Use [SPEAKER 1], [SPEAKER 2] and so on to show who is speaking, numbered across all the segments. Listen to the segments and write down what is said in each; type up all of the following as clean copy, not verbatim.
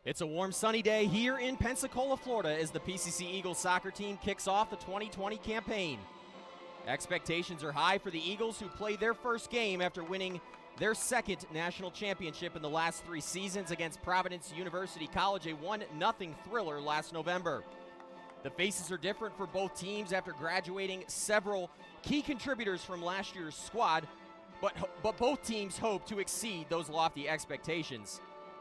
[SPEAKER 1] It's a warm, sunny day here in Pensacola, Florida, as the PCC Eagles soccer team kicks off the 2020 campaign. Expectations are high for the Eagles, who play their first game after winning their second national championship in the last 3 seasons against Providence University College, a 1-0 thriller last November. The faces are different for both teams after graduating several key contributors from last year's squad, but both teams hope to exceed those lofty expectations.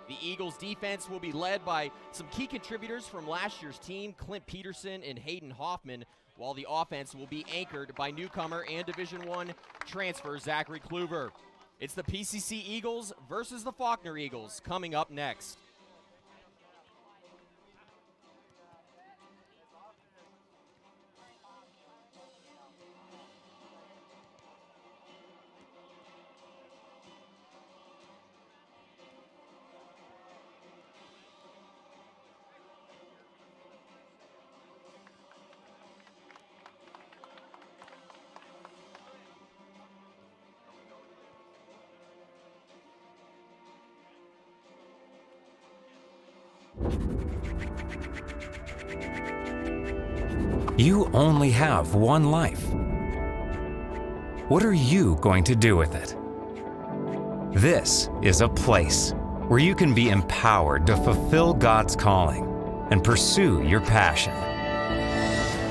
[SPEAKER 1] The Eagles' defense will be led by some key contributors from last year's team, Clint Peterson and Hayden Hoffman, while the offense will be anchored by newcomer and Division I transfer Zachary Kluver. It's the PCC Eagles versus the Faulkner Eagles coming up next.
[SPEAKER 2] You only have one life. What are you going to do with it? This is a place where you can be empowered to fulfill God's calling and pursue your passion.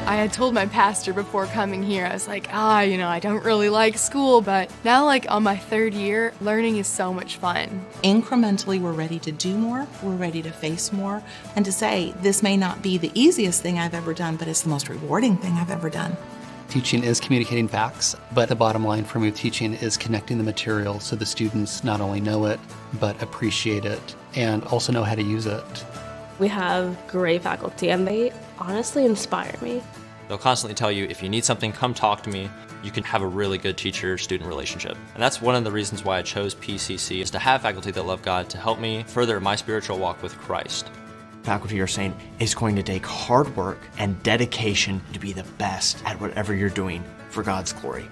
[SPEAKER 3] I had told my pastor before coming here, I was like, I don't really like school, but now on my 3rd year, learning is so much fun.
[SPEAKER 4] Incrementally, we're ready to do more, we're ready to face more, and to say, this may not be the easiest thing I've ever done, but it's the most rewarding thing I've ever done.
[SPEAKER 5] Teaching is communicating facts, but the bottom line for me with teaching is connecting the material so the students not only know it, but appreciate it and also know how to use it.
[SPEAKER 6] We have great faculty, and they honestly inspire me.
[SPEAKER 7] They'll constantly tell you, if you need something, come talk to me. You can have a really good teacher-student relationship. And that's one of the reasons why I chose PCC, is to have faculty that love God to help me further my spiritual walk with Christ.
[SPEAKER 8] Faculty are saying it's going to take hard work and dedication to be the best at whatever you're doing for God's glory.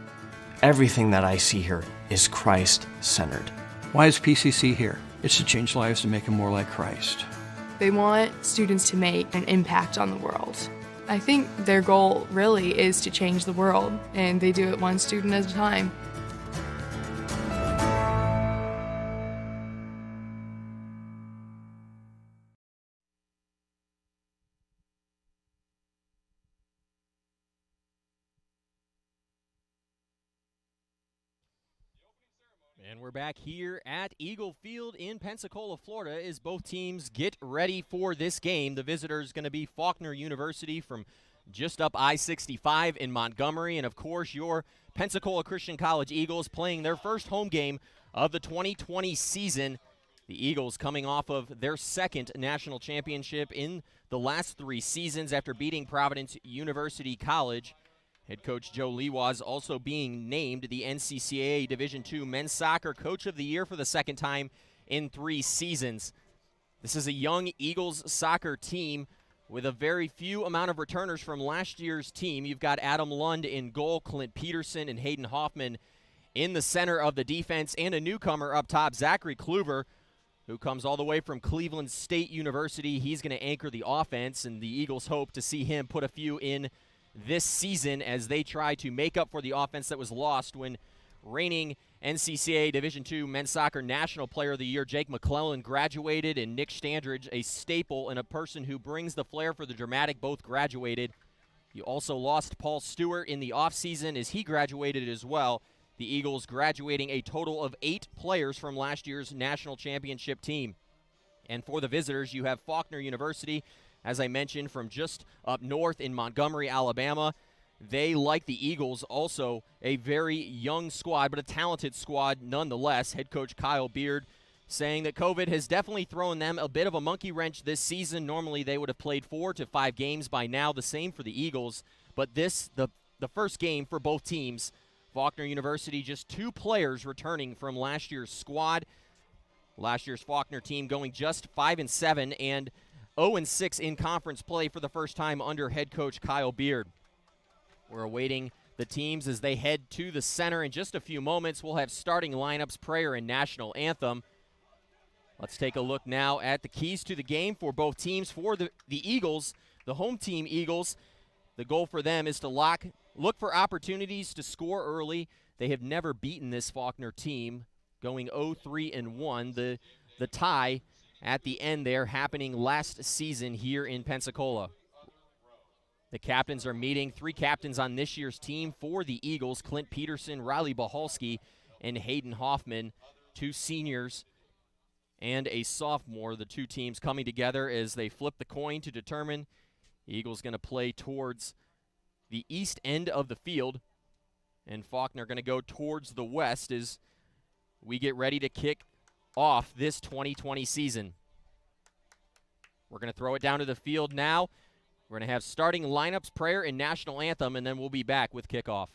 [SPEAKER 8] Everything that I see here is Christ-centered.
[SPEAKER 9] Why is PCC here? It's to change lives and make them more like Christ.
[SPEAKER 3] They want students to make an impact on the world. I think their goal really is to change the world, and they do it one student at a time.
[SPEAKER 1] And we're back here at Eagle Field in Pensacola, Florida, as both teams get ready for this game. The visitor is going to be Faulkner University from just up I-65 in Montgomery. And, of course, your Pensacola Christian College Eagles playing their first home game of the 2020 season. The Eagles coming off of their second national championship in the last 3 seasons after beating Providence University College. Head coach Joe Lewas also being named the NCCAA Division II Men's Soccer Coach of the Year for the second time in 3 seasons. This is a young Eagles soccer team with a very few amount of returners from last year's team. You've got Adam Lund in goal, Clint Peterson and Hayden Hoffman in the center of the defense, and a newcomer up top, Zachary Kluver, who comes all the way from Cleveland State University. He's going to anchor the offense, and the Eagles hope to see him put a few in this season as they try to make up for the offense that was lost when reigning NCCAA Division II Men's Soccer National Player of the Year Jake McClellan graduated, and Nick Standridge, a staple and a person who brings the flair for the dramatic, both graduated. You also lost Paul Stewart in the offseason as he graduated as well. The Eagles graduating a total of 8 players from last year's national championship team. And for the visitors, you have Faulkner University, as I mentioned, from just up north in Montgomery, Alabama. They, like the Eagles, also a very young squad, but a talented squad nonetheless. Head coach Kyle Beard saying that COVID has definitely thrown them a bit of a monkey wrench this season. Normally they would have played 4 to 5 games by now, the same for the Eagles. But this, the first game for both teams, Faulkner University, just 2 players returning from last year's squad. Last year's Faulkner team going just 5-7 and 0-6 in conference play for the first time under head coach Kyle Beard. We're awaiting the teams as they head to the center in just a few moments. We'll have starting lineups, prayer, and national anthem. Let's take a look now at the keys to the game for both teams. For the Eagles, the home team Eagles, the goal for them is to look for opportunities to score early. They have never beaten this Faulkner team, going 0-3-1. The tie at the end there happening last season here in Pensacola. The captains are meeting. 3 captains on this year's team for the Eagles: Clint Peterson, Riley Bahalski, and Hayden Hoffman, 2 seniors and a sophomore. The 2 teams coming together as they flip the coin to determine. The Eagles going to play towards the east end of the field, and Faulkner going to go towards the west as we get ready to kick off this 2020 season. We're going to throw it down to the field now. We're going to have starting lineups, prayer, and national anthem, and then we'll be back with kickoff.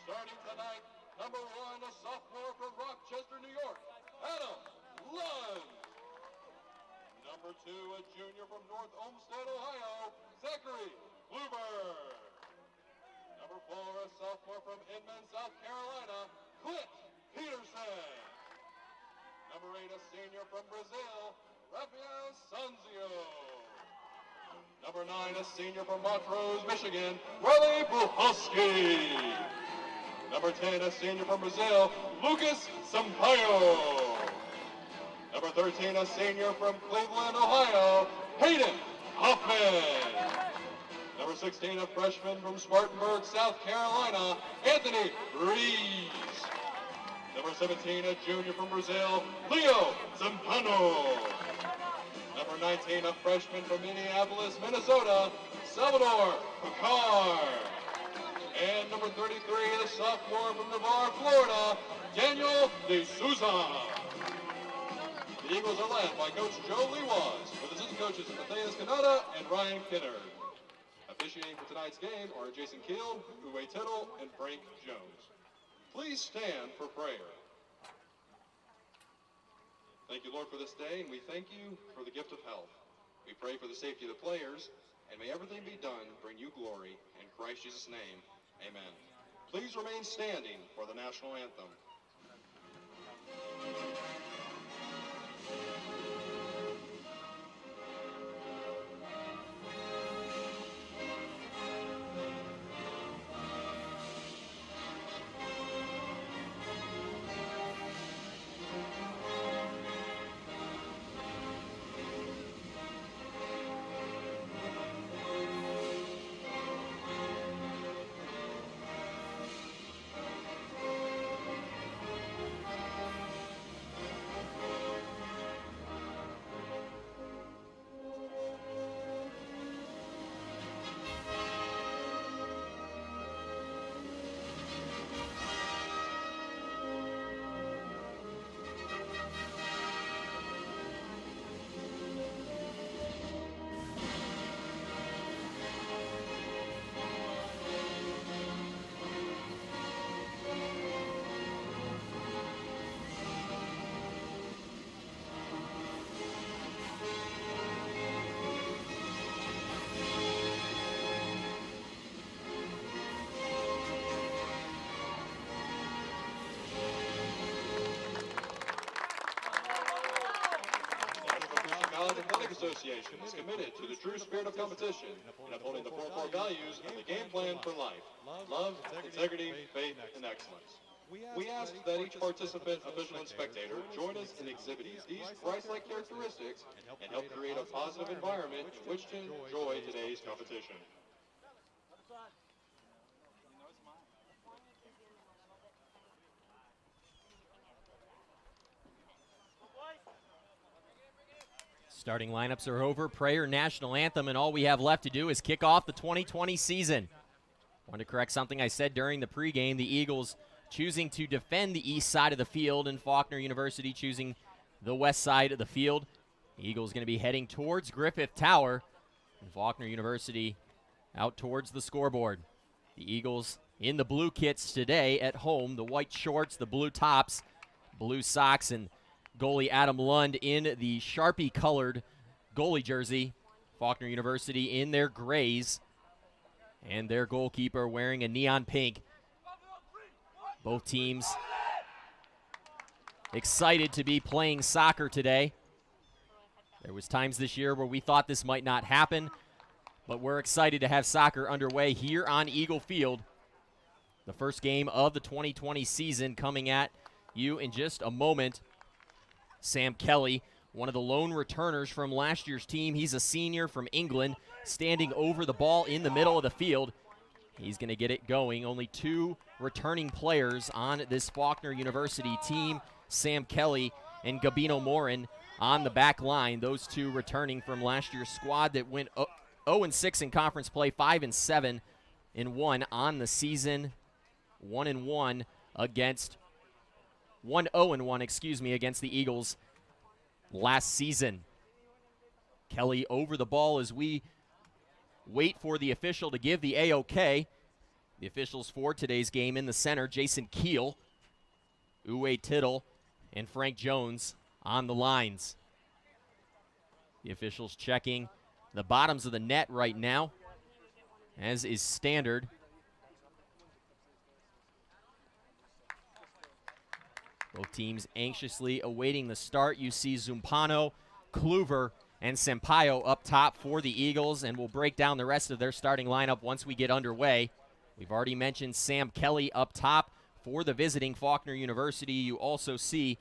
[SPEAKER 10] Starting tonight, number 1, a sophomore from Rochester, New York, Adam Lund. Number 2, a junior from North Olmsted, Ohio, Zachary Kluber. Number 4, a sophomore from Inman, South Carolina, Clint Peterson. Number 8, a senior from Brazil, Rafael Sanzio. Number 9, a senior from Montrose, Michigan, Riley Buhalski. Number 10, a senior from Brazil, Lucas Sampaio. Number 13, a senior from Cleveland, Ohio, Hayden Hoffman. Number 16, a freshman from Spartanburg, South Carolina, Anthony Rees. Number 17, a junior from Brazil, Leo Zampano. Number 19, a freshman from Minneapolis, Minnesota, Salvador Picard. And number 33, the sophomore from Navarre, Florida, Daniel De Souza. The Eagles are led by Coach Joe Lewas, with assistant coaches Matthias Canada and Ryan Kinner. Officiating for tonight's game are Jason Keel, Uwe Tittle, and Frank Jones. Please stand for prayer. Thank you, Lord, for this day, and we thank you for the gift of health. We pray for the safety of the players, and may everything be done bring you glory. In Christ Jesus' name, amen. Please remain standing for the national anthem. organization is committed to the true spirit of competition and upholding the 4 core values of the game plan for life: love, integrity, faith, and excellence. We ask that each participant, official, and spectator join us in exhibiting these Christ-like characteristics and help create a positive environment in which to enjoy today's competition.
[SPEAKER 1] Starting lineups are over, prayer, national anthem, and all we have left to do is kick off the 2020 season. I want to correct something I said during the pregame. The Eagles choosing to defend the east side of the field, and Faulkner University choosing the west side of the field. The Eagles going to be heading towards Griffith Tower, and Faulkner University out towards the scoreboard. The Eagles in the blue kits today at home, the white shorts, the blue tops, blue socks, and goalie Adam Lund in the Sharpie-colored goalie jersey. Faulkner University in their grays, and their goalkeeper wearing a neon pink. Both teams excited to be playing soccer today. There was times this year where we thought this might not happen, but we're excited to have soccer underway here on Eagle Field. The first game of the 2020 season coming at you in just a moment. Sam Kelly, one of the lone returners from last year's team. He's a senior from England, standing over the ball in the middle of the field. He's going to get it going. Only 2 returning players on this Faulkner University team, Sam Kelly and Gabino Morin on the back line. Those 2 returning from last year's squad that went 0-6 in conference play, 5-7-1 on the season, 1-1 against 1-0-1, against the Eagles last season. Kelly over the ball as we wait for the official to give the A-OK. The officials for today's game in the center, Jason Keel, Uwe Tittle, and Frank Jones on the lines. The officials checking the bottoms of the net right now, as is standard. Both teams anxiously awaiting the start. You see Zumpano, Kluver, and Sampaio up top for the Eagles, and we'll break down the rest of their starting lineup once we get underway. We've already mentioned Sam Kelly up top for the visiting Faulkner University. You also see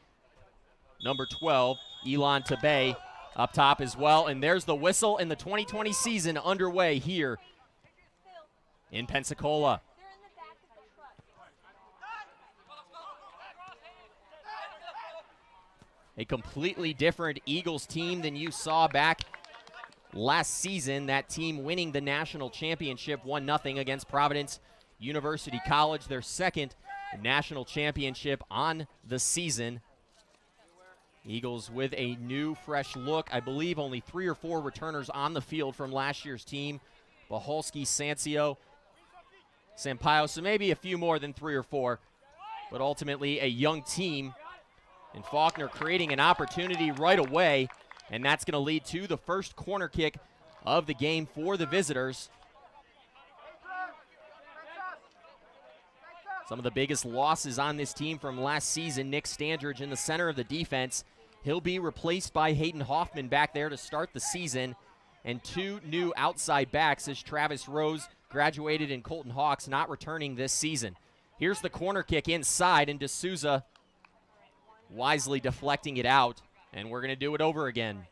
[SPEAKER 1] number 12, Elon Tabay, up top as well. And there's the whistle, and the 2020 season underway here in Pensacola. A completely different Eagles team than you saw back last season. That team winning the national championship 1-0 against Providence University College, their second national championship on the season. Eagles with a new, fresh look. I believe only 3 or 4 returners on the field from last year's team. Baholski, Sancio, Sampaio, so maybe a few more than 3 or 4, but ultimately a young team. And Faulkner creating an opportunity right away, and that's going to lead to the first corner kick of the game for the visitors. Some of the biggest losses on this team from last season. Nick Standridge in the center of the defense. He'll be replaced by Hayden Hoffman back there to start the season. And 2 new outside backs as Travis Rose graduated and Colton Hawks not returning this season. Here's the corner kick inside, and D'Souza wisely deflecting it out, and we're going to do it over again.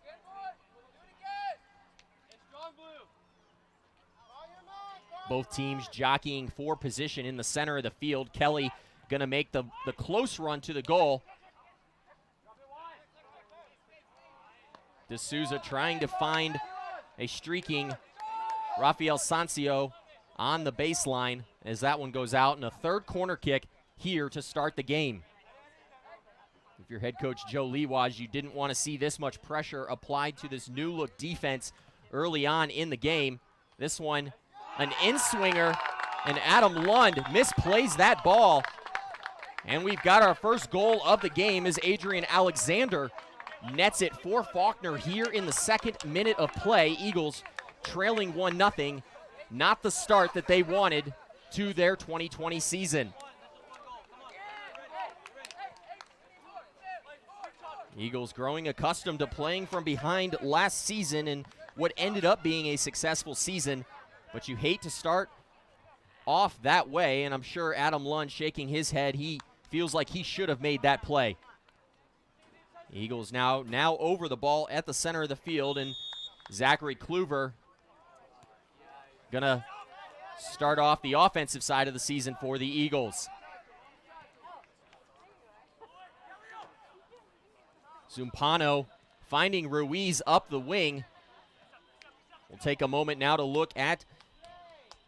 [SPEAKER 1] Both teams jockeying for position in the center of the field. Kelly going to make the close run to the goal. D'Souza trying to find a streaking Rafael Sancio on the baseline as that one goes out, and a third corner kick here to start the game. If you're head coach Joe Liwaj, you didn't want to see this much pressure applied to this new look defense early on in the game. This one, an in-swinger, and Adam Lund misplays that ball. And we've got our first goal of the game as Adrian Alexander nets it for Faulkner here in the 2nd minute of play. Eagles trailing 1-0. Not the start that they wanted to their 2020 season. Eagles growing accustomed to playing from behind last season, and what ended up being a successful season, but you hate to start off that way, and I'm sure Adam Lund shaking his head. He feels like he should have made that play. Eagles now over the ball at the center of the field, and Zachary Kluver gonna start off the offensive side of the season for the Eagles. Zumpano finding Ruiz up the wing. We'll take a moment now to look at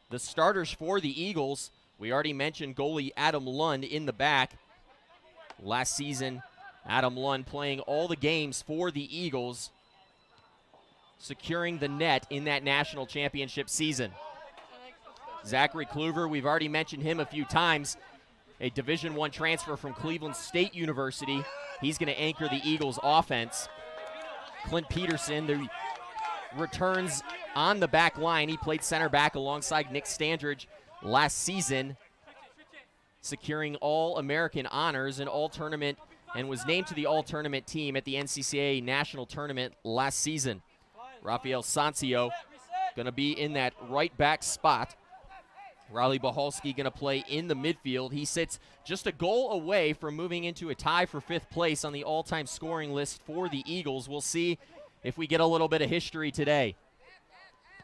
[SPEAKER 1] the starters for the Eagles. We already mentioned goalie Adam Lund in the back. Last season, Adam Lund playing all the games for the Eagles, securing the net in that national championship season. Zachary Kluver, we've already mentioned him a few times, a Division I transfer from Cleveland State University. He's going to anchor the Eagles' offense. Clint Peterson, the returns on the back line. He played center back alongside Nick Standridge last season, securing All-American honors and All-Tournament, and was named to the All-Tournament team at the NCCAA National Tournament last season. Rafael Sancio going to be in that right back spot. Riley Bahalski going to play in the midfield. He sits just a goal away from moving into a tie for 5th place on the all-time scoring list for the Eagles. We'll see if we get a little bit of history today.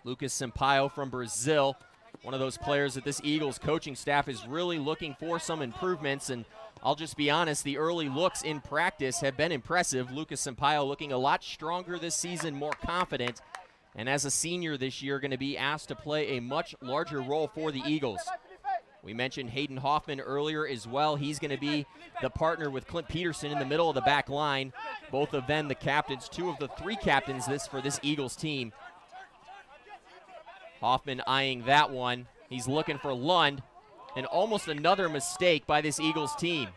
[SPEAKER 1] Lucas Sampaio from Brazil, one of those players that this Eagles coaching staff is really looking for some improvements, and I'll just be honest, the early looks in practice have been impressive. Lucas Sampaio looking a lot stronger this season, more confident, and as a senior this year going to be asked to play a much larger role for the Eagles. We mentioned Hayden Hoffman earlier as well. He's going to be the partner with Clint Peterson in the middle of the back line. Both of them the captains, 2 of the 3 captains for this Eagles team. Hoffman eyeing that one. He's looking for Lund, and almost another mistake by this Eagles team.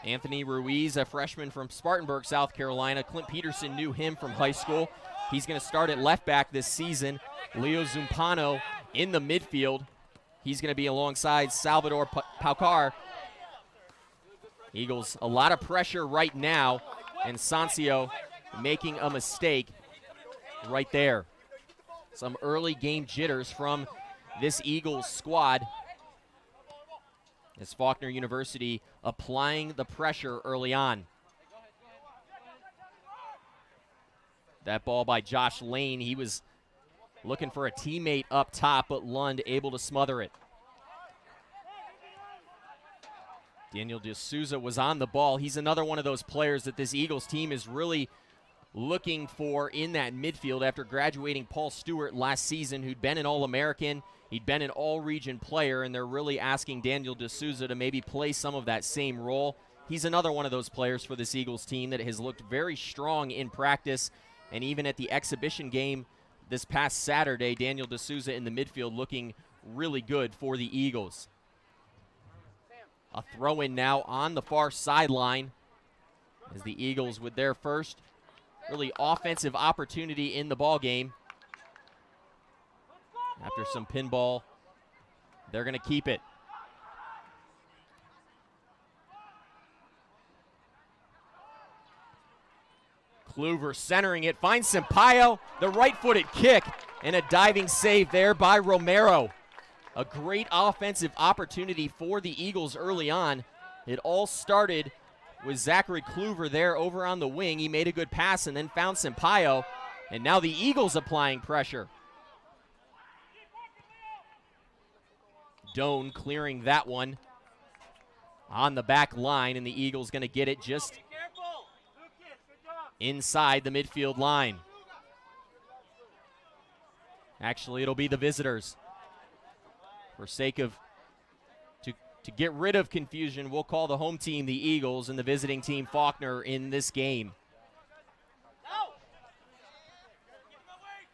[SPEAKER 1] Anthony Ruiz, a freshman from Spartanburg, South Carolina. Clint Peterson knew him from high school. He's going to start at left back this season. Leo Zumpano in the midfield. He's going to be alongside Salvador Paucar. Eagles, a lot of pressure right now, and Sancio making a mistake right there. Some early game jitters from this Eagles squad, as Faulkner University applying the pressure early on. That ball by Josh Lane. He was looking for a teammate up top, but Lund able to smother it. Daniel D'Souza was on the ball. He's another one of those players that this Eagles team is really looking for in that midfield after graduating Paul Stewart last season, who'd been an All-American. He'd been an all-region player, and they're really asking Daniel D'Souza to maybe play some of that same role. He's another one of those players for this Eagles team that has looked very strong in practice, and even at the exhibition game this past Saturday, Daniel D'Souza in the midfield looking really good for the Eagles. A throw-in now on the far sideline as the Eagles with their first really offensive opportunity in the ball game. After some pinball, they're going to keep it. Kluver centering it, finds Sampaio, the right-footed kick, and a diving save there by Romero. A great offensive opportunity for the Eagles early on. It all started with Zachary Kluver there over on the wing. He made a good pass and then found Sampaio, and now the Eagles applying pressure. Doan clearing that one on the back line, and the Eagles going to get it just inside the midfield line. Actually, it'll be the visitors. For sake of, to get rid of confusion, we'll call the home team the Eagles and the visiting team Faulkner in this game.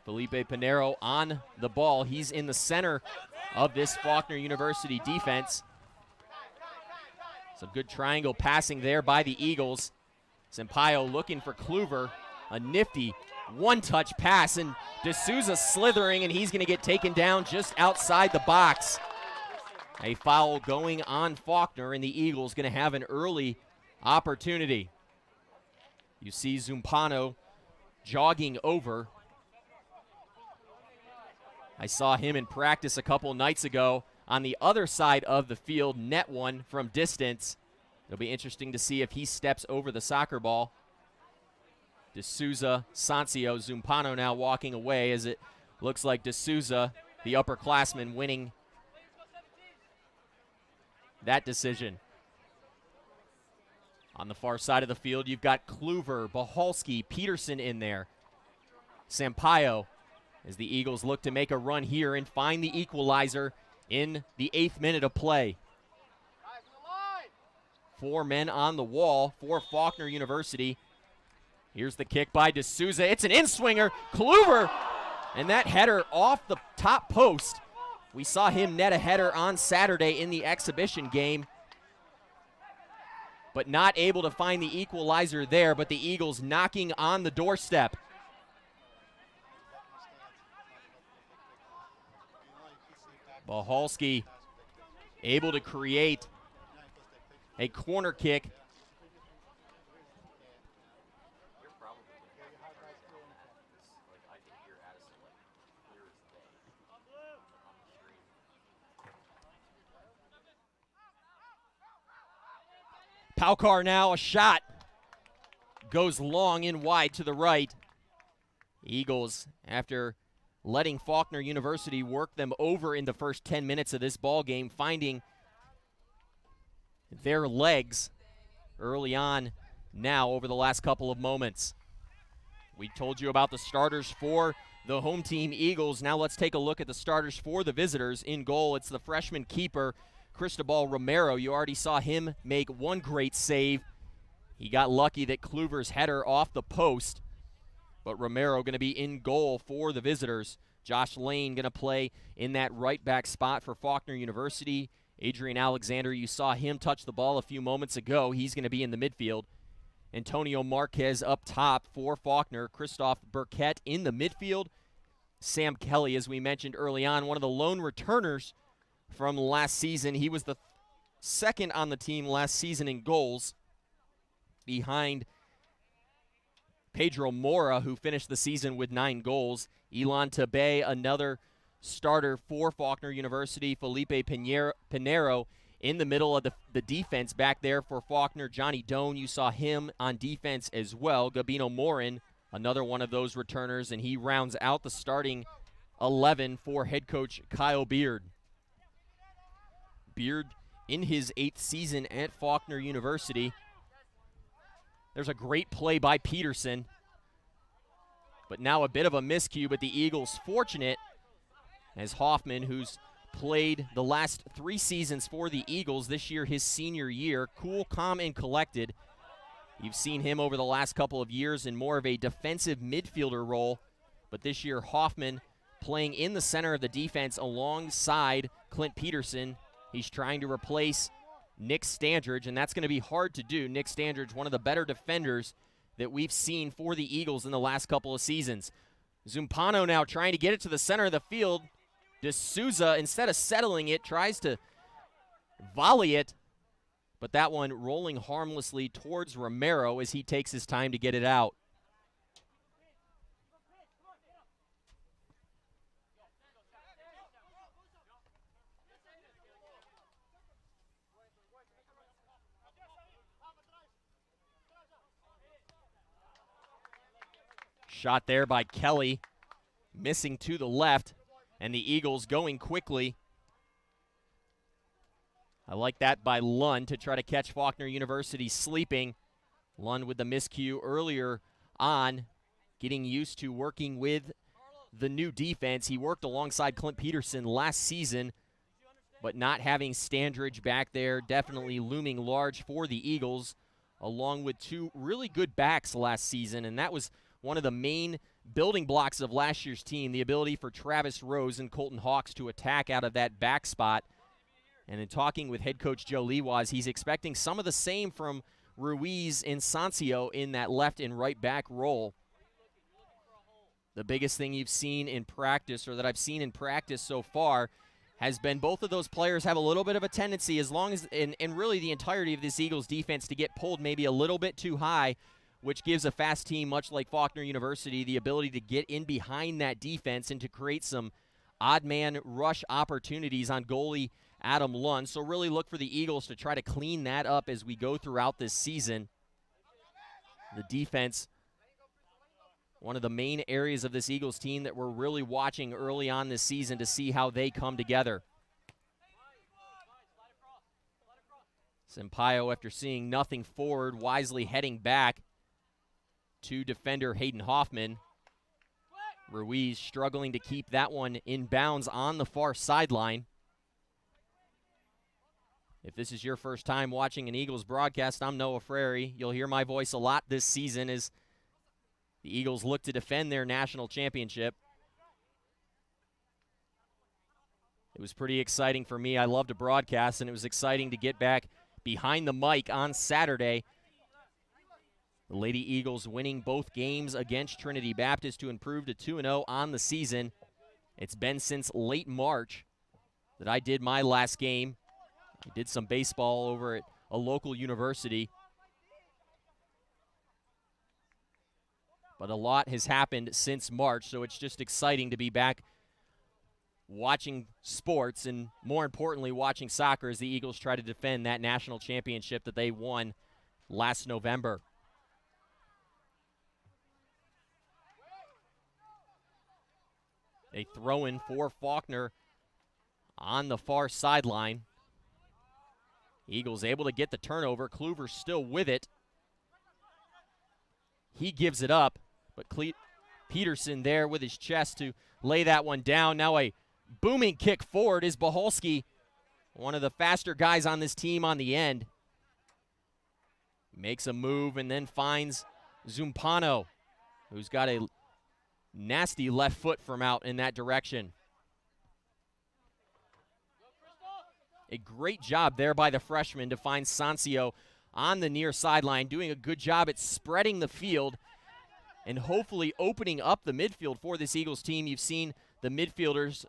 [SPEAKER 1] Felipe Pinero on the ball. He's in the center of this Faulkner University defense. Some good triangle passing there by the Eagles. Sampaio looking for Kluver. A nifty one-touch pass, and D'Souza slithering, and he's going to get taken down just outside the box. A foul going on Faulkner, and the Eagles going to have an early opportunity. You see Zumpano jogging over. I saw him in practice a couple nights ago on the other side of the field, net one from distance. It'll be interesting to see if he steps over the soccer ball. D'Souza, Sancio, Zumpano now walking away as it looks like D'Souza, the upperclassman, winning that decision. On the far side of the field, you've got Kluver, Bahalski, Peterson in there. Sampaio, as the Eagles look to make a run here and find the equalizer in the 8th minute of play. 4 men on the wall for Faulkner University. Here's the kick by D'Souza. It's an in-swinger. Kluver, and that header off the top post. We saw him net a header on Saturday in the exhibition game, but not able to find the equalizer there, but the Eagles knocking on the doorstep. Bahalski able to create a corner kick. Paukar now, a shot. Goes long and wide to the right. Eagles, after letting Faulkner University work them over in the first 10 minutes of this ball game, finding their legs early on now over the last couple of moments. We told you about the starters for the home team Eagles. Now let's take a look at the starters for the visitors. In goal, it's the freshman keeper, Cristobal Romero. You already saw him make one great save. He got lucky that Kluver's header off the post, but Romero going to be in goal for the visitors. Josh Lane going to play in that right back spot for Faulkner University. Adrian Alexander, you saw him touch the ball a few moments ago. He's going to be in the midfield. Antonio Marquez up top for Faulkner. Christoph Burkett in the midfield. Sam Kelly, as we mentioned early on, one of the lone returners from last season. He was the second on the team last season in goals, behind Pedro Mora, who finished the season with 9 goals. Elon Tabay, another starter for Faulkner University. Felipe Pinero in the middle of the defense back there for Faulkner. Johnny Doan, you saw him on defense as well. Gabino Morin, another one of those returners, and he rounds out the starting 11 for head coach Kyle Beard. Beard in his 8th season at Faulkner University. There's a great play by Peterson, but now a bit of a miscue, but the Eagles fortunate as Hoffman, who's played the last 3 seasons for the Eagles, this year his senior year, cool, calm, and collected. You've seen him over the last couple of years in more of a defensive midfielder role, but this year Hoffman playing in the center of the defense alongside Clint Peterson. He's trying to replace Nick Standridge, and that's going to be hard to do. Nick Standridge, one of the better defenders that we've seen for the Eagles in the last couple of seasons. Zumpano now trying to get it to the center of the field. D'Souza, instead of settling it, tries to volley it, but that one rolling harmlessly towards Romero as he takes his time to get it out. Shot there by Kelly, missing to the left, and the Eagles going quickly. I like that by Lund to try to catch Faulkner University sleeping. Lund with the miscue earlier on, getting used to working with the new defense. He worked alongside Clint Peterson last season, but not having Standridge back there, definitely looming large for the Eagles, along with 2 really good backs last season, and that was one of the main building blocks of last year's team, the ability for Travis Rose and Colton Hawks to attack out of that back spot. And in talking with head coach Joe Liwaz, he's expecting some of the same from Ruiz and Sancio in that left and right back role. The biggest thing you've seen in practice, or that I've seen in practice so far, has been both of those players have a little bit of a tendency, as long as, and really the entirety of this Eagles defense, to get pulled maybe a little bit too high which gives a fast team much like Faulkner University the ability to get in behind that defense and to create some odd man rush opportunities on goalie Adam Lund. So really look for the Eagles to try to clean that up as we go throughout this season. The defense, one of the main areas of this Eagles team that we're really watching early on this season to see how they come together. Sampaio, after seeing nothing forward, wisely heading back to defender Hayden Hoffman. Ruiz struggling to keep that one in bounds on the far sideline. If this is your first time watching an Eagles broadcast, I'm Noah Frary. You'll hear my voice a lot this season as the Eagles look to defend their national championship. It was pretty exciting for me. I love to broadcast, and it was exciting to get back behind the mic on Saturday. The Lady Eagles winning both games against Trinity Baptist to improve to 2-0 on the season. It's been since late March that I did my last game. I did some baseball over at a local university. But a lot has happened since March, so it's just exciting to be back watching sports and, more importantly, watching soccer as the Eagles try to defend that national championship that they won last November. A throw-in for Faulkner on the far sideline. Eagles able to get the turnover. Kluver still with it. He gives it up, but Peterson there with his chest to lay that one down. Now a booming kick forward is Boholski, one of the faster guys on this team on the end. Makes a move and then finds Zumpano, who's got a nasty left foot from out in that direction. A great job there by the freshman to find Sancio on the near sideline, doing a good job at spreading the field and hopefully opening up the midfield for this Eagles team. You've seen the midfielders,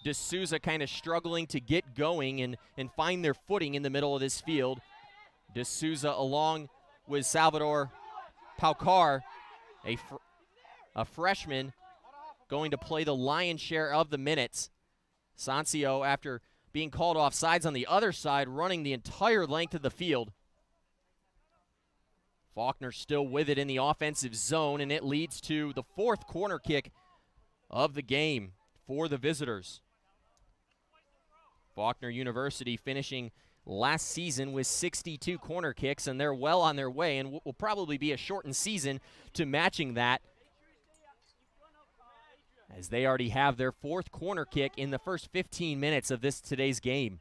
[SPEAKER 1] D'Souza kind of struggling to get going and find their footing in the middle of this field. D'Souza along with Salvador Paucar, a freshman, going to play the lion's share of the minutes. Sancio, after being called off sides on the other side, running the entire length of the field. Faulkner still with it in the offensive zone, and it leads to the fourth corner kick of the game for the visitors. Faulkner University finishing last season with 62 corner kicks, and they're well on their way, and will probably be a shortened season to matching that, as they already have their fourth corner kick in the first 15 minutes of today's game.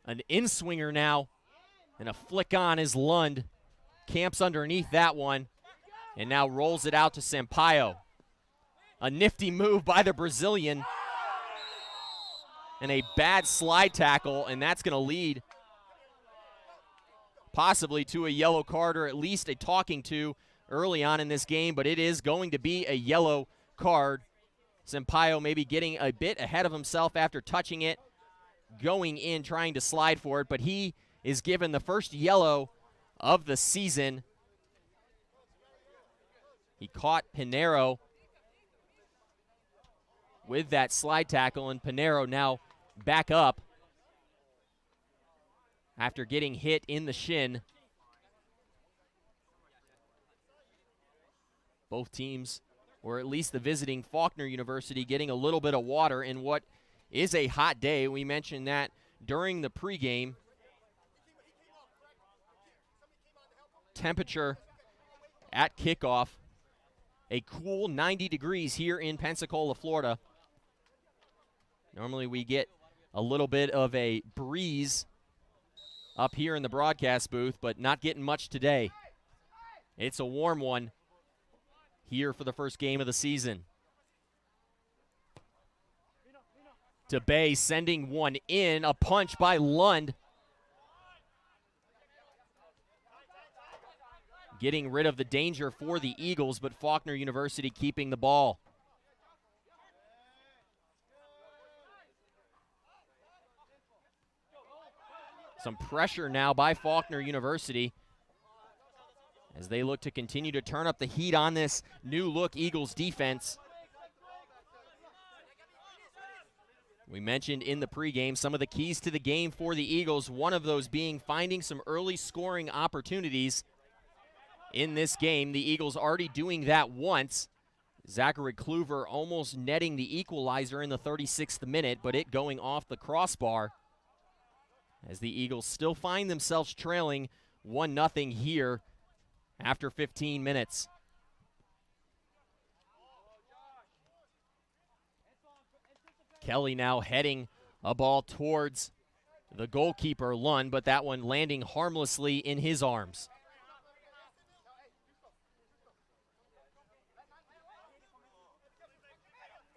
[SPEAKER 1] An in-swinger now, and a flick on is Lund. Camps underneath that one, and now rolls it out to Sampaio. A nifty move by the Brazilian, and a bad slide tackle, and that's going to lead possibly to a yellow card, or at least a talking to early on in this game, but it is going to be a yellow card. Sampaio maybe getting a bit ahead of himself after touching it, going in, trying to slide for it, but he is given the first yellow of the season. He caught Pinheiro with that slide tackle, and Pinheiro now back up after getting hit in the shin. Both teams, or at least the visiting Faulkner University, getting a little bit of water in what is a hot day. We mentioned that during the pregame. Temperature at kickoff, a cool 90 degrees here in Pensacola, Florida. Normally we get a little bit of a breeze up here in the broadcast booth, but not getting much today. It's a warm one here for the first game of the season. DeBay sending one in, a punch by Lund. Getting rid of the danger for the Eagles, but Faulkner University keeping the ball. Some pressure now by Faulkner University as they look to continue to turn up the heat on this new-look Eagles defense. We mentioned in the pregame some of the keys to the game for the Eagles, one of those being finding some early scoring opportunities in this game. The Eagles already doing that once. Zachary Kluver almost netting the equalizer in the 36th minute, but it going off the crossbar as the Eagles still find themselves trailing 1-0 here after 15 minutes. Kelly now heading a ball towards the goalkeeper, Lund, but that one landing harmlessly in his arms.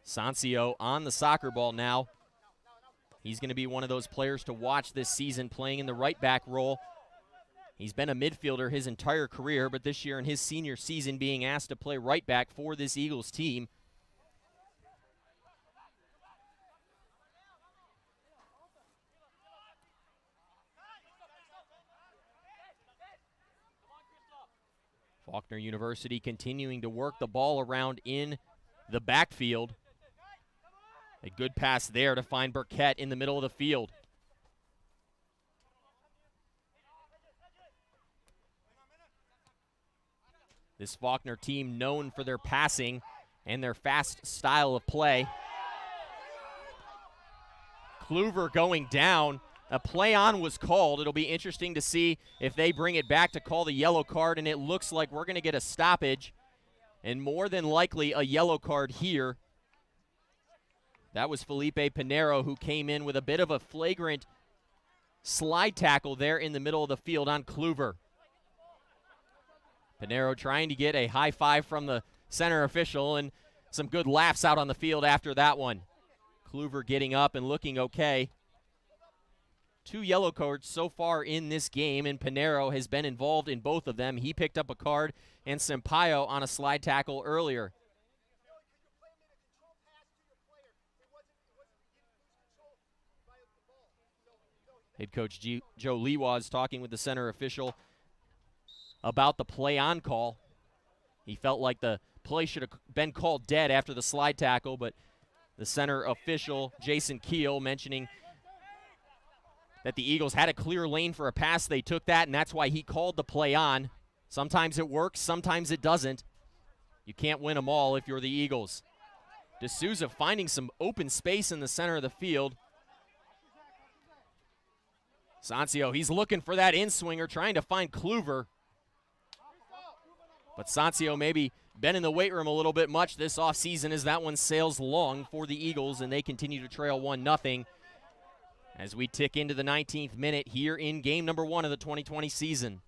[SPEAKER 1] Sancio on the soccer ball now. He's going to be one of those players to watch this season, playing in the right back role. He's been a midfielder his entire career, but this year in his senior season being asked to play right back for this Eagles team. Faulkner University continuing to work the ball around in the backfield. A good pass there to find Burkett in the middle of the field. This Faulkner team known for their passing and their fast style of play. Kluver going down. A play on was called. It'll be interesting to see if they bring it back to call the yellow card, and it looks like we're going to get a stoppage and more than likely a yellow card here. That was Felipe Pinero who came in with a bit of a flagrant slide tackle there in the middle of the field on Kluver. Pinero trying to get a high five from the center official and some good laughs out on the field after that one. Kluver getting up and looking okay. 2 yellow cards so far in this game, and Pinero has been involved in both of them. He picked up a card, and Sampaio on a slide tackle earlier. Head coach Joe Lewas talking with the center official about the play-on call. He felt like the play should have been called dead after the slide tackle, but the center official, Jason Keel, mentioning that the Eagles had a clear lane for a pass. They took that, and that's why he called the play on. Sometimes it works, sometimes it doesn't. You can't win them all if you're the Eagles. D'Souza finding some open space in the center of the field. Sancio, he's looking for that in-swinger, trying to find Kluver. But Sancio maybe been in the weight room a little bit much this offseason as that one sails long for the Eagles, and they continue to trail 1-0 as we tick into the 19th minute here in game number 1 of the 2020 season.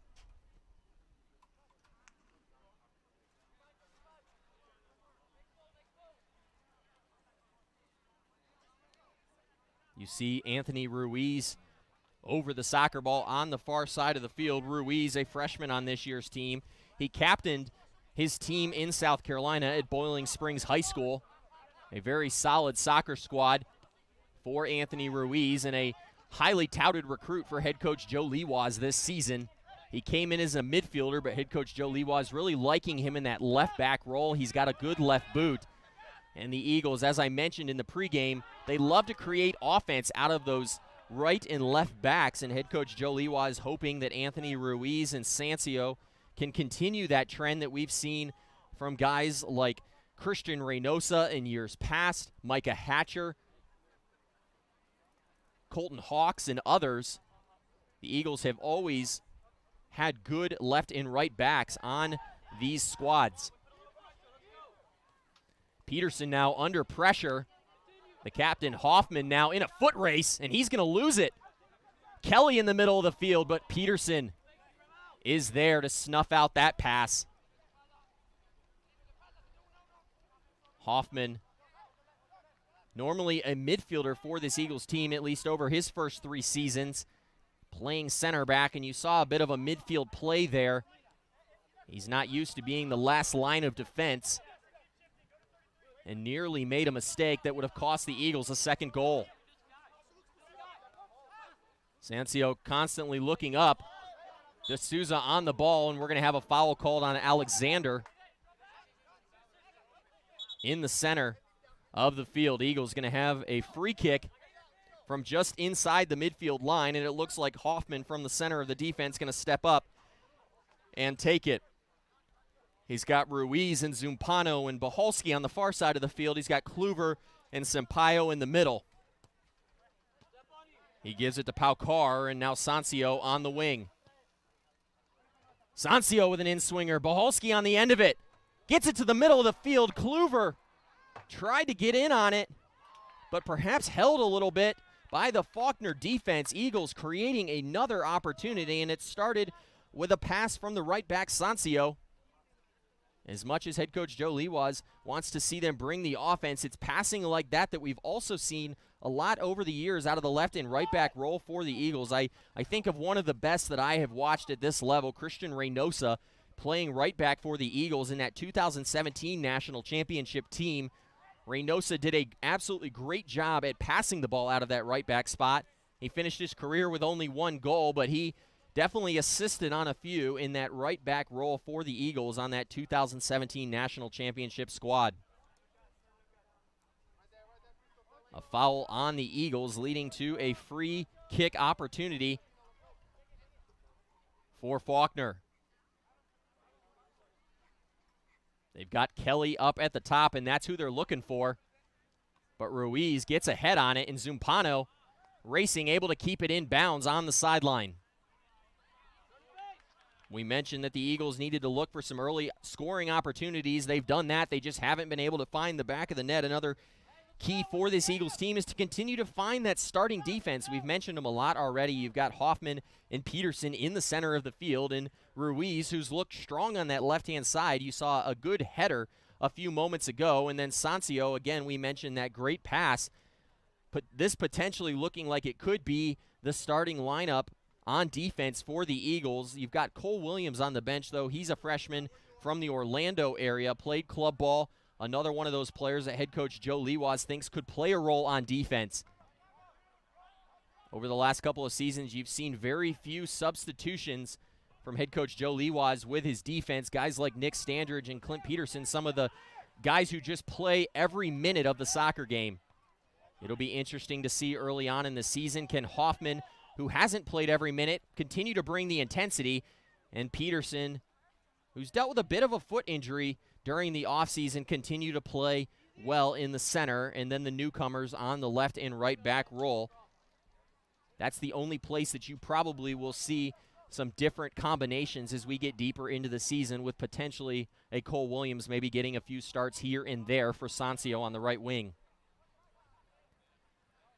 [SPEAKER 1] You see Anthony Ruiz over the soccer ball on the far side of the field. Ruiz, a freshman on this year's team. He captained his team in South Carolina at Boiling Springs High School. A very solid soccer squad for Anthony Ruiz and a highly touted recruit for head coach Joe Lewas this season. He came in as a midfielder, but head coach Joe Lewas really liking him in that left back role. He's got a good left boot. And the Eagles, as I mentioned in the pregame, they love to create offense out of those right and left backs, and head coach Joe Lewas hoping that Anthony Ruiz and Sancio can continue that trend that we've seen from guys like Christian Reynosa in years past, Micah Hatcher, Colton Hawks, and others. The Eagles have always had good left and right backs on these squads. Peterson now under pressure. The captain, Hoffman, now in a foot race, and he's going to lose it. Kelly in the middle of the field, but Peterson is there to snuff out that pass. Hoffman, normally a midfielder for this Eagles team, at least over his first 3 seasons, playing center back, and you saw a bit of a midfield play there. He's not used to being the last line of defense, and nearly made a mistake that would have cost the Eagles a second goal. Sancio constantly looking up. D'Souza on the ball, and we're going to have a foul called on Alexander in the center of the field. Eagles going to have a free kick from just inside the midfield line, and it looks like Hoffman from the center of the defense going to step up and take it. He's got Ruiz and Zumpano and Boholski on the far side of the field. He's got Kluver and Sampaio in the middle. He gives it to Paucar, and now Sancio on the wing. Sancio with an in-swinger. Boholski on the end of it. Gets it to the middle of the field. Kluver tried to get in on it, but perhaps held a little bit by the Faulkner defense. Eagles creating another opportunity, and it started with a pass from the right back, Sancio. As much as head coach Joe Lewas wants to see them bring the offense, it's passing like that we've also seen a lot over the years out of the left and right back role for the Eagles. I think of one of the best that I have watched at this level, Christian Reynosa, playing right back for the Eagles in that 2017 National Championship team. Reynosa did an absolutely great job at passing the ball out of that right back spot. He finished his career with only one goal, but he definitely assisted on a few in that right back role for the Eagles on that 2017 National Championship squad. A foul on the Eagles, leading to a free kick opportunity for Faulkner. They've got Kelly up at the top, and that's who they're looking for. But Ruiz gets a head on it, and Zumpano racing, able to keep it in bounds on the sideline. We mentioned that the Eagles needed to look for some early scoring opportunities. They've done that. They just haven't been able to find the back of the net. Another key for this Eagles team is to continue to find that starting defense. We've mentioned them a lot already. You've got Hoffman and Peterson in the center of the field, and Ruiz, who's looked strong on that left-hand side. You saw a good header a few moments ago, and then Sancio, again, we mentioned that great pass. But this potentially looking like it could be the starting lineup on defense for the Eagles. You've got Cole Williams on the bench, though. He's a freshman from the Orlando area, played club ball. Another one of those players that head coach Joe Lewas thinks could play a role on defense. Over the last couple of seasons, you've seen very few substitutions from head coach Joe Lewas with his defense. Guys like Nick Standridge and Clint Peterson, some of the guys who just play every minute of the soccer game. It'll be interesting to see early on in the season, can Hoffman, who hasn't played every minute, continue to bring the intensity, and Peterson, who's dealt with a bit of a foot injury during the offseason, continue to play well in the center, and then the newcomers on the left and right back role. That's the only place that you probably will see some different combinations as we get deeper into the season, with potentially a Cole Williams maybe getting a few starts here and there for Sancio on the right wing.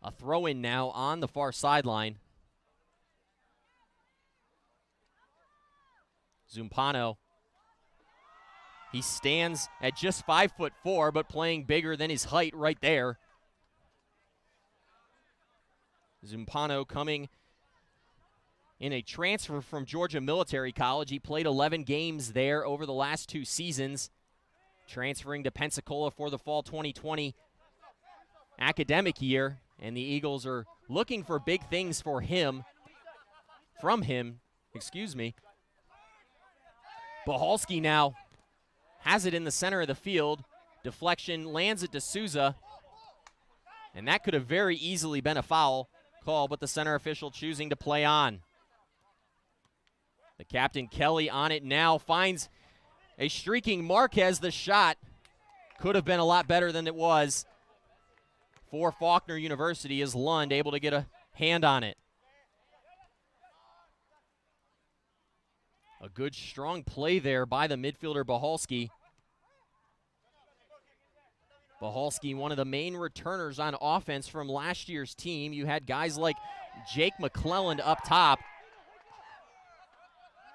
[SPEAKER 1] A throw-in now on the far sideline. Zumpano. He stands at just 5'4", but playing bigger than his height right there. Zumpano coming in a transfer from Georgia Military College. He played 11 games there over the last 2 seasons, transferring to Pensacola for the fall 2020 academic year. And the Eagles are looking for big things from him. Boholski now has it in the center of the field. Deflection lands at D'Souza. And that could have very easily been a foul call, but the center official choosing to play on. The captain, Kelly, on it now, finds a streaking Marquez. The shot could have been a lot better than it was for Faulkner University, as Lund able to get a hand on it. A good, strong play there by the midfielder, Boholski. Boholski, one of the main returners on offense from last year's team. You had guys like Jake McClelland up top.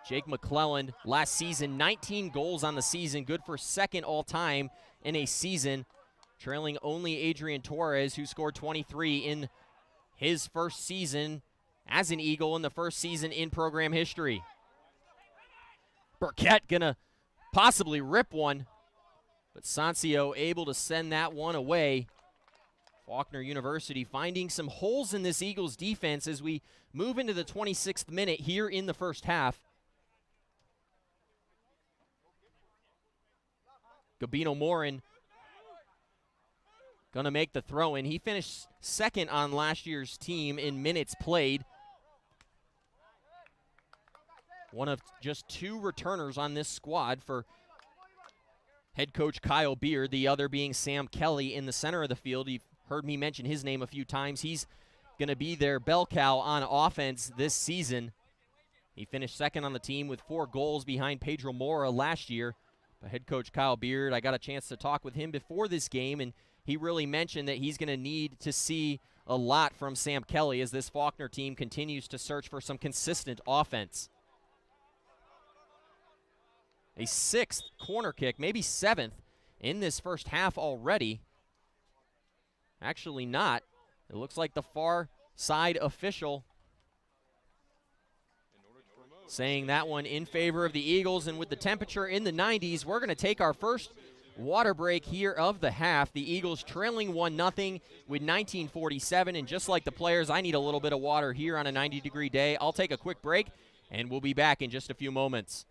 [SPEAKER 1] Jake McClelland, last season, 19 goals on the season, good for second all-time in a season, trailing only Adrian Torres, who scored 23 in his first season as an Eagle in the first season in program history. Burkett gonna possibly rip one, but Sancio able to send that one away Faulkner University finding some holes in this Eagles defense as we move into the 26th minute here in the first half. Gabino Morin going to make the throw in. He finished second on last year's team in minutes played. One of just 2 returners on this squad for head coach Kyle Beard, the other being Sam Kelly in the center of the field. You've heard me mention his name a few times. He's going to be their bell cow on offense this season. He finished second on the team with 4 goals behind Pedro Mora last year. But head coach Kyle Beard, I got a chance to talk with him before this game, and he really mentioned that he's going to need to see a lot from Sam Kelly as this Faulkner team continues to search for some consistent offense. A 6th corner kick, maybe 7th, in this first half already. Actually not. It looks like the far side official saying that one in favor of the Eagles. And with the temperature in the 90s, we're going to take our first water break here of the half. The Eagles trailing 1-0 with 19:47. And just like the players, I need a little bit of water here on a 90-degree day. I'll take a quick break, and we'll be back in just a few moments.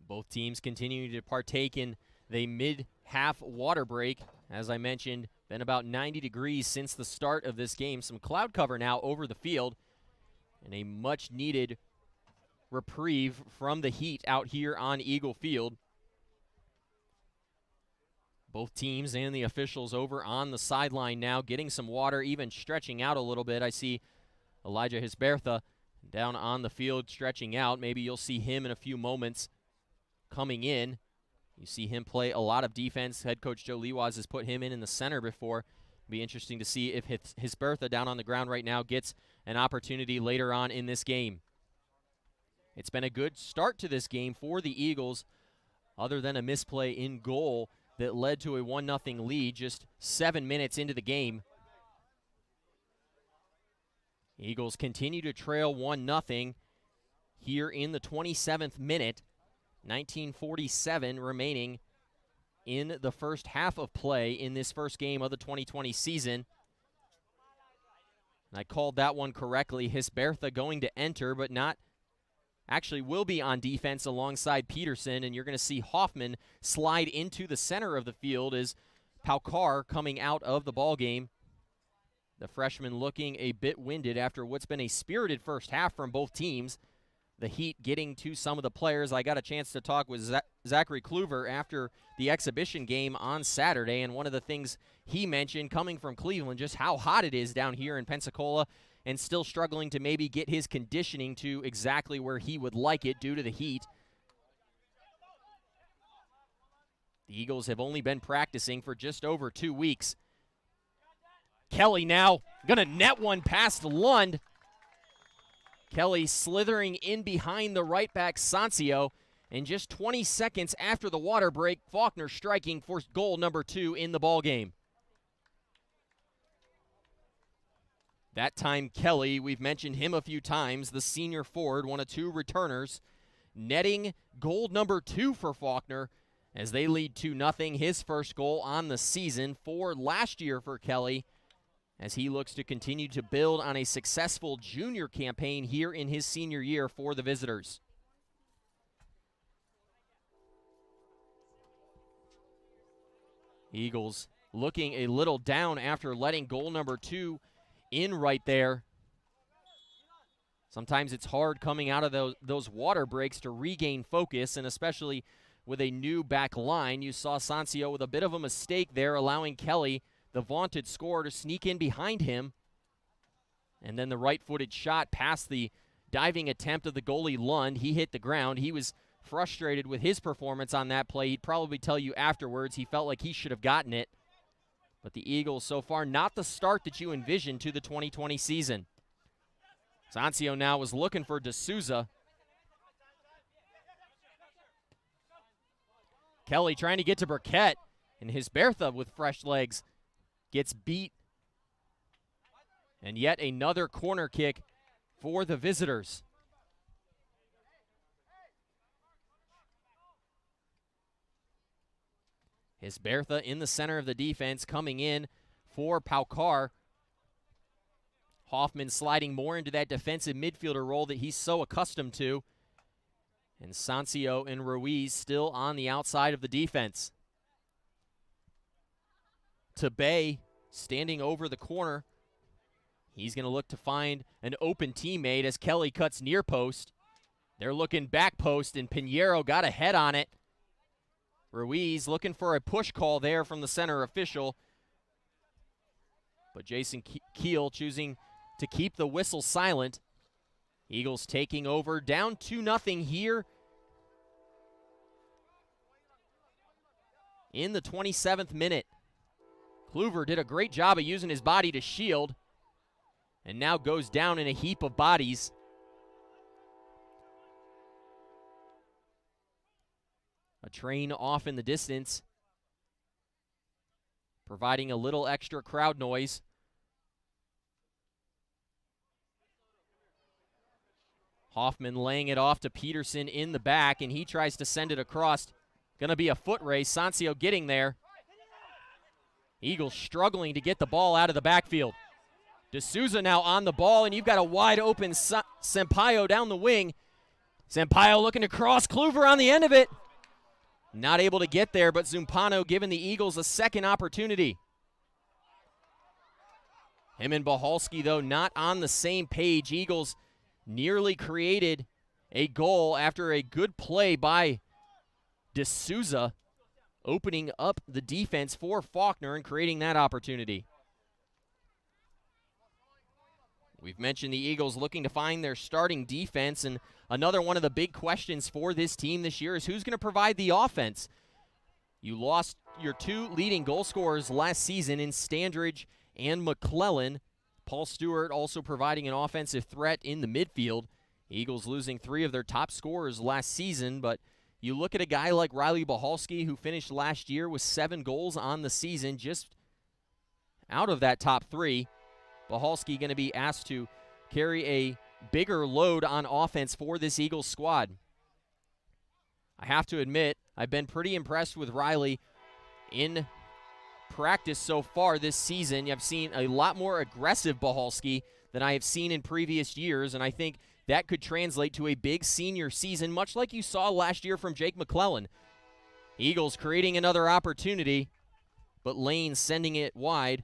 [SPEAKER 1] Both teams continuing to partake in the mid-half water break. As I mentioned, been about 90 degrees since the start of this game. Some cloud cover now over the field, and a much-needed reprieve from the heat out here on Eagle Field. Both teams and the officials over on the sideline now getting some water, even stretching out a little bit. I see Elijah Hisbertha down on the field stretching out. Maybe you'll see him in a few moments coming in. You see him play a lot of defense. Head coach Joe Liwaz has put him in the center before. Be interesting to see if Hisbertha down on the ground right now gets an opportunity later on in this game. It's been a good start to this game for the Eagles, other than a misplay in goal that led to a 1-0 lead just 7 minutes into the game. Eagles continue to trail 1-0 here in the 27th minute. 19:47 remaining in the first half of play in this first game of the 2020 season. And I called that one correctly. Hisbertha going to enter, but not actually will be on defense alongside Peterson, and you're going to see Hoffman slide into the center of the field as Paukar coming out of the ball game. The freshman looking a bit winded after what's been a spirited first half from both teams. The heat getting to some of the players. I got a chance to talk with Zachary Kluver after the exhibition game on Saturday, and one of the things he mentioned coming from Cleveland, just how hot it is down here in Pensacola, and still struggling to maybe get his conditioning to exactly where he would like it due to the heat. The Eagles have only been practicing for just over 2 weeks. Kelly now going to net one past Lund. Kelly slithering in behind the right back Sancio, and just 20 seconds after the water break, Faulkner striking for goal number 2 in the ballgame. That time Kelly, we've mentioned him a few times, the senior forward, one of 2 returners, netting goal number 2 for Faulkner as they lead 2-0, his first goal on the season for last year for Kelly, as he looks to continue to build on a successful junior campaign here in his senior year for the visitors. Eagles looking a little down after letting goal number 2 in right there. Sometimes it's hard coming out of those water breaks to regain focus, and especially with a new back line. You saw Sancio with a bit of a mistake there, allowing Kelly, the vaunted scorer, to sneak in behind him. And then the right-footed shot past the diving attempt of the goalie Lund. He hit the ground. He was frustrated with his performance on that play. He'd probably tell you afterwards he felt like he should have gotten it. But the Eagles so far not the start that you envisioned to the 2020 season. Sancio now was looking for D'Souza. Kelly trying to get to Burkett, and Hisbertha with fresh legs gets beat. And yet another corner kick for the visitors. Hisbertha in the center of the defense, coming in for Paukar. Hoffman sliding more into that defensive midfielder role that he's so accustomed to. And Sancio and Ruiz still on the outside of the defense. Tabay standing over the corner. He's going to look to find an open teammate as Kelly cuts near post. They're looking back post, and Pinheiro got a head on it. Ruiz looking for a push call there from the center official. But Jason Keel choosing to keep the whistle silent. Eagles taking over, down 2-0 here in the 27th minute. Kluver did a great job of using his body to shield, and now goes down in a heap of bodies. A train off in the distance, providing a little extra crowd noise. Hoffman laying it off to Peterson in the back, and he tries to send it across. Going to be a foot race. Sancio getting there. Eagles struggling to get the ball out of the backfield. D'Souza now on the ball, and you've got a wide open Sampaio down the wing. Sampaio looking to cross. Kluver on the end of it. Not able to get there, but Zumpano giving the Eagles a second opportunity. Him and Bohalski, though, not on the same page. Eagles nearly created a goal after a good play by D'Souza, opening up the defense for Faulkner and creating that opportunity. We've mentioned the Eagles looking to find their starting defense, and another one of the big questions for this team this year is who's going to provide the offense. You lost your 2 leading goal scorers last season in Standridge and McClellan. Paul Stewart also providing an offensive threat in the midfield. Eagles losing 3 of their top scorers last season, but you look at a guy like Riley Bohalski, who finished last year with 7 goals on the season, just out of that top 3. Bohalski going to be asked to carry a bigger load on offense for this Eagles squad. I have to admit, I've been pretty impressed with Riley in practice so far this season. I've seen a lot more aggressive Bohalski than I have seen in previous years, and I think that could translate to a big senior season, much like you saw last year from Jake McClellan. Eagles creating another opportunity, but Lane sending it wide.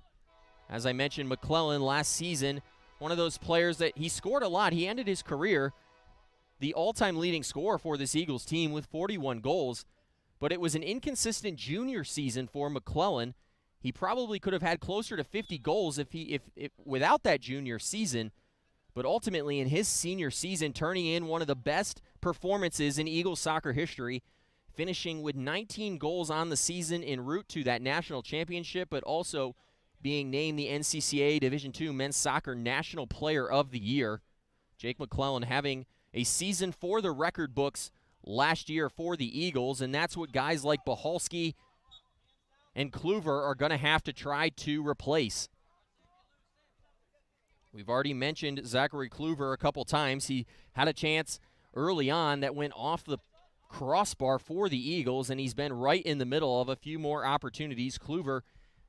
[SPEAKER 1] As I mentioned, McClellan last season, one of those players that he scored a lot. He ended his career the all-time leading scorer for this Eagles team with 41 goals, but it was an inconsistent junior season for McClellan. He probably could have had closer to 50 goals if without that junior season, but ultimately in his senior season, turning in one of the best performances in Eagles soccer history, finishing with 19 goals on the season en route to that national championship, but also being named the NCCA Division II Men's Soccer National Player of the Year. Jake McClellan having a season for the record books last year for the Eagles, and that's what guys like Bohalski and Kluver are going to have to try to replace. We've already mentioned Zachary Kluver a couple times. He had a chance early on that went off the crossbar for the Eagles, and he's been right in the middle of a few more opportunities. Kluver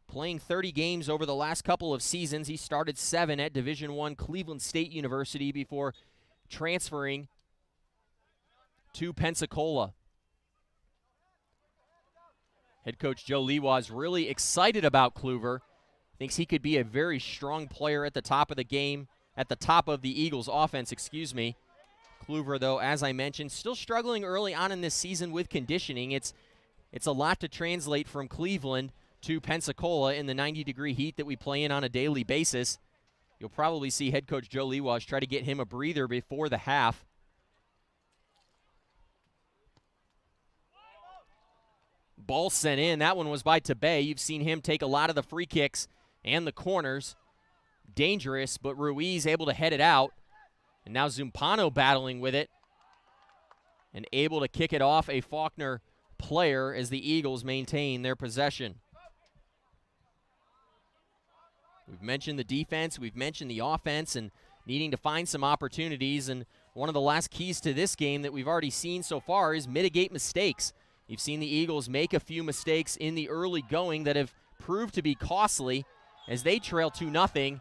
[SPEAKER 1] playing 30 games over the last couple of seasons. He started 7 at Division I Cleveland State University before transferring to Pensacola. Head coach Joe Lewa is really excited about Kluver. Thinks he could be a very strong player at the top of the game, at the top of the Eagles offense, excuse me. Kluver, though, as I mentioned, still struggling early on in this season with conditioning. It's a lot to translate from Cleveland to Pensacola in the 90-degree heat that we play in on a daily basis. You'll probably see head coach Joe Lewa try to get him a breather before the half. Ball sent in. That one was by Tabay. You've seen him take a lot of the free kicks and the corners. Dangerous, but Ruiz able to head it out. And now Zumpano battling with it and able to kick it off a Faulkner player as the Eagles maintain their possession. We've mentioned the defense, we've mentioned the offense, and needing to find some opportunities. And one of the last keys to this game that we've already seen so far is mitigate mistakes. You've seen the Eagles make a few mistakes in the early going that have proved to be costly as they trail 2-0.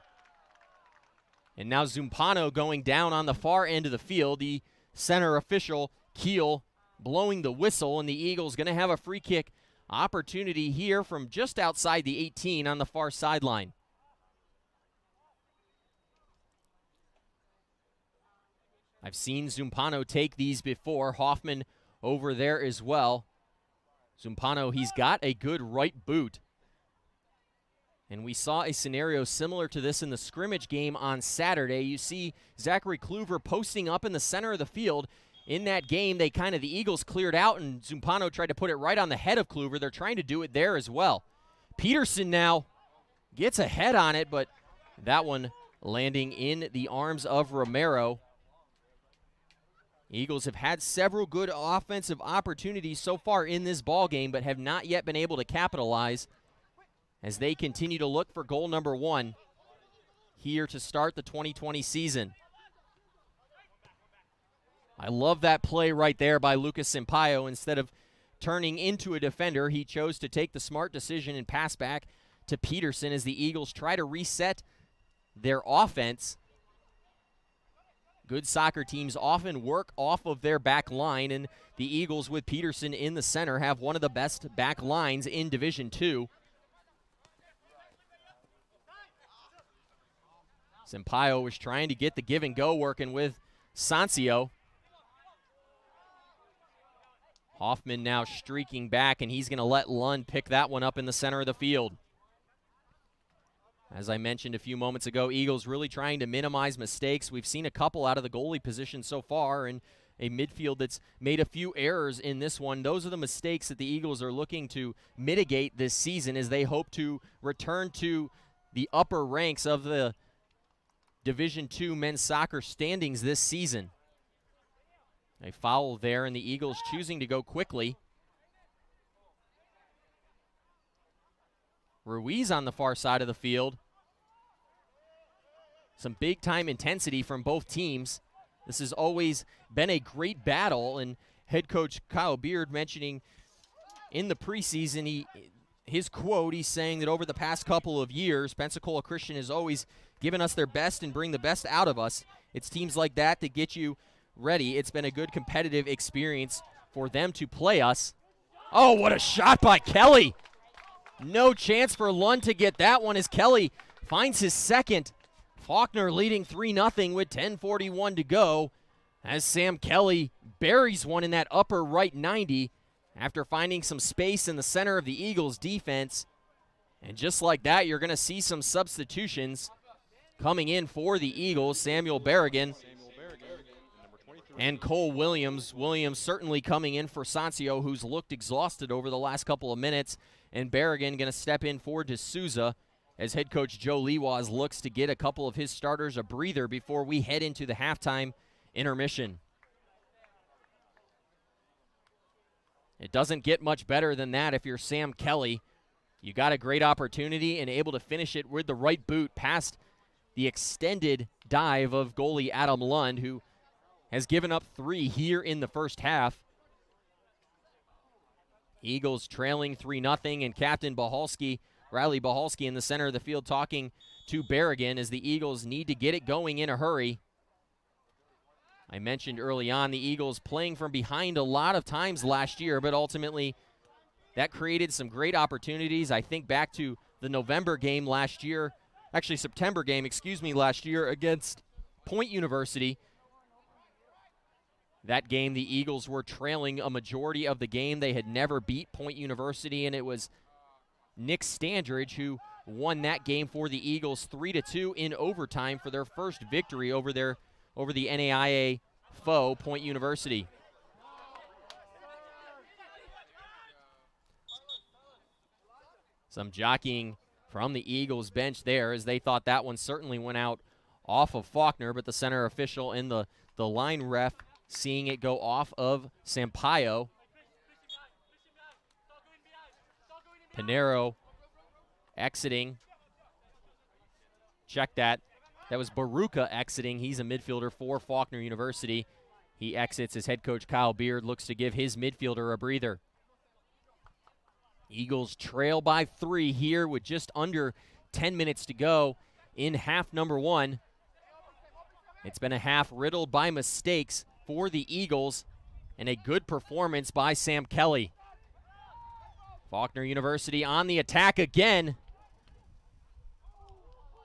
[SPEAKER 1] And now Zumpano going down on the far end of the field. The center official, Keel, blowing the whistle, and the Eagles going to have a free kick opportunity here from just outside the 18 on the far sideline. I've seen Zumpano take these before. Hoffman over there as well. Zumpano, he's got a good right boot. And we saw a scenario similar to this in the scrimmage game on Saturday. You see Zachary Kluver posting up in the center of the field. In that game, the Eagles cleared out, and Zumpano tried to put it right on the head of Kluver. They're trying to do it there as well. Peterson now gets a head on it, but that one landing in the arms of Romero. Eagles have had several good offensive opportunities so far in this ball game, but have not yet been able to capitalize as they continue to look for goal number 1 here to start the 2020 season. I love that play right there by Lucas Sampaio. Instead of turning into a defender, he chose to take the smart decision and pass back to Peterson as the Eagles try to reset their offense. Good soccer teams often work off of their back line, and the Eagles with Peterson in the center have one of the best back lines in Division II. Sampaio was trying to get the give and go working with Sancio. Hoffman now streaking back, and he's going to let Lund pick that one up in the center of the field. As I mentioned a few moments ago, Eagles really trying to minimize mistakes. We've seen a couple out of the goalie position so far, and a midfield that's made a few errors in this one. Those are the mistakes that the Eagles are looking to mitigate this season as they hope to return to the upper ranks of the Division II men's soccer standings this season. A foul there, and the Eagles choosing to go quickly. Ruiz on the far side of the field. Some big-time intensity from both teams. This has always been a great battle, and head coach Kyle Beard mentioning in the preseason, his quote, he's saying that over the past couple of years, Pensacola Christian has always given us their best and bring the best out of us. It's teams like that that get you ready. It's been a good competitive experience for them to play us. Oh, what a shot by Kelly. No chance for Lund to get that one as Kelly finds his second. Faulkner leading 3-0 with 10:41 to go as Sam Kelly buries one in that upper right 90 after finding some space in the center of the Eagles defense. And just like that, you're going to see some substitutions coming in for the Eagles. Samuel Berrigan and Cole Williams. Williams certainly coming in for Sancio, who's looked exhausted over the last couple of minutes. And Berrigan going to step in for D'Souza as head coach Joe Lewas looks to get a couple of his starters a breather before we head into the halftime intermission. It doesn't get much better than that if you're Sam Kelly. You got a great opportunity and able to finish it with the right boot past the extended dive of goalie Adam Lund, who has given up 3 here in the first half. Eagles trailing 3-0, and Captain Bahalski, Riley Bahalski, in the center of the field talking to Berrigan as the Eagles need to get it going in a hurry. I mentioned early on the Eagles playing from behind a lot of times last year, but ultimately that created some great opportunities. I think back to the November game last year, actually September game, last year against Point University. That game, the Eagles were trailing a majority of the game. They had never beat Point University, and it was Nick Standridge who won that game for the Eagles 3-2 in overtime for their first victory over the NAIA foe, Point University. Some jockeying from the Eagles bench there as they thought that one certainly went out off of Faulkner, but the center official and the line ref seeing it go off of Sampaio. Pinero exiting. Check that. That was Baruka exiting. He's a midfielder for Faulkner University. He exits as head coach Kyle Beard looks to give his midfielder a breather. Eagles trail by 3 here with just under 10 minutes to go in half number 1. It's been a half riddled by mistakes for the Eagles and a good performance by Sam Kelly. Faulkner University on the attack again.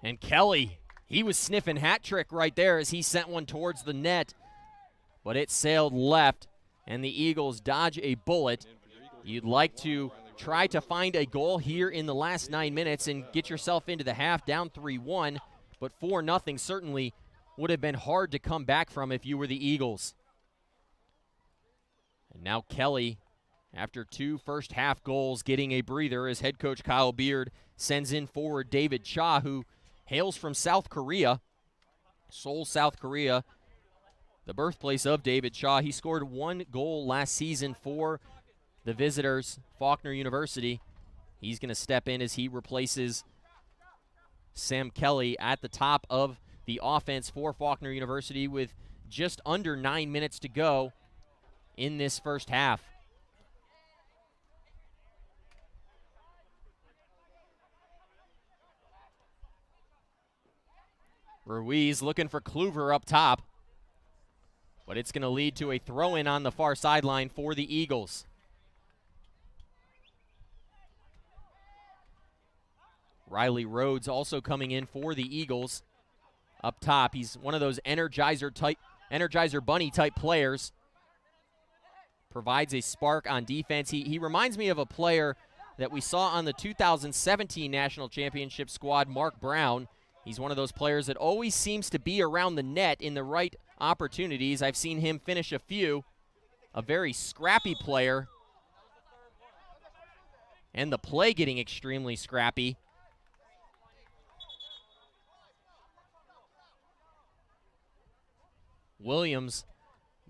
[SPEAKER 1] And Kelly, he was sniffing hat trick right there as he sent one towards the net, but it sailed left, and the Eagles dodge a bullet. You'd like to try to find a goal here in the last 9 minutes and get yourself into the half down 3-1, but 4-0 certainly would have been hard to come back from if you were the Eagles. And now Kelly, after 2 first-half goals, getting a breather as head coach Kyle Beard sends in forward David Cha, who hails from South Korea, Seoul, South Korea, the birthplace of David Cha. He scored 1 goal last season for the visitors, Faulkner University. He's going to step in as he replaces Sam Kelly at the top of the offense for Faulkner University with just under 9 minutes to go in this first half. Ruiz looking for Kluver up top, but it's going to lead to a throw-in on the far sideline for the Eagles. Riley Rhodes also coming in for the Eagles up top. He's one of those Energizer Bunny type players. Provides a spark on defense. He reminds me of a player that we saw on the 2017 National Championship squad, Mark Brown. He's one of those players that always seems to be around the net in the right opportunities. I've seen him finish a few. A very scrappy player. And the play getting extremely scrappy. Williams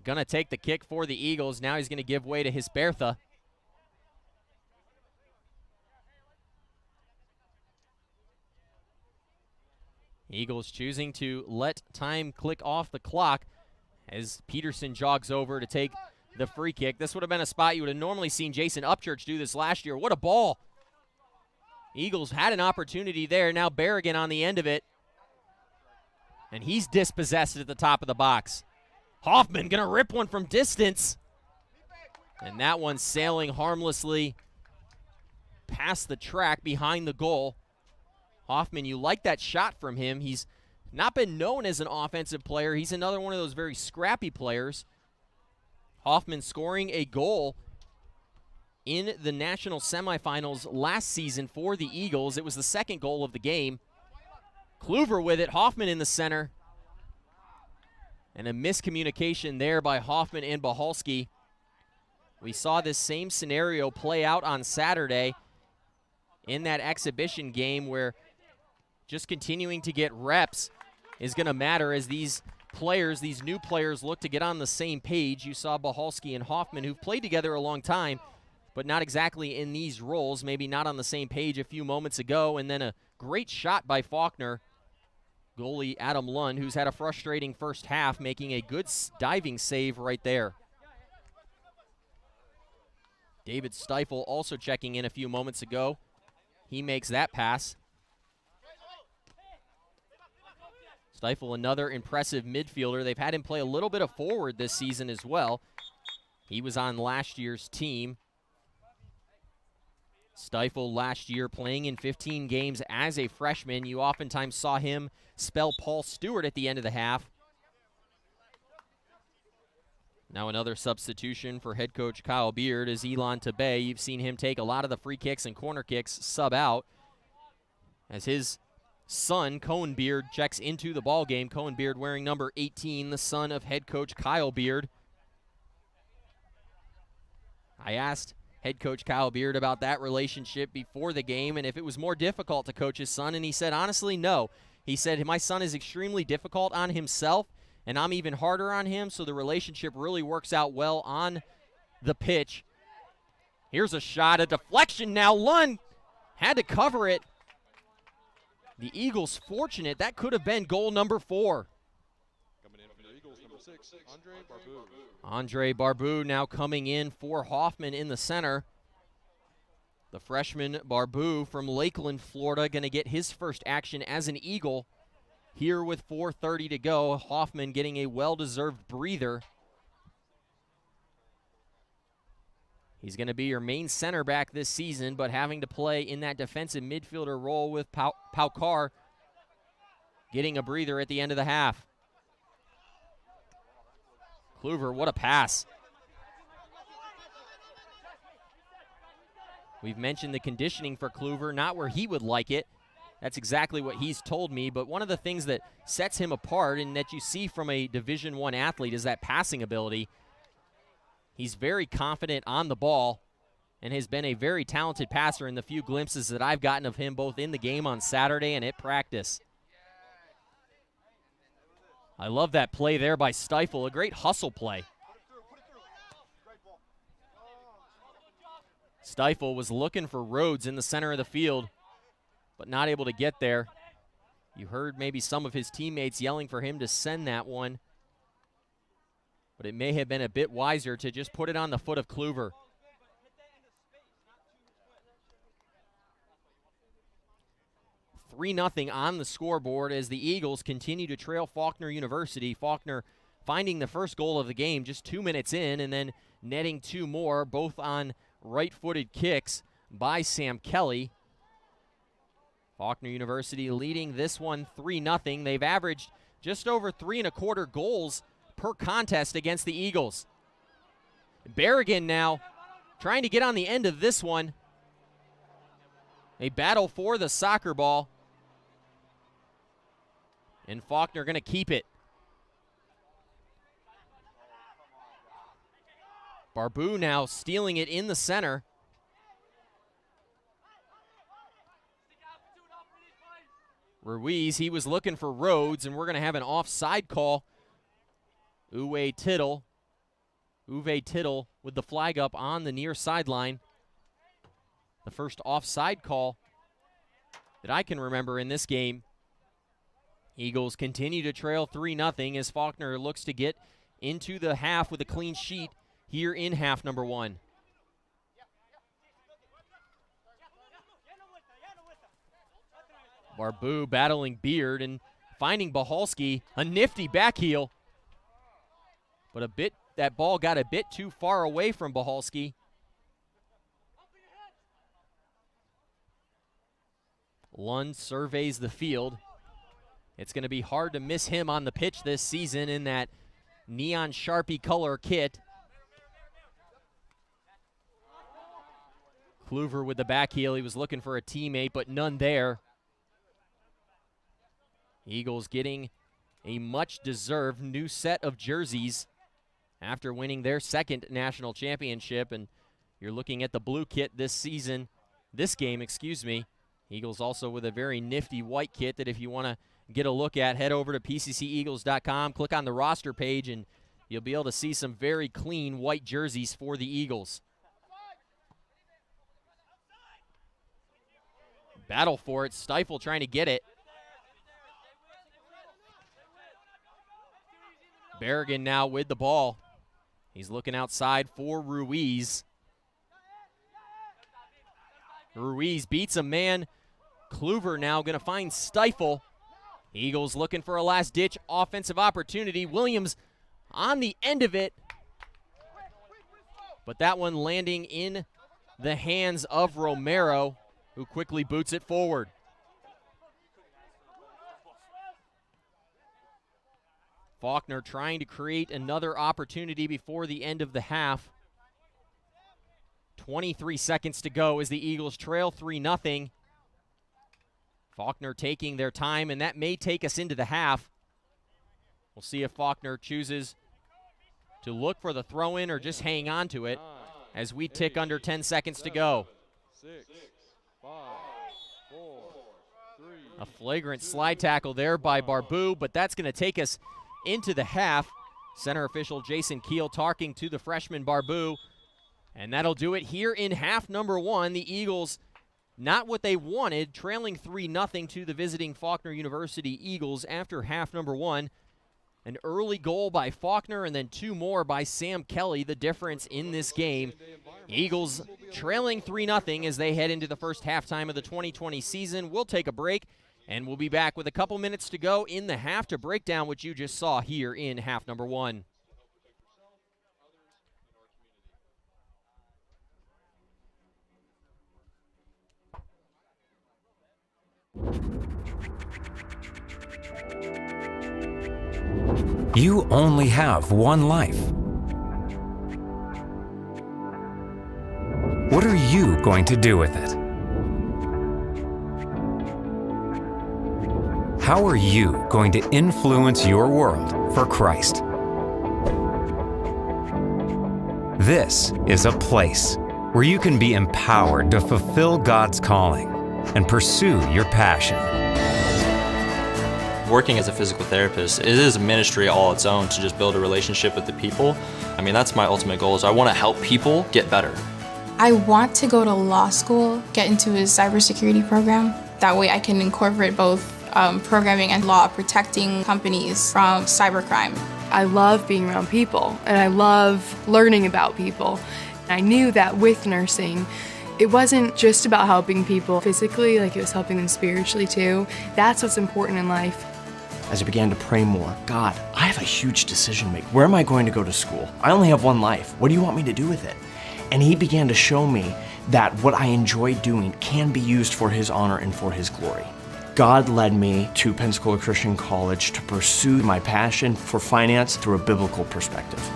[SPEAKER 1] going to take the kick for the Eagles. Now he's going to give way to Hisbertha. Eagles choosing to let time click off the clock as Peterson jogs over to take the free kick. This would have been a spot you would have normally seen Jason Upchurch do this last year. What a ball. Eagles had an opportunity there. Now Berrigan on the end of it. And he's dispossessed at the top of the box. Hoffman going to rip one from distance. And that one sailing harmlessly past the track behind the goal. Hoffman, you like that shot from him. He's not been known as an offensive player. He's another one of those very scrappy players. Hoffman scoring a goal in the national semifinals last season for the Eagles. It was the second goal of the game. Kluver with it, Hoffman in the center. And a miscommunication there by Hoffman and Bahalski. We saw this same scenario play out on Saturday in that exhibition game where just continuing to get reps is going to matter as these players, these new players, look to get on the same page. You saw Bahalski and Hoffman, who've played together a long time, but not exactly in these roles, maybe not on the same page a few moments ago. And then a great shot by Faulkner. Goalie Adam Lund, who's had a frustrating first half, making a good diving save right there. David Stiefel also checking in a few moments ago. He makes that pass. Stiefel, another impressive midfielder. They've had him play a little bit of forward this season as well. He was on last year's team. Stiefel last year playing in 15 games as a freshman. You oftentimes saw him spell Paul Stewart at the end of the half. Now another substitution for head coach Kyle Beard is Elon Tabay. You've seen him take a lot of the free kicks and corner kicks, sub out, as his son, Cohen Beard, checks into the ball game. Cohen Beard wearing number 18, the son of head coach Kyle Beard. I asked head coach Kyle Beard about that relationship before the game and if it was more difficult to coach his son, and he said, honestly, no. He said, my son is extremely difficult on himself, and I'm even harder on him, so the relationship really works out well on the pitch. Here's a shot, a deflection now. Lund had to cover it. The Eagles fortunate. That could have been goal number 4.
[SPEAKER 10] Coming in for the Eagles, number 6, Andre Barbu.
[SPEAKER 1] Andre Barbu now coming in for Hoffman in the center. The freshman Barbu from Lakeland, Florida, going to get his first action as an Eagle here with 4:30 to go. Hoffman getting a well-deserved breather. He's going to be your main center back this season, but having to play in that defensive midfielder role with Paukar getting a breather at the end of the half. Kluver, what a pass. We've mentioned the conditioning for Kluver, not where he would like it. That's exactly what he's told me, but one of the things that sets him apart and that you see from a Division I athlete is that passing ability. He's very confident on the ball and has been a very talented passer in the few glimpses that I've gotten of him both in the game on Saturday and at practice. I love that play there by Stiefel, a great hustle play. Stiefel was looking for Rhodes in the center of the field, but not able to get there. You heard maybe some of his teammates yelling for him to send that one, but it may have been a bit wiser to just put it on the foot of Kluver. (3-0) on the scoreboard as the Eagles continue to trail Faulkner University. Faulkner finding the first goal of the game just 2 minutes in and then netting 2 more, both on right-footed kicks by Sam Kelly. Faulkner University leading this one 3-0. They've averaged just over 3.25 goals per contest against the Eagles. Berrigan now trying to get on the end of this one. A battle for the soccer ball. And Faulkner going to keep it. Barbu now stealing it in the center. Ruiz, he was looking for Rhodes, and we're going to have an offside call. Uwe Tittle with the flag up on the near sideline. The first offside call that I can remember in this game. Eagles continue to trail 3-0 as Faulkner looks to get into the half with a clean sheet here in half number 1. Barbu battling Beard and finding Bahalski, a nifty back heel. But that ball got a bit too far away from Bahalski. Lund surveys the field. It's going to be hard to miss him on the pitch this season in that neon Sharpie color kit. Kluver with the back heel. He was looking for a teammate, but none there. Eagles getting a much-deserved new set of jerseys after winning their second national championship, and you're looking at the blue kit this game. Eagles also with a very nifty white kit that if you want to get a look at, head over to pcceagles.com, click on the roster page, and you'll be able to see some very clean white jerseys for the Eagles. Battle for it. Stiefel trying to get it. Berrigan now with the ball. He's looking outside for Ruiz. Ruiz beats a man. Kluver now going to find Stifle. Eagles looking for a last-ditch offensive opportunity. Williams on the end of it, but that one landing in the hands of Romero, who quickly boots it forward. Faulkner trying to create another opportunity before the end of the half. 23 seconds to go as the Eagles trail 3-0. Faulkner taking their time, and that may take us into the half. We'll see if Faulkner chooses to look for the throw-in or just hang on to it as we tick under 10 seconds to go.
[SPEAKER 10] 6, 5, 4, 3.
[SPEAKER 1] A flagrant slide tackle there by Barbu, but that's going to take us into the half. Center official Jason Keel talking to the freshman Barbu, and that'll do it here in half number 1. The Eagles, not what they wanted, trailing 3-0 to the visiting Faulkner University Eagles after half number 1. An early goal by Faulkner and then 2 more by Sam Kelly, the difference in this game. Eagles trailing 3-0 as they head into the first halftime of the 2020 season. We'll take a break, and we'll be back with a couple minutes to go in the half to break down what you just saw here in half number 1.
[SPEAKER 2] You only have one life. What are you going to do with it? How are you going to influence your world for Christ? This is a place where you can be empowered to fulfill God's calling and pursue your passion.
[SPEAKER 7] Working as a physical therapist, it is a ministry all its own to just build a relationship with the people. I mean, that's my ultimate goal, is I want to help people get better.
[SPEAKER 11] I want to go to law school, get into a cybersecurity program. That way I can incorporate both programming and law, protecting companies from cybercrime.
[SPEAKER 3] I love being around people, and I love learning about people. I knew that with nursing, it wasn't just about helping people physically, like it was helping them spiritually too. That's what's important in life.
[SPEAKER 8] As I began to pray more, God, I have a huge decision to make. Where am I going to go to school? I only have one life. What do you want me to do with it? And he began to show me that what I enjoy doing can be used for his honor and for his glory. God led me to Pensacola Christian College to pursue my passion for finance through a biblical perspective.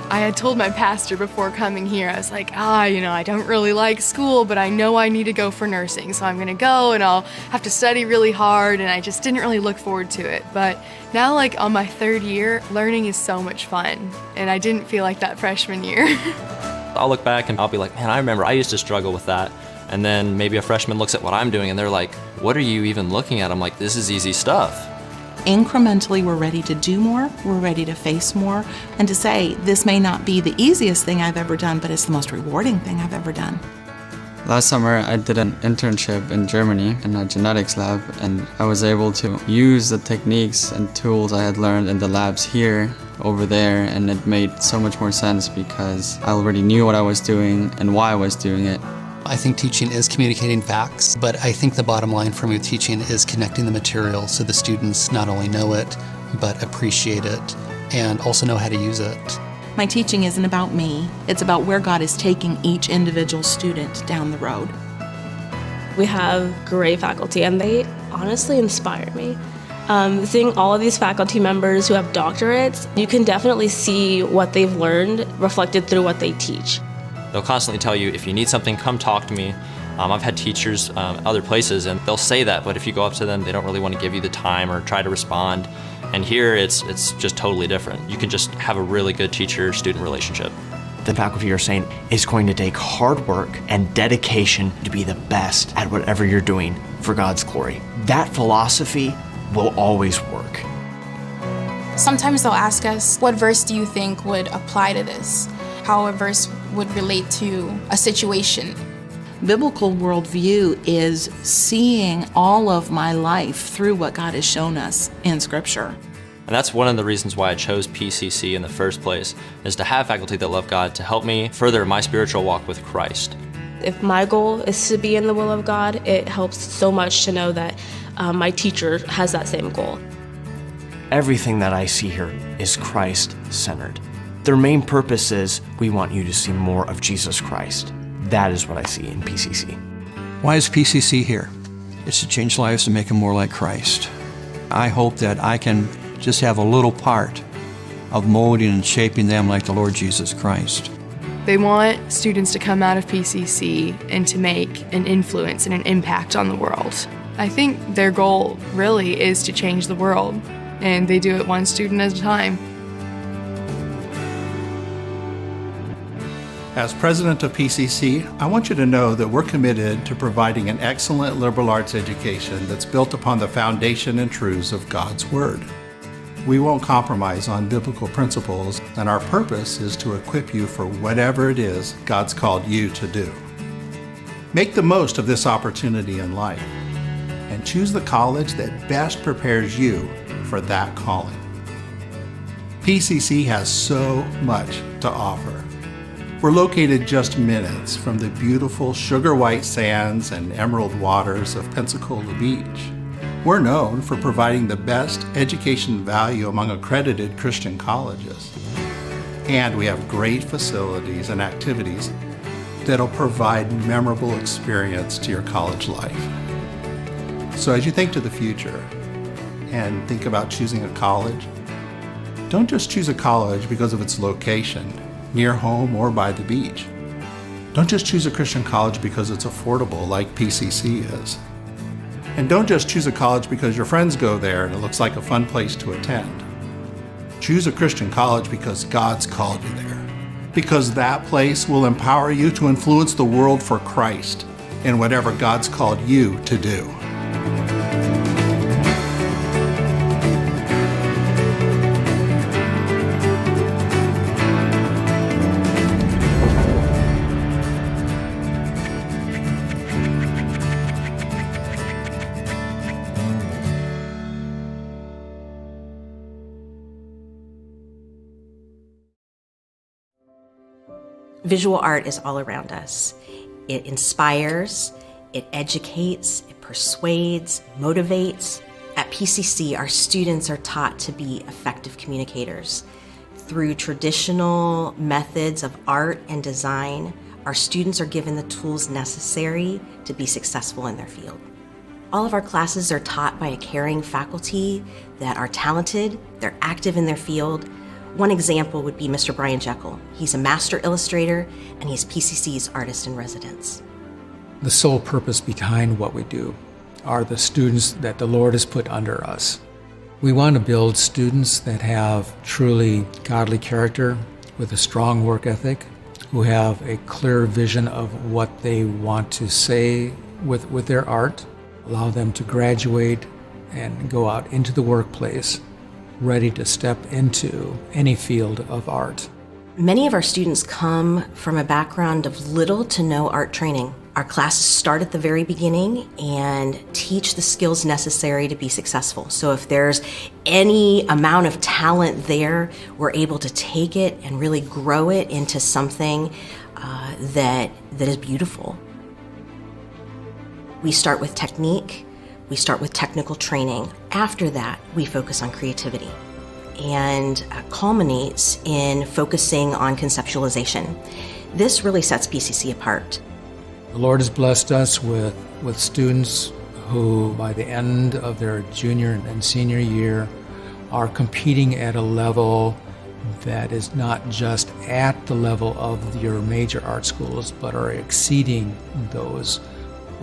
[SPEAKER 3] I had told my pastor before coming here, I was like, I don't really like school, but I know I need to go for nursing, so I'm gonna go and I'll have to study really hard, and I just didn't really look forward to it. But now, like on my 3rd year, learning is so much fun, and I didn't feel like that freshman year.
[SPEAKER 7] I'll look back and I'll be like, man, I remember I used to struggle with that. And then maybe a freshman looks at what I'm doing and they're like, what are you even looking at? I'm like, this is easy stuff.
[SPEAKER 4] Incrementally, we're ready to do more, we're ready to face more, and to say, this may not be the easiest thing I've ever done, but it's the most rewarding thing I've ever done.
[SPEAKER 12] Last summer, I did an internship in Germany in a genetics lab, and I was able to use the techniques and tools I had learned in the labs here over there, and it made so much more sense because I already knew what I was doing and why I was doing it.
[SPEAKER 5] I think teaching is communicating facts, but I think the bottom line for me with teaching is connecting the material so the students not only know it, but appreciate it and also know how to use it.
[SPEAKER 4] My teaching isn't about me, it's about where God is taking each individual student down the road.
[SPEAKER 6] We have great faculty, and they honestly inspire me. Seeing all of these faculty members who have doctorates, you can definitely see what they've learned reflected through what they teach.
[SPEAKER 7] They'll constantly tell you, if you need something, come talk to me. I've had teachers other places, and they'll say that, but if you go up to them, they don't really want to give you the time or try to respond. And here, it's just totally different. You can just have a really good teacher-student relationship.
[SPEAKER 8] The faculty are saying it's going to take hard work and dedication to be the best at whatever you're doing for God's glory. That philosophy will always work.
[SPEAKER 11] Sometimes they'll ask us, what verse do you think would apply to this? How a verse would relate to a situation.
[SPEAKER 4] Biblical worldview is seeing all of my life through what God has shown us in Scripture.
[SPEAKER 7] And that's one of the reasons why I chose PCC in the first place, is to have faculty that love God to help me further my spiritual walk with Christ.
[SPEAKER 6] If my goal is to be in the will of God, it helps so much to know that my teacher has that same goal.
[SPEAKER 8] Everything that I see here is Christ-centered. Their main purpose is, we want you to see more of Jesus Christ. That is what I see in PCC.
[SPEAKER 9] Why is PCC here? It's to change lives to make them more like Christ. I hope that I can just have a little part of molding and shaping them like the Lord Jesus Christ.
[SPEAKER 3] They want students to come out of PCC and to make an influence and an impact on the world. I think their goal really is to change the world, and they do it one student at a time.
[SPEAKER 13] As president of PCC, I want you to know that we're committed to providing an excellent liberal arts education that's built upon the foundation and truths of God's Word. We won't compromise on biblical principles, and our purpose is to equip you for whatever it is God's called you to do. Make the most of this opportunity in life and choose the college that best prepares you for that calling. PCC has so much to offer. We're located just minutes from the beautiful sugar white sands and emerald waters of Pensacola Beach. We're known for providing the best education value among accredited Christian colleges. And we have great facilities and activities that'll provide memorable experience to your college life. So as you think to the future and think about choosing a college, don't just choose a college because of its location, near home or by the beach. Don't just choose a Christian college because it's affordable like PCC is. And don't just choose a college because your friends go there and it looks like a fun place to attend. Choose a Christian college because God's called you there. Because that place will empower you to influence the world for Christ in whatever God's called you to do.
[SPEAKER 14] Visual art is all around us. It inspires, it educates, it persuades, motivates. At PCC, our students are taught to be effective communicators. Through traditional methods of art and design, our students are given the tools necessary to be successful in their field. All of our classes are taught by a caring faculty that are talented, they're active in their field. One example would be Mr. Brian Jekyll. He's a master illustrator, and he's PCC's artist in residence.
[SPEAKER 9] The sole purpose behind what we do are the students that the Lord has put under us. We want to build students that have truly godly character with a strong work ethic, who have a clear vision of what they want to say with their art, allow them to graduate and go out into the workplace ready to step into any field of art.
[SPEAKER 14] Many of our students come from a background of little to no art training. Our classes start at the very beginning and teach the skills necessary to be successful. So if there's any amount of talent there, we're able to take it and really grow it into something that is beautiful. We start with technique. We start with technical training. After that, we focus on creativity and culminates in focusing on conceptualization. This really sets PCC apart.
[SPEAKER 9] The Lord has blessed us with students who, by the end of their junior and senior year, are competing at a level that is not just at the level of your major art schools, but are exceeding those.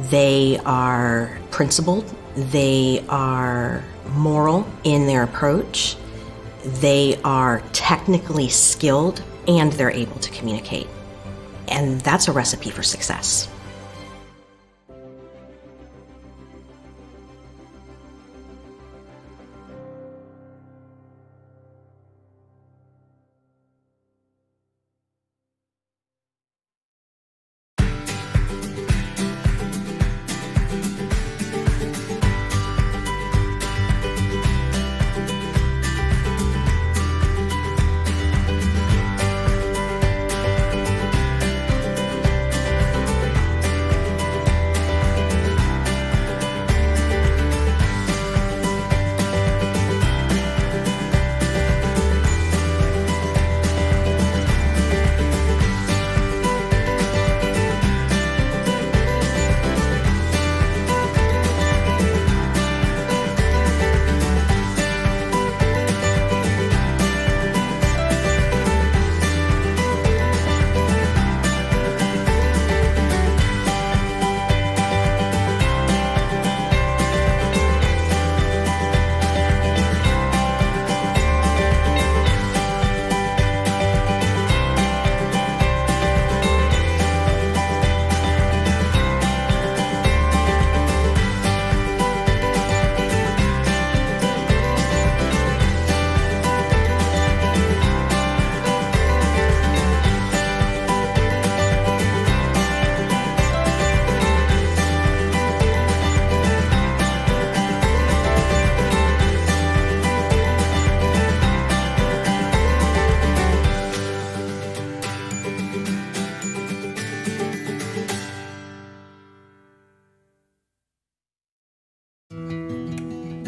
[SPEAKER 14] They are principled, they are moral in their approach, they are technically skilled, and they're able to communicate. And that's a recipe for success.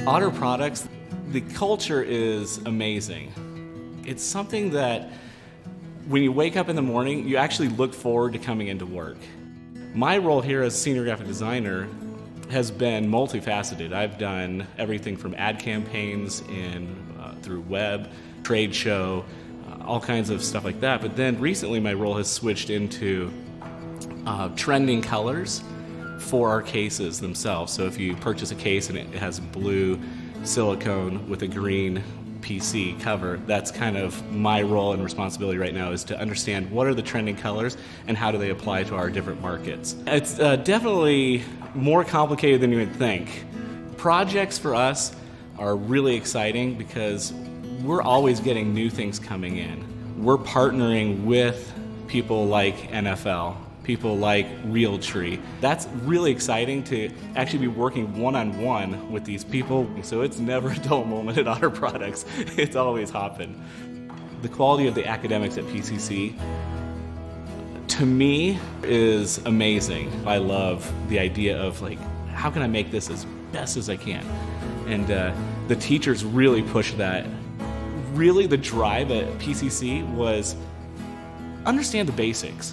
[SPEAKER 15] Otter Products, the culture is amazing. It's something that when you wake up in the morning, you actually look forward to coming into work. My role here as senior graphic designer has been multifaceted. I've done everything from ad campaigns through web, trade show, all kinds of stuff like that. But then recently my role has switched into trending colors for our cases themselves. So if you purchase a case and it has blue silicone with a green PC cover, that's kind of my role and responsibility right now, is to understand what are the trending colors and how do they apply to our different markets. It's definitely more complicated than you would think. Projects for us are really exciting because we're always getting new things coming in. We're partnering with people like NFL, people like Realtree. That's really exciting to actually be working one-on-one with these people. So it's never a dull moment at Otter Products. It's always hopping. The quality of the academics at PCC, to me, is amazing. I love the idea of, like, how can I make this as best as I can? And the teachers really push that. Really, the drive at PCC was understand the basics.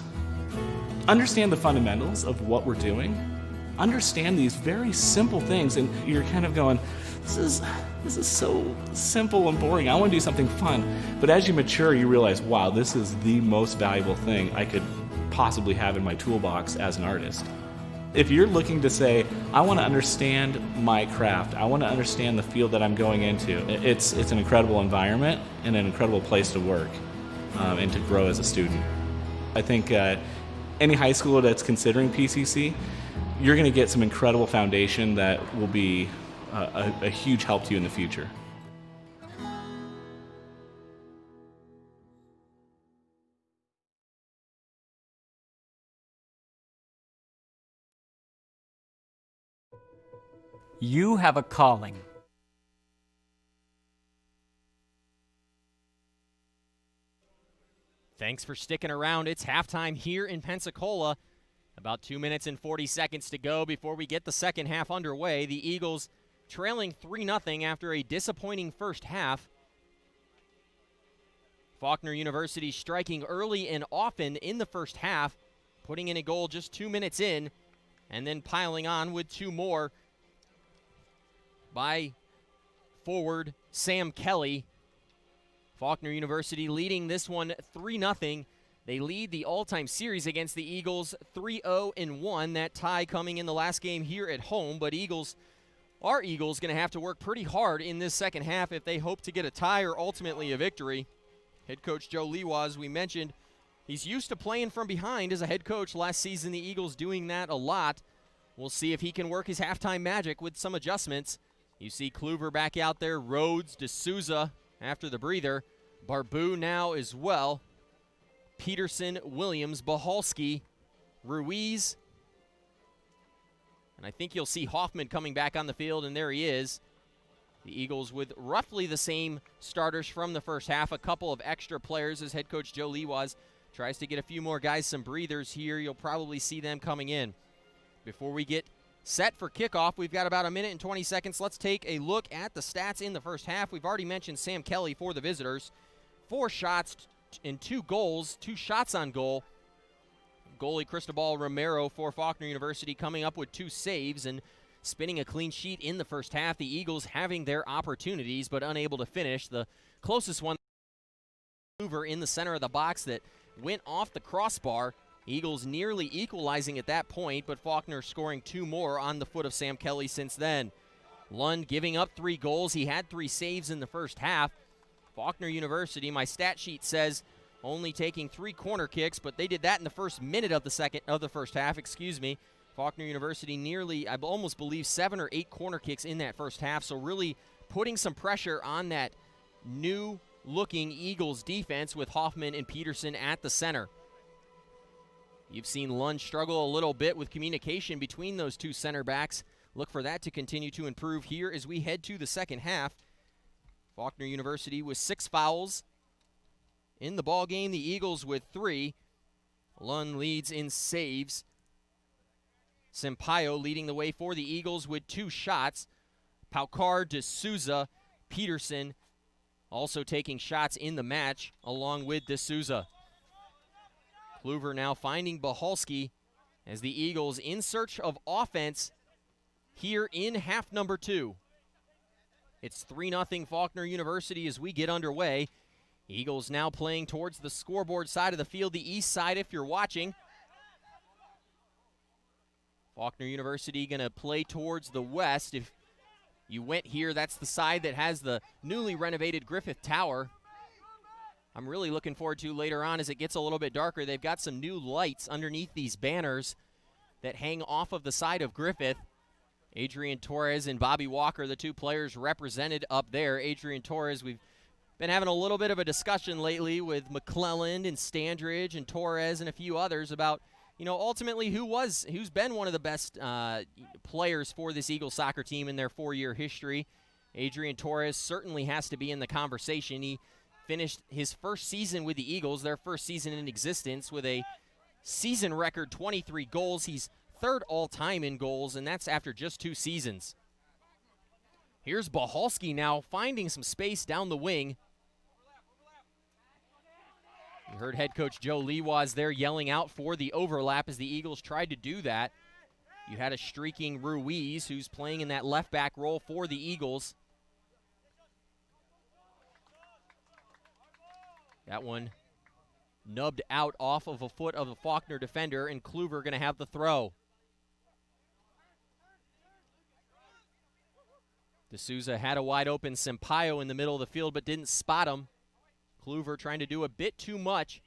[SPEAKER 15] Understand the fundamentals of what we're doing. Understand these very simple things, and you're kind of going, this is so simple and boring. I want to do something fun. But as you mature, you realize, wow, this is the most valuable thing I could possibly have in my toolbox as an artist. If you're looking to say, I want to understand my craft, I want to understand the field that I'm going into, it's an incredible environment and an incredible place to work and to grow as a student. I think any high school that's considering PCC, you're going to get some incredible foundation that will be a huge help to you in the future.
[SPEAKER 16] You have a calling.
[SPEAKER 1] Thanks for sticking around. It's halftime here in Pensacola. About 2 minutes and 40 seconds to go before we get the second half underway. The Eagles trailing 3-0 after a disappointing first half. Faulkner University striking early and often in the first half, putting in a goal just 2 minutes in, and then piling on with two more by forward Sam Kelly. Faulkner University leading this one 3-0. They lead the all-time series against the Eagles 3-0-1. That tie coming in the last game here at home, but our Eagles going to have to work pretty hard in this second half if they hope to get a tie or ultimately a victory. Head coach Joe Lewa, as we mentioned, he's used to playing from behind as a head coach. Last season, the Eagles doing that a lot. We'll see if he can work his halftime magic with some adjustments. You see Kluver back out there, Rhodes, D'Souza after the breather, Barbu now as well, Peterson, Williams, Bahalski, Ruiz, and I think you'll see Hoffman coming back on the field, and there he is. The Eagles with roughly the same starters from the first half, a couple of extra players as head coach Joe Lewas tries to get a few more guys some breathers here. You'll probably see them coming in. Before we get set for kickoff, we've got about 1 minute and 20 seconds. Let's take a look at the stats in the first half. We've already mentioned Sam Kelly for the visitors. 4 shots and 2 goals, 2 shots on goal. Goalie Cristobal Romero for Faulkner University coming up with 2 saves and spinning a clean sheet in the first half. The Eagles having their opportunities but unable to finish. The closest one over in the center of the box that went off the crossbar. Eagles nearly equalizing at that point, but Faulkner scoring 2 more on the foot of Sam Kelly since then. Lund giving up 3 goals. He had 3 saves in the first half. Faulkner University, my stat sheet says, only taking 3 corner kicks, but they did that in the first minute of the first half. Faulkner University nearly, I almost believe, 7 or 8 corner kicks in that first half, so really putting some pressure on that new-looking Eagles defense with Hoffman and Peterson at the center. You've seen Lund struggle a little bit with communication between those 2 center backs. Look for that to continue to improve here as we head to the second half. Faulkner University with 6 fouls in the ball game. The Eagles with 3. Lund leads in saves. Sampaio leading the way for the Eagles with 2 shots. Paucar, D'Souza, Peterson also taking shots in the match along with D'Souza. Kluver now finding Bahalski as the Eagles in search of offense here in half number 2. It's 3-0 Faulkner University as we get underway. Eagles now playing towards the scoreboard side of the field, the east side if you're watching. Faulkner University going to play towards the west. If you went here, that's the side that has the newly renovated Griffith Tower. I'm really looking forward to later on as it gets a little bit darker. They've got some new lights underneath these banners that hang off of the side of Griffith. Adrian Torres and Bobby Walker, the two players represented up there. Adrian Torres, we've been having a little bit of a discussion lately with McClelland and Standridge and Torres and a few others about, you know, ultimately who's been one of the best players for this Eagles soccer team in their 4-year history. Adrian Torres certainly has to be in the conversation. He finished his first season with the Eagles, their first season in existence, with a season record 23 goals. He's third all-time in goals, and that's after just 2 seasons. Here's Bahalski now finding some space down the wing. You heard head coach Joe Lewas there yelling out for the overlap as the Eagles tried to do that. You had a streaking Ruiz who's playing in that left back role for the Eagles. That one nubbed out off of a foot of the Faulkner defender, and Kluver going to have the throw. D'Souza had a wide open Sampaio in the middle of the field but didn't spot him. Kluver trying to do a bit too much.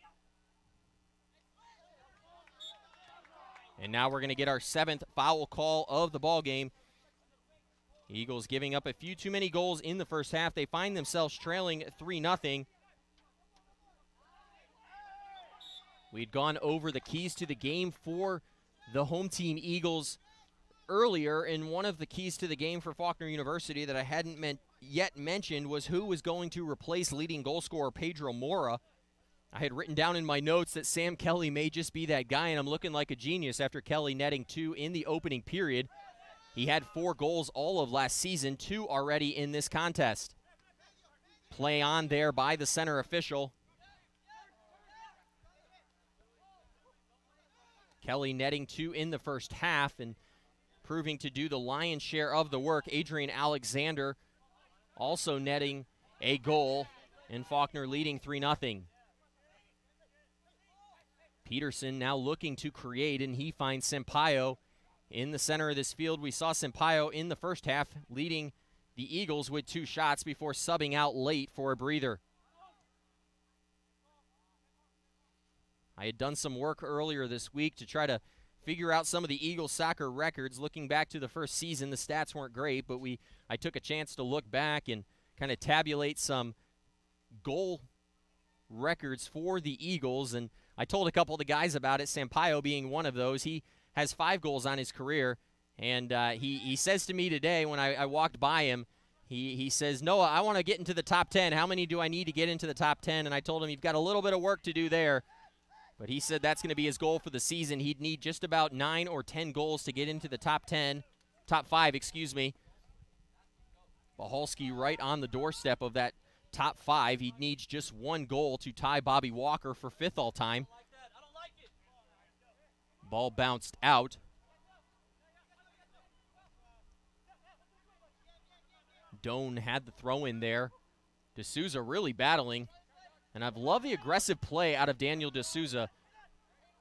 [SPEAKER 1] And now we're going to get our 7th foul call of the ball game. Eagles giving up a few too many goals in the first half. They find themselves trailing 3-0. We'd gone over the keys to the game for the home team Eagles earlier, and one of the keys to the game for Faulkner University that I hadn't yet mentioned was who was going to replace leading goal scorer Pedro Mora. I had written down in my notes that Sam Kelly may just be that guy, and I'm looking like a genius after Kelly netting 2 in the opening period. He had 4 goals all of last season, 2 already in this contest. Play on there by the center official. Kelly netting 2 in the first half and proving to do the lion's share of the work. Adrian Alexander also netting a goal, and Faulkner leading 3-0. Peterson now looking to create, and he finds Sampaio in the center of this field. We saw Sampaio in the first half leading the Eagles with 2 shots before subbing out late for a breather. I had done some work earlier this week to try to figure out some of the Eagles soccer records. Looking back to the first season, the stats weren't great, but I took a chance to look back and kind of tabulate some goal records for the Eagles, and I told a couple of the guys about it, Sampaio being one of those. He has 5 goals on his career, and he says to me today when I walked by him, he says, Noah, I want to get into the top 10. How many do I need to get into the top 10? And I told him, you've got a little bit of work to do there. But he said that's going to be his goal for the season. He'd need just about 9 or 10 goals to get into the top 5, excuse me. Bahalski right on the doorstep of that top 5. He needs just 1 goal to tie Bobby Walker for 5th all-time. Ball bounced out. Doan had the throw in there. D'Souza really battling. And I've loved the aggressive play out of Daniel D'Souza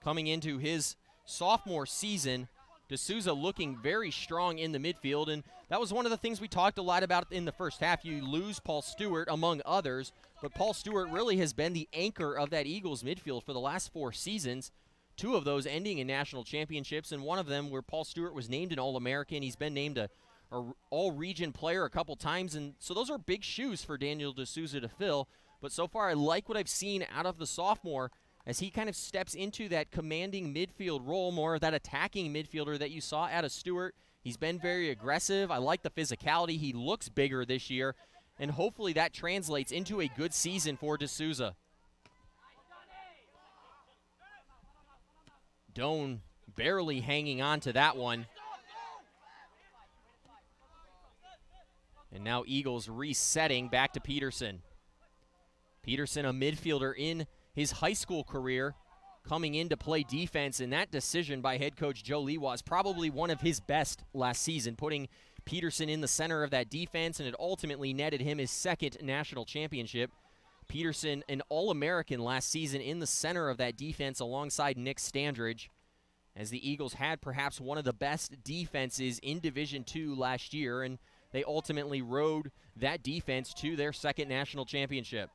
[SPEAKER 1] coming into his sophomore season. D'Souza looking very strong in the midfield, and that was one of the things we talked a lot about in the first half. You lose Paul Stewart, among others, but Paul Stewart really has been the anchor of that Eagles midfield for the last 4 seasons, 2 of those ending in national championships, and one of them where Paul Stewart was named an All-American. He's been named a All-Region player a couple times, and so those are big shoes for Daniel D'Souza to fill. But so far, I like what I've seen out of the sophomore as he kind of steps into that commanding midfield role, more of that attacking midfielder that you saw out of Stewart. He's been very aggressive. I like the physicality. He looks bigger this year, and hopefully that translates into a good season for D'Souza. Doan barely hanging on to that one. And now Eagles resetting back to Peterson. Peterson, a midfielder in his high school career, coming in to play defense, and that decision by head coach Joe Lee was probably one of his best last season, putting Peterson in the center of that defense, and it ultimately netted him his second national championship. Peterson, an All-American last season in the center of that defense alongside Nick Standridge, as the Eagles had perhaps one of the best defenses in Division II last year, and they ultimately rode that defense to their second national championship.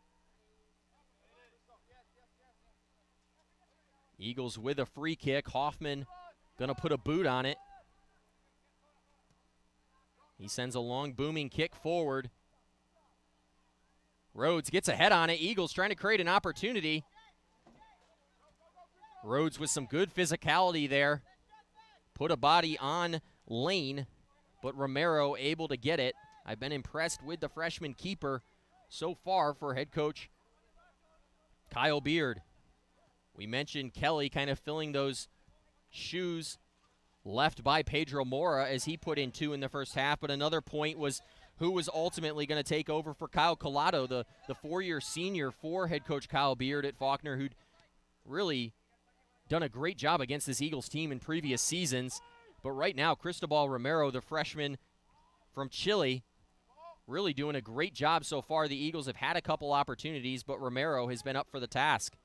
[SPEAKER 1] Eagles with a free kick. Hoffman going to put a boot on it. He sends a long booming kick forward. Rhodes gets ahead on it. Eagles trying to create an opportunity. Rhodes with some good physicality there. Put a body on Lane, but Romero able to get it. I've been impressed with the freshman keeper so far for head coach Kyle Beard. We mentioned Kelly kind of filling those shoes left by Pedro Mora as he put in 2 in the first half, but another point was who was ultimately going to take over for Kyle Collado, the 4-year senior for head coach Kyle Beard at Faulkner, who'd really done a great job against this Eagles team in previous seasons. But right now, Cristobal Romero, the freshman from Chile, really doing a great job so far. The Eagles have had a couple opportunities, but Romero has been up for the task.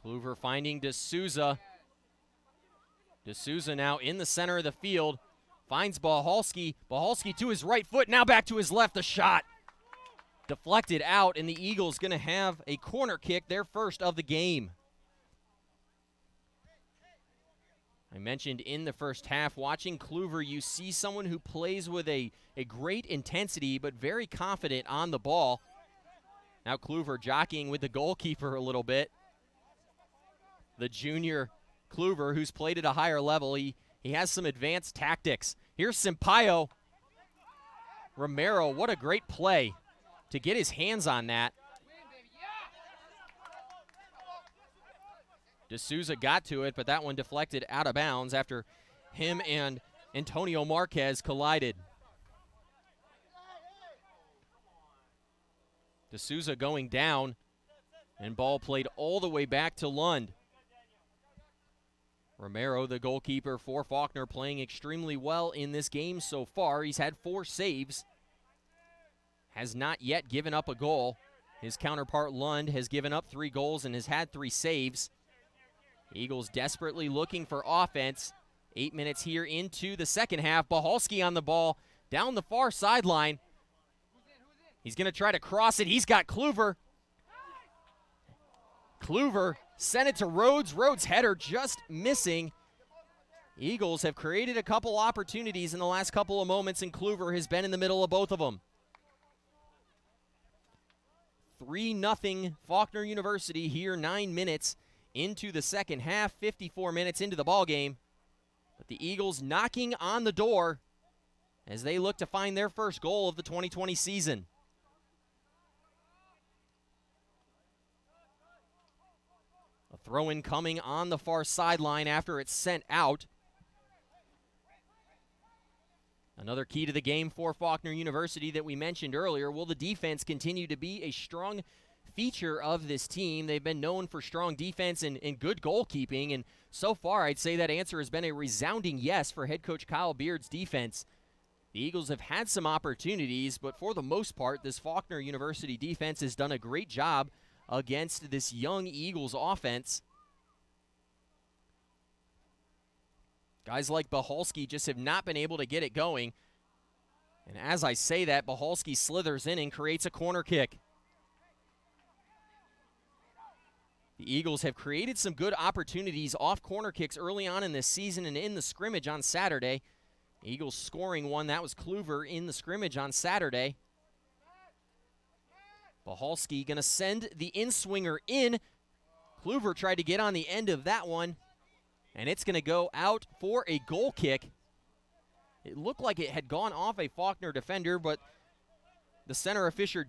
[SPEAKER 1] Kluver finding D'Souza. D'Souza now in the center of the field. Finds Bahalski. Bahalski to his right foot. Now back to his left. The shot deflected out, and the Eagles going to have a corner kick, their first of the game. I mentioned in the first half, watching Kluver, you see someone who plays with a great intensity but very confident on the ball. Now Kluver jockeying with the goalkeeper a little bit. The junior Kluver, who's played at a higher level, he has some advanced tactics. Here's Sampaio. Romero, what a great play to get his hands on that. D'Souza got to it, but that one deflected out of bounds after him and Antonio Marquez collided. D'Souza going down, and ball played all the way back to Lund. Romero, the goalkeeper for Faulkner, playing extremely well in this game so far. He's had 4 saves, has not yet given up a goal. His counterpart Lund has given up 3 goals and has had 3 saves. Eagles desperately looking for offense. 8 minutes here into the second half. Bahalski on the ball down the far sideline. He's going to try to cross it. He's got Kluver. Kluver sent it to Rhodes. Rhodes' header just missing. Eagles have created a couple opportunities in the last couple of moments, and Kluver has been in the middle of both of them. 3-0 Faulkner University here, 9 minutes into the second half, 54 minutes into the ball game. But the Eagles knocking on the door as they look to find their first goal of the 2020 season. A throw-in coming on the far sideline after it's sent out. Another key to the game for Faulkner University that we mentioned earlier. Will the defense continue to be a strong feature of this team? They've been known for strong defense and good goalkeeping, and so far I'd say that answer has been a resounding yes for head coach Kyle Beard's defense. The Eagles have had some opportunities, but for the most part, this Faulkner University defense has done a great job against this young Eagles offense. Guys like Bahalski just have not been able to get it going. And as I say that, Bahalski slithers in and creates a corner kick. The Eagles have created some good opportunities off corner kicks early on in this season and in the scrimmage on Saturday. Eagles scoring one. That was Kluver in the scrimmage on Saturday. Bahalski going to send the in-swinger in. Kluver tried to get on the end of that one, and it's going to go out for a goal kick. It looked like it had gone off a Faulkner defender, but the center official,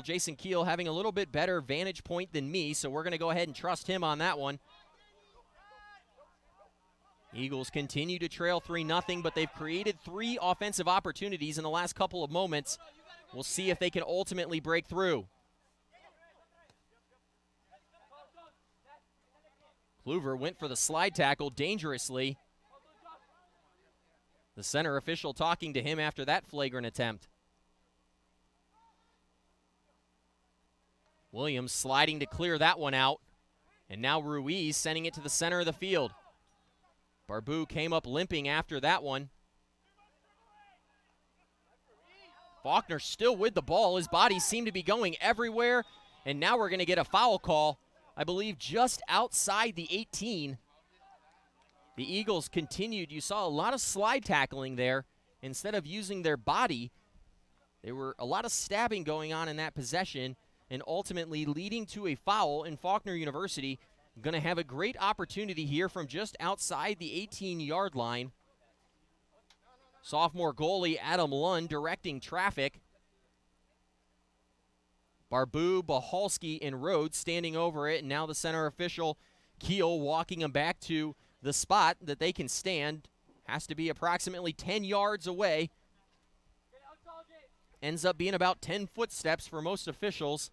[SPEAKER 1] Jason Keel, having a little bit better vantage point than me, so we're going to go ahead and trust him on that one. Eagles continue to trail 3-0, but they've created 3 offensive opportunities in the last couple of moments. We'll see if they can ultimately break through. Kluver went for the slide tackle dangerously. The center official talking to him after that flagrant attempt. Williams sliding to clear that one out. And now Ruiz sending it to the center of the field. Barbu came up limping after that one. Faulkner still with the ball. His body seemed to be going everywhere. And now we're going to get a foul call, I believe, just outside the 18. The Eagles continued. You saw a lot of slide tackling there. Instead of using their body, there were a lot of stabbing going on in that possession, and ultimately leading to a foul. And Faulkner University going to have a great opportunity here from just outside the 18-yard line. Sophomore goalie Adam Lund directing traffic. Barbu, Bahalski, and Rhodes standing over it, and now the center official, Keel, walking them back to the spot that they can stand. Has to be approximately 10 yards away. Ends up being about 10 footsteps for most officials.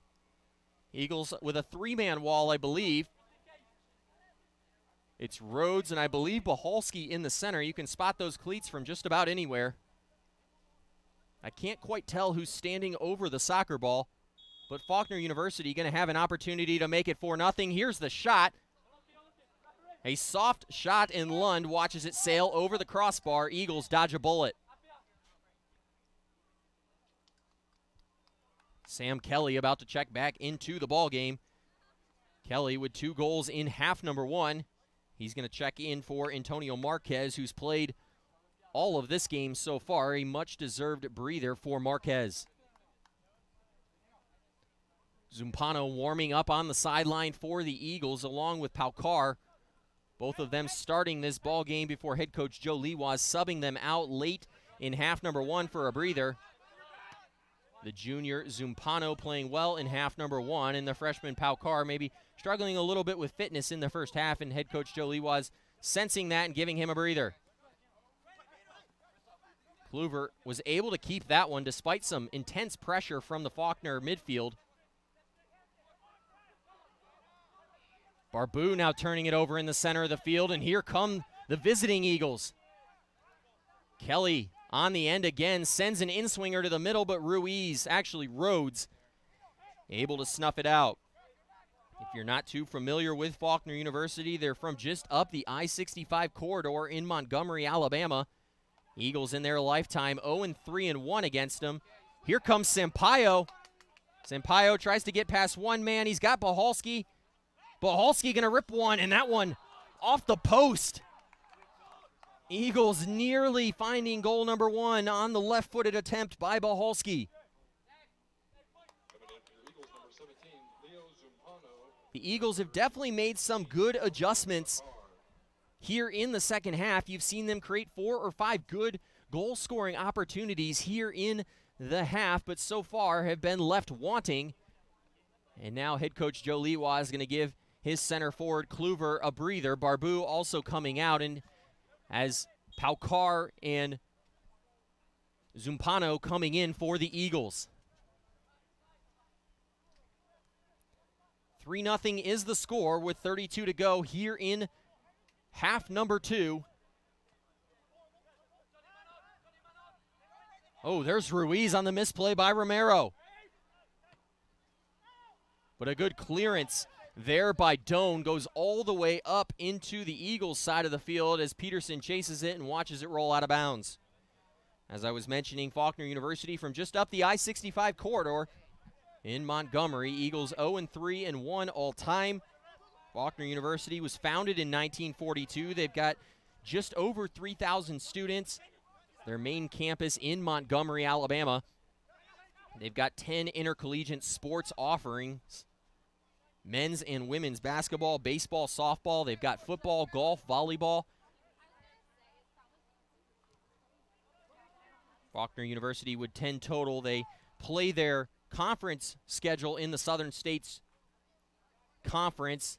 [SPEAKER 1] Eagles with a 3-man wall, I believe. It's Rhodes and I believe Bahalski in the center. You can spot those cleats from just about anywhere. I can't quite tell who's standing over the soccer ball, but Faulkner University going to have an opportunity to make it 4-0. Here's the shot. A soft shot, and Lund watches it sail over the crossbar. Eagles dodge a bullet. Sam Kelly about to check back into the ball game. Kelly with 2 goals in half number 1. He's going to check in for Antonio Marquez, who's played all of this game so far. A much-deserved breather for Marquez. Zumpano warming up on the sideline for the Eagles, along with Paukar. Both of them starting this ball game before head coach Joe Lee was subbing them out late in half number 1 for a breather. The junior Zumpano playing well in half number 1, and the freshman Paukar maybe struggling a little bit with fitness in the first half, and head coach Joe Lee was sensing that and giving him a breather. Kluver was able to keep that one despite some intense pressure from the Faulkner midfield. Barbu now turning it over in the center of the field, and here come the visiting Eagles. Kelly on the end again, sends an in-swinger to the middle, but Rhodes, able to snuff it out. If you're not too familiar with Faulkner University, they're from just up the I-65 corridor in Montgomery, Alabama. Eagles in their lifetime 0-3-1 against them. Here comes Sampaio. Sampaio tries to get past one man. He's got Bahalski. Bahalski going to rip one, and that one off the post. Eagles nearly finding goal number 1 on the left-footed attempt by Bahalski. The Eagles have definitely made some good adjustments here in the second half. You've seen them create 4 or 5 good goal-scoring opportunities here in the half, but so far have been left wanting. And now head coach Joe Lewa is going to give his center forward Kluver a breather. Barbu also coming out, and as Paukar and Zumpano coming in for the Eagles. 3-0 is the score with 32 to go here in half number 2. Oh, there's Ruiz on the misplay by Romero. But a good clearance there by Doan, goes all the way up into the Eagles side of the field as Peterson chases it and watches it roll out of bounds. As I was mentioning, Faulkner University from just up the I-65 corridor in Montgomery. Eagles 0-3-1 all time. Faulkner University was founded in 1942. They've got just over 3,000 students. Their main campus in Montgomery, Alabama. They've got 10 intercollegiate sports offerings. Men's and women's basketball, baseball, softball. They've got football, golf, volleyball. Faulkner University with 10 total. They play their conference schedule in the Southern States Conference.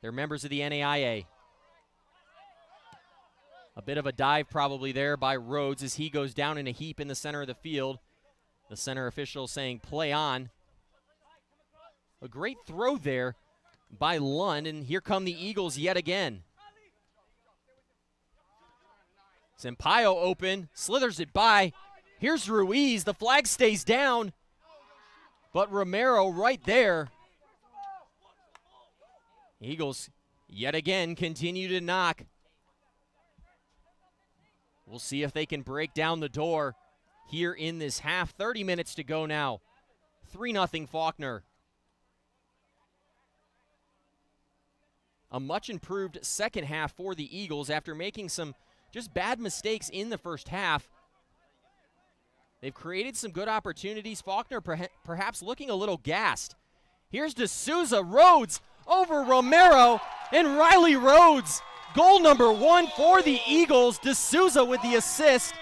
[SPEAKER 1] They're members of the NAIA. A bit of a dive probably there by Rhodes as he goes down in a heap in the center of the field. The center official saying play on. A great throw there by Lund, and here come the Eagles yet again. Sampaio open, slithers it by. Here's Ruiz, the flag stays down, but Romero right there. Eagles yet again continue to knock. We'll see if they can break down the door here in this half. 30 minutes to go now. 3-0 Faulkner. A much improved second half for the Eagles after making some just bad mistakes in the first half. They've created some good opportunities. Faulkner perhaps looking a little gassed. Here's D'Souza, Rhodes over Romero, and Riley Rhodes. Goal number 1 for the Eagles. D'Souza with the assist.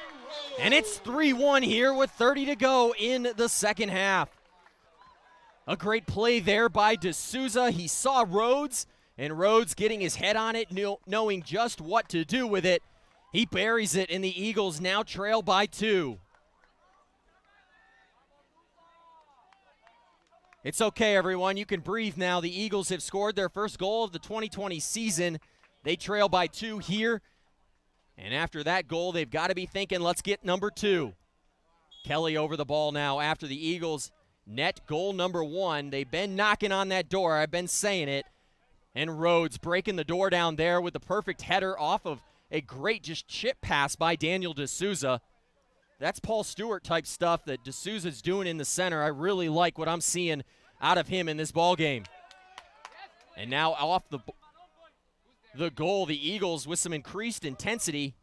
[SPEAKER 1] And it's 3-1 here with 30 to go in the second half. A great play there by D'Souza. He saw Rhodes, and Rhodes getting his head on it, knowing just what to do with it. He buries it, and the Eagles now trail by 2. It's okay, everyone. You can breathe now. The Eagles have scored their first goal of the 2020 season. They trail by 2 here. And after that goal, they've got to be thinking, let's get number 2. Kelly over the ball now after the Eagles net goal number 1. They've been knocking on that door. I've been saying it. And Rhodes breaking the door down there with the perfect header off of a great just chip pass by Daniel D'Souza. That's Paul Stewart type stuff that D'Souza's doing in the center. I really like what I'm seeing out of him in this ball game. And now off the goal, the Eagles with some increased intensity.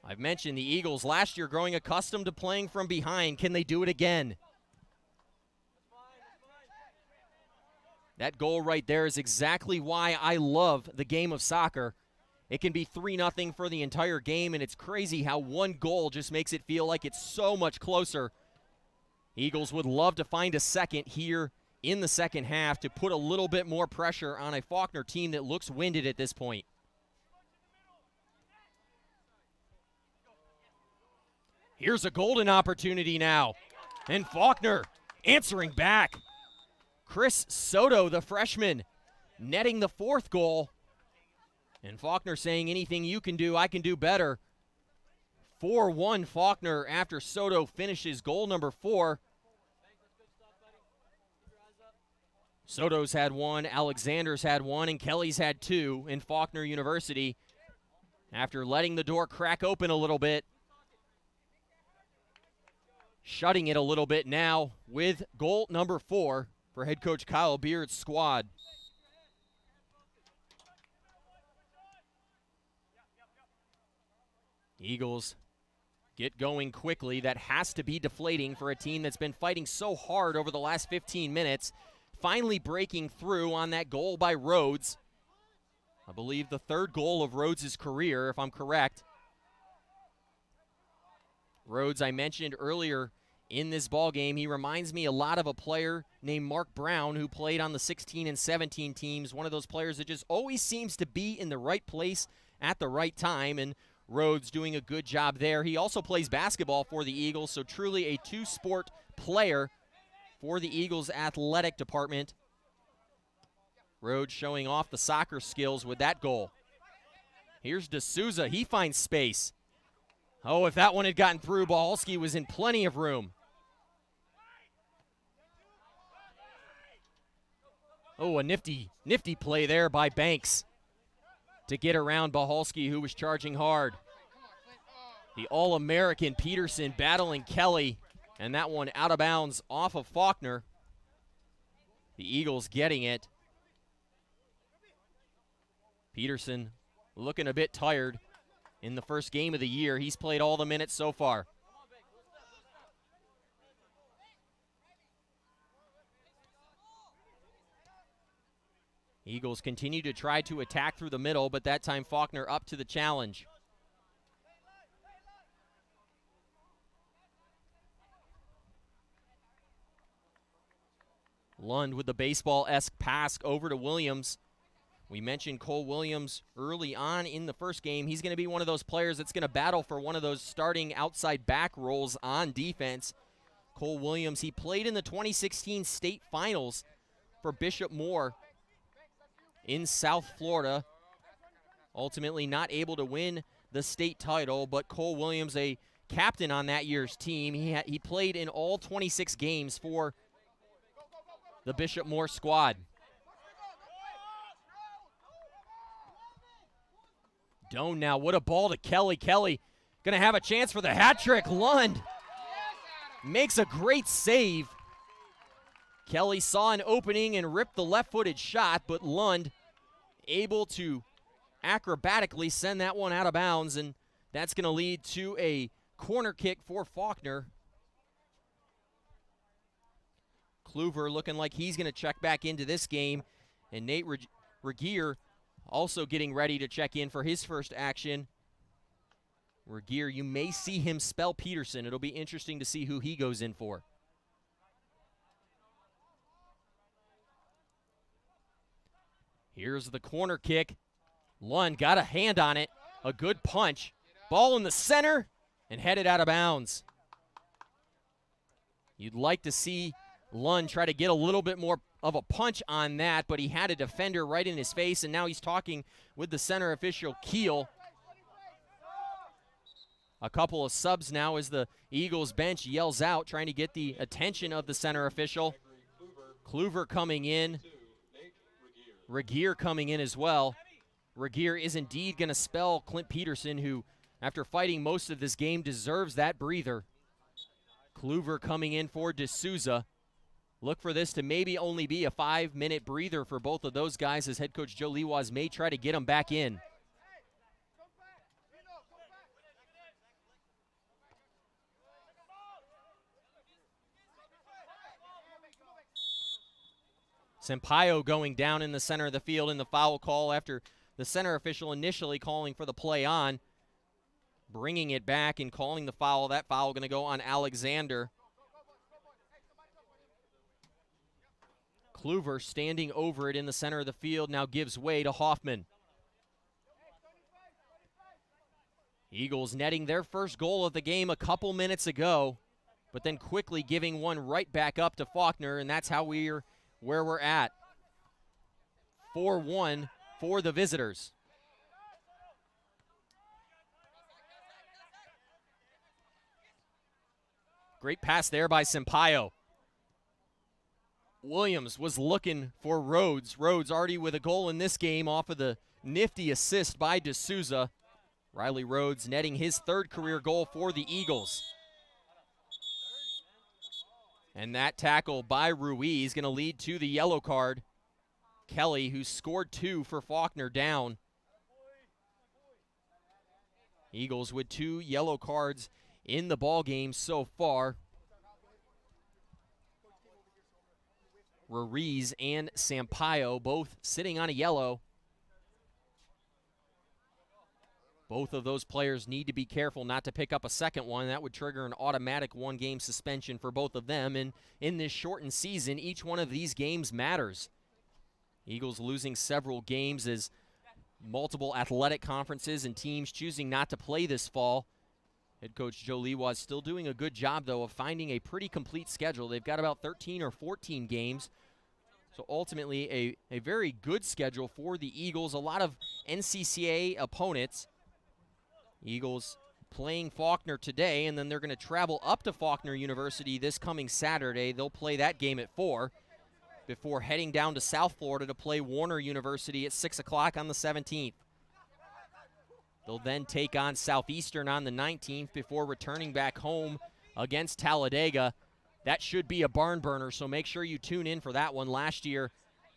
[SPEAKER 1] I've mentioned the Eagles last year growing accustomed to playing from behind. Can they do it again? That goal right there is exactly why I love the game of soccer. It can be 3-0 for the entire game, and it's crazy how one goal just makes it feel like it's so much closer. Eagles would love to find a second here in the second half to put a little bit more pressure on a Faulkner team that looks winded at this point. Here's a golden opportunity now, and Faulkner answering back. Chris Soto, the freshman, netting the 4th goal. And Faulkner saying anything you can do, I can do better. 4-1 Faulkner after Soto finishes goal number 4. Soto's had 1, Alexander's had 1, and Kelly's had 2 in Faulkner University after letting the door crack open a little bit. Shutting it a little bit now with goal number 4 for head coach Kyle Beard's squad. Eagles get going quickly. That has to be deflating for a team that's been fighting so hard over the last 15 minutes. Finally breaking through on that goal by Rhodes. I believe the 3rd goal of Rhodes' career, if I'm correct. Rhodes, I mentioned earlier in this ballgame, he reminds me a lot of a player named Mark Brown who played on the 16 and 17 teams. One of those players that just always seems to be in the right place at the right time, and Rhodes doing a good job there. He also plays basketball for the Eagles, so truly a 2-sport player for the Eagles athletic department. Rhodes showing off the soccer skills with that goal. Here's D'Souza. He finds space. Oh, if that one had gotten through, Bohalski was in plenty of room. Oh, a nifty play there by Banks to get around Bohalski, who was charging hard. The All-American Peterson battling Kelly, and that one out of bounds off of Faulkner. The Eagles getting it. Peterson looking a bit tired in the first game of the year. He's played all the minutes so far. Eagles continue to try to attack through the middle, but that time Faulkner up to the challenge. Lund with the baseball-esque pass over to Williams. We mentioned Cole Williams early on in the first game. He's going to be one of those players that's going to battle for one of those starting outside back roles on defense. Cole Williams, he played in the 2016 state finals for Bishop Moore in South Florida. Ultimately not able to win the state title, but Cole Williams, a captain on that year's team. He played in all 26 games for the Bishop Moore squad. Doan now, what a ball to Kelly. Kelly gonna have a chance for the hat trick. Lund makes a great save. Kelly saw an opening and ripped the left-footed shot, but Lund able to acrobatically send that one out of bounds, and that's gonna lead to a corner kick for Faulkner. Kluver looking like he's gonna check back into this game, and Nate Regier also getting ready to check in for his first action. Regier, you may see him spell Peterson. It'll be interesting to see who he goes in for. Here's the corner kick. Lund got a hand on it. A good punch. Ball in the center and headed out of bounds. You'd like to see Lund try to get a little bit more of a punch on that, but he had a defender right in his face, and now he's talking with the center official, Keel. A couple of subs now as the Eagles bench yells out, trying to get the attention of the center official. Kluver coming in. Regier coming in as well. Regier is indeed going to spell Clint Peterson, who, after fighting most of this game, deserves that breather. Kluver coming in for D'Souza. Look for this to maybe only be a 5-minute breather for both of those guys, as head coach Joe Lewas may try to get them back in. Sampaio going down in the center of the field in the foul call after the center official initially calling for the play on, bringing it back and calling the foul. That foul going to go on Alexander. Kluver standing over it in the center of the field now gives way to Hoffman. Eagles netting their first goal of the game a couple minutes ago, but then quickly giving one right back up to Faulkner, and that's how where we're at. 4-1 for the visitors. Great pass there by Sampaio. Williams was looking for Rhodes. Rhodes already with a goal in this game off of the nifty assist by D'Souza. Riley Rhodes netting his third career goal for the Eagles. And that tackle by Ruiz going to lead to the yellow card. Kelly, who scored 2 for Faulkner, down. Eagles with 2 yellow cards in the ball game so far. Ruiz and Sampaio both sitting on a yellow. Both of those players need to be careful not to pick up a second one. That would trigger an automatic 1-game suspension for both of them. And in this shortened season, each one of these games matters. Eagles losing several games as multiple athletic conferences and teams choosing not to play this fall. Head coach Joe Lewas still doing a good job, though, of finding a pretty complete schedule. They've got about 13 or 14 games. So ultimately a very good schedule for the Eagles. A lot of NCCA opponents. Eagles playing Faulkner today, and then they're going to travel up to Faulkner University this coming Saturday. They'll play that game at 4 before heading down to South Florida to play Warner University at 6 o'clock on the 17th. They'll then take on Southeastern on the 19th before returning back home against Talladega. That should be a barn burner, so make sure you tune in for that one. Last year,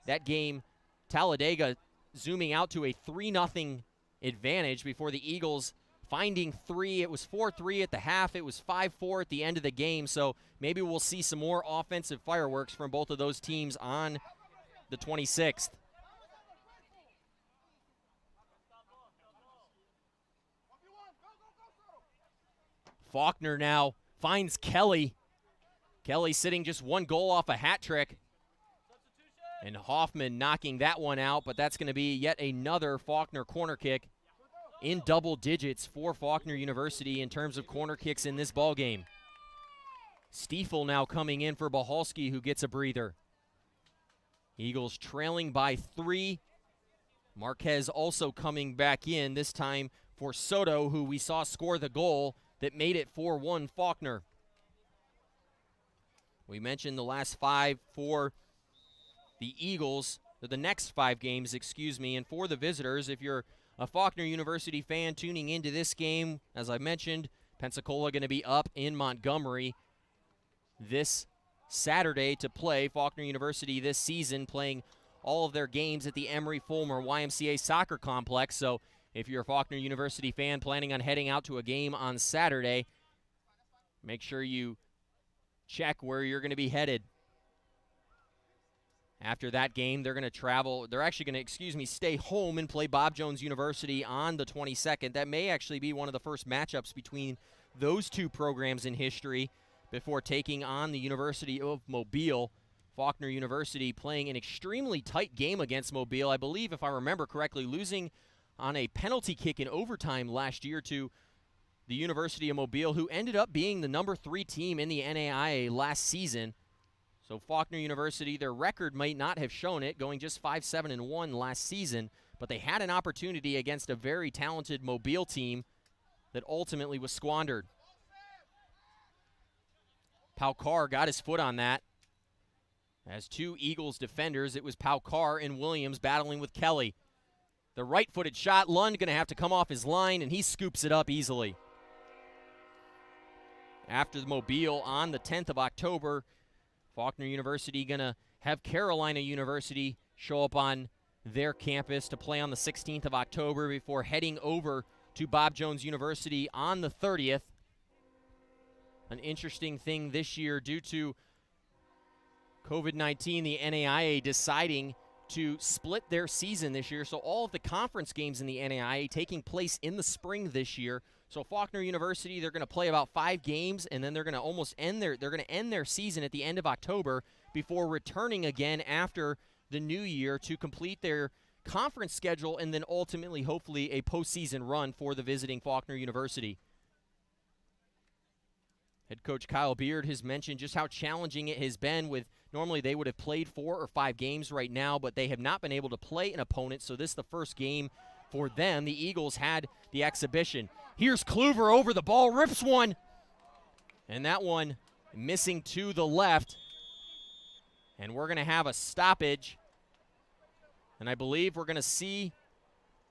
[SPEAKER 1] that game, Talladega zooming out to a 3-0 advantage before the Eagles finding 3. It was 4-3 at the half. It was 5-4 at the end of the game, so maybe we'll see some more offensive fireworks from both of those teams on the 26th. Faulkner now finds Kelly. Kelly sitting just 1 goal off a hat trick. And Hoffman knocking that one out, but that's going to be yet another Faulkner corner kick in double digits for Faulkner University in terms of corner kicks in this ball game. Stiefel now coming in for Bahalski, who gets a breather. Eagles trailing by 3. Marquez also coming back in, this time for Soto, who we saw score the goal that made it 4-1 Faulkner. We mentioned the last 5 for the Eagles, or the next 5 games, excuse me, and for the visitors, if you're a Faulkner University fan tuning into this game, as I mentioned, Pensacola going to be up in Montgomery this Saturday to play. Faulkner University this season playing all of their games at the Emery-Fulmer YMCA Soccer Complex. So if you're a Faulkner University fan planning on heading out to a game on Saturday, make sure you check where you're going to be headed. After that game, they're going to travel. They're actually going to, stay home and play Bob Jones University on the 22nd. That may actually be one of the first matchups between those two programs in history before taking on the University of Mobile. Faulkner University playing an extremely tight game against Mobile. I believe, if I remember correctly, losing on a penalty kick in overtime last year to the University of Mobile, who ended up being the number 3 team in the NAIA last season. So Faulkner University, their record might not have shown it, going just 5-7-1 last season, but they had an opportunity against a very talented Mobile team that ultimately was squandered. Paukar got his foot on that. As 2 Eagles defenders, it was Paukar and Williams battling with Kelly. The right-footed shot, Lund going to have to come off his line, and he scoops it up easily. After the Mobile on the 10th of October, Faulkner University going to have Carolina University show up on their campus to play on the 16th of October before heading over to Bob Jones University on the 30th. An interesting thing this year, due to COVID-19, the NAIA deciding to split their season this year. So all of the conference games in the NAIA taking place in the spring this year. So Faulkner University, they're going to play about 5 games, and then they're going to end their season at the end of October before returning again after the new year to complete their conference schedule and then ultimately, hopefully, a postseason run for the visiting Faulkner University. Head coach Kyle Beard has mentioned just how challenging it has been with, normally they would have played 4 or 5 games right now, but they have not been able to play an opponent, so this is the first game for them. The Eagles had the exhibition. Here's Kluver over the ball, rips one, and that one missing to the left. And we're going to have a stoppage, and I believe we're going to see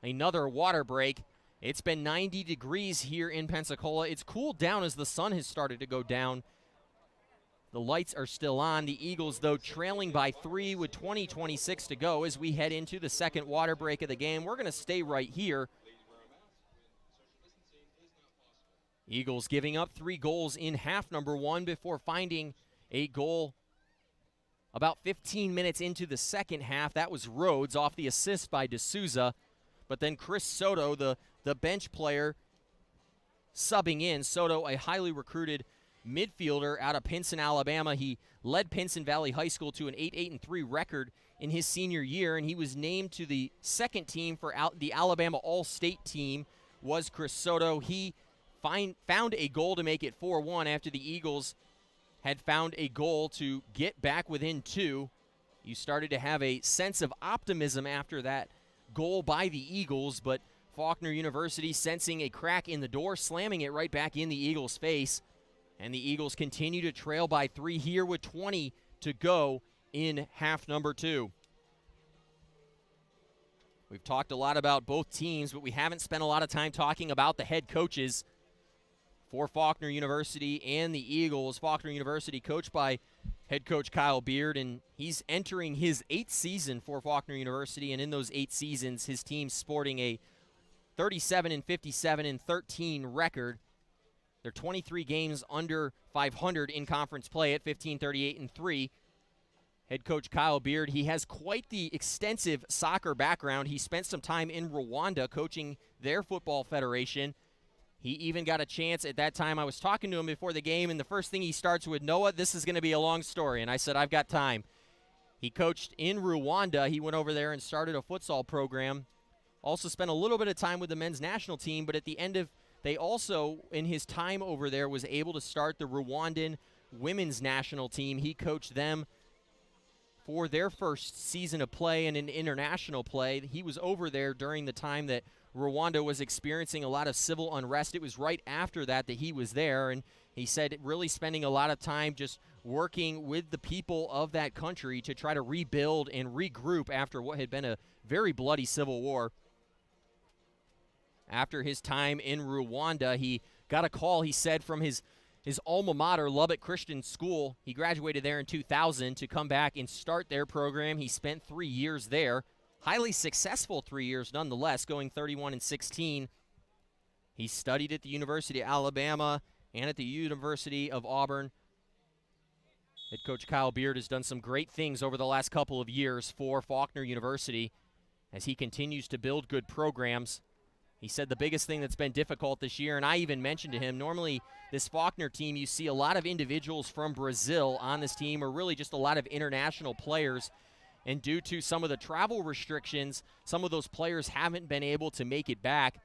[SPEAKER 1] another water break. It's been 90 degrees here in Pensacola. It's cooled down as the sun has started to go down. The lights are still on. The Eagles, though, trailing by 3 with 20:26 to go as we head into the second water break of the game. We're going to stay right here. Eagles giving up 3 goals in half number 1 before finding a goal about 15 minutes into the second half. That was Rhodes off the assist by D'Souza. But then Chris Soto, the bench player, subbing in. Soto, a highly recruited midfielder out of Pinson, Alabama. He led Pinson Valley High School to an 8-8-3 record in his senior year, and he was named to the second team for the Alabama All-State team was Chris Soto. He found a goal to make it 4-1 after the Eagles had found a goal to get back within 2. You started to have a sense of optimism after that goal by the Eagles, but Faulkner University sensing a crack in the door, slamming it right back in the Eagles' face. And the Eagles continue to trail by 3 here with 20 to go in half number 2. We've talked a lot about both teams, but we haven't spent a lot of time talking about the head coaches for Faulkner University and the Eagles. Faulkner University coached by head coach Kyle Beard, and he's entering his 8th season for Faulkner University, and in those 8 seasons, his team's sporting a 37-57-13 record. They're 23 games under 500 in conference play at 15-38-3. Head coach Kyle Beard, he has quite the extensive soccer background. He spent some time in Rwanda coaching their football federation. He even got a chance at that time. I was talking to him before the game, and the first thing he starts with, Noah, this is going to be a long story. And I said, I've got time. He coached in Rwanda. He went over there and started a futsal program. Also spent a little bit of time with the men's national team, but at the end of, they also, in his time over there, was able to start the Rwandan women's national team. He coached them for their first season of play and in international play. He was over there during the time that Rwanda was experiencing a lot of civil unrest. It was right after that he was there, and he said really spending a lot of time just working with the people of that country to try to rebuild and regroup after what had been a very bloody civil war. After his time in Rwanda, he got a call, he said, from his alma mater, Lubbock Christian School. He graduated there in 2000 to come back and start their program. He spent 3 years there. Highly successful 3 years nonetheless, going 31-16. He studied at the University of Alabama and at the University of Auburn. Head coach Kyle Beard has done some great things over the last couple of years for Faulkner University as he continues to build good programs. He said the biggest thing that's been difficult this year, and I even mentioned to him, normally this Faulkner team, you see a lot of individuals from Brazil on this team, or really just a lot of international players. And due to some of the travel restrictions, some of those players haven't been able to make it back.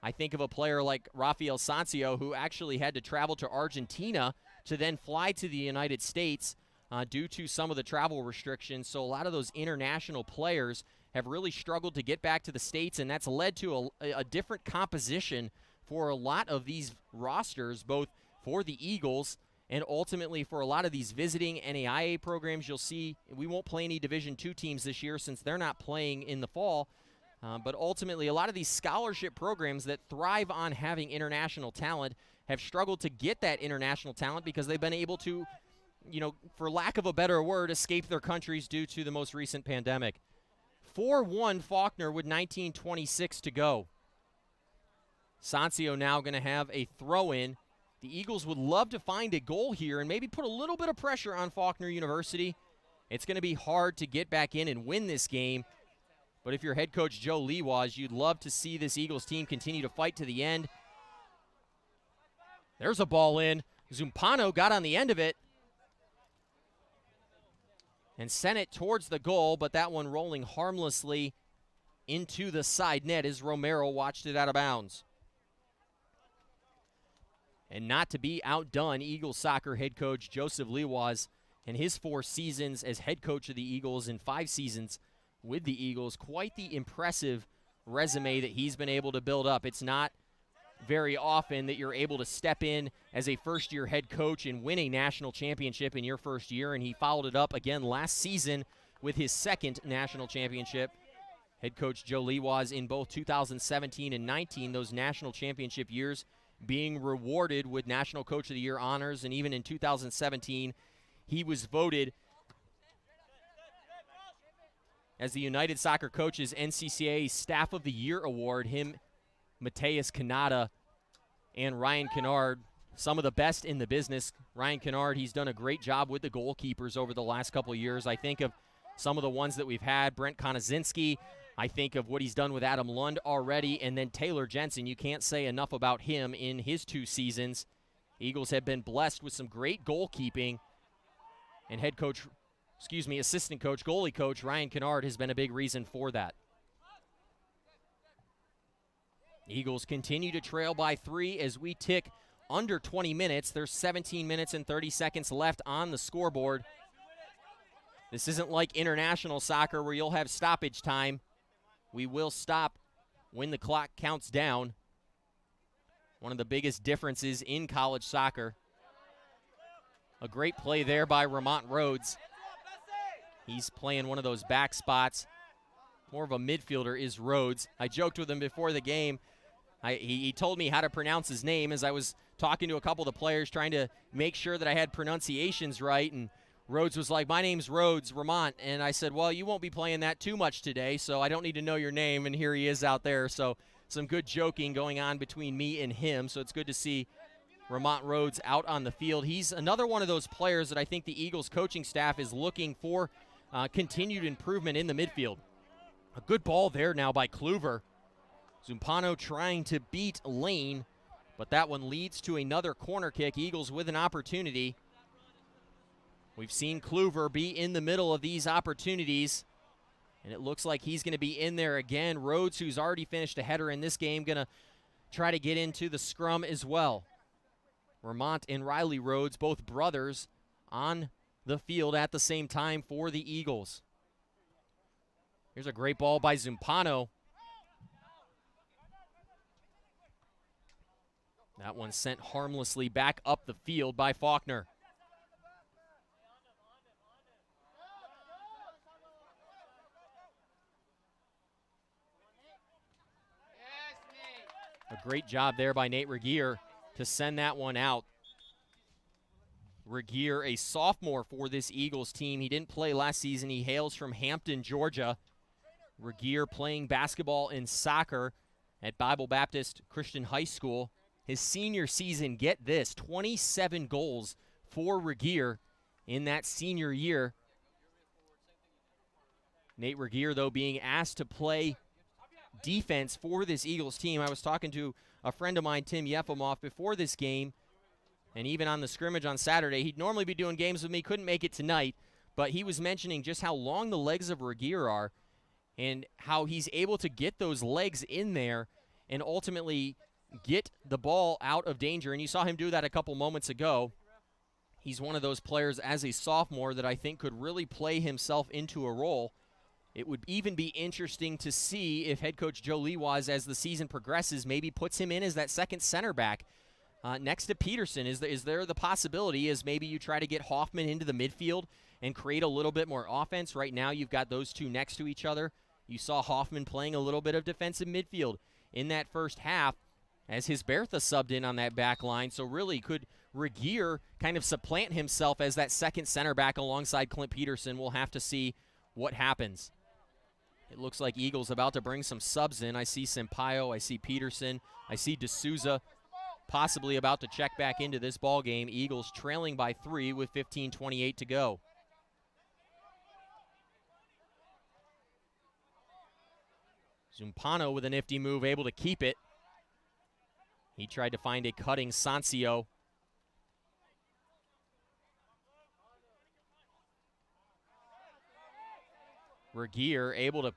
[SPEAKER 1] I think of a player like Rafael Sancio, who actually had to travel to Argentina to then fly to the United States due to some of the travel restrictions. So a lot of those international players have really struggled to get back to the States, and that's led to a different composition for a lot of these rosters, both for the Eagles and ultimately for a lot of these visiting NAIA programs. You'll see we won't play any Division II teams this year since they're not playing in the fall. But ultimately, a lot of these scholarship programs that thrive on having international talent have struggled to get that international talent because they've been able to, for lack of a better word, escape their countries due to the most recent pandemic. 4-1 Faulkner with 19:26 to go. Sancio now going to have a throw-in. The Eagles would love to find a goal here and maybe put a little bit of pressure on Faulkner University. It's going to be hard to get back in and win this game. But if you're head coach Joe Lewas, you'd love to see this Eagles team continue to fight to the end. There's a ball in. Zumpano got on the end of it and sent it towards the goal, but that one rolling harmlessly into the side net as Romero watched it out of bounds. And not to be outdone, Eagles soccer head coach Joseph Lewas in his 4 seasons as head coach of the Eagles and 5 seasons with the Eagles. Quite the impressive resume that he's been able to build up. It's not very often that you're able to step in as a first-year head coach and win a national championship in your first year, and he followed it up again last season with his second national championship. Head coach Joe Lewas in both 2017 and 19, those national championship years, being rewarded with National Coach of the Year honors, and even in 2017, he was voted as the United Soccer Coaches NCCA Staff of the Year Award. Him, Mateus Canada, and Ryan Kennard, some of the best in the business. Ryan Kennard, he's done a great job with the goalkeepers over the last couple of years. I think of some of the ones that we've had, Brent Konazinski. I think of what he's done with Adam Lund already, and then Taylor Jensen. You can't say enough about him in his 2 seasons. Eagles have been blessed with some great goalkeeping, and assistant coach, goalie coach Ryan Kennard has been a big reason for that. Eagles continue to trail by 3 as we tick under 20 minutes. There's 17 minutes and 30 seconds left on the scoreboard. This isn't like international soccer where you'll have stoppage time. We will stop when the clock counts down. One of the biggest differences in college soccer. A great play there by Ramont Rhodes. He's playing one of those back spots. More of a midfielder is Rhodes. I joked with him before the game. He told me how to pronounce his name as I was talking to a couple of the players, trying to make sure that I had pronunciations right. And Rhodes was like, "My name's Rhodes, Ramont." And I said, "Well, you won't be playing that too much today, so I don't need to know your name." And here he is out there. So some good joking going on between me and him. So it's good to see Ramont Rhodes out on the field. He's another one of those players that I think the Eagles coaching staff is looking for continued improvement in the midfield. A good ball there now by Kluver. Zumpano trying to beat Lane, but that one leads to another corner kick. Eagles with an opportunity. We've seen Kluver be in the middle of these opportunities, and it looks like he's going to be in there again. Rhodes, who's already finished a header in this game, going to try to get into the scrum as well. Vermont and Riley Rhodes, both brothers, on the field at the same time for the Eagles. Here's a great ball by Zumpano. That one sent harmlessly back up the field by Faulkner. A great job there by Nate Regier to send that one out. Regier, a sophomore for this Eagles team. He didn't play last season. He hails from Hampton, Georgia. Regier playing basketball and soccer at Bible Baptist Christian High School. His senior season, get this, 27 goals for Regier in that senior year. Nate Regier, though, being asked to play defense for this Eagles team. I was talking to a friend of mine, Tim Yefimov, before this game, and even on the scrimmage on Saturday. He'd normally be doing games with me, couldn't make it tonight, but he was mentioning just how long the legs of Regier are and how he's able to get those legs in there and ultimately get the ball out of danger. And you saw him do that a couple moments ago. He's one of those players as a sophomore that I think could really play himself into a role. It would even be interesting to see if head coach Joe Lewas, as the season progresses, maybe puts him in as that second center back next to Peterson. Is there the possibility is maybe you try to get Hoffman into the midfield and create a little bit more offense? Right now you've got those two next to each other. You saw Hoffman playing a little bit of defensive midfield in that first half as his Bertha subbed in on that back line. So really, could Regier kind of supplant himself as that second center back alongside Clint Peterson? We'll have to see what happens. It looks like Eagles about to bring some subs in. I see Sampaio, I see Peterson, I see D'Souza possibly about to check back into this ball game. Eagles trailing by 3 with 15:28 to go. Zumpano with a nifty move, able to keep it. He tried to find a cutting Sancio. Regier able to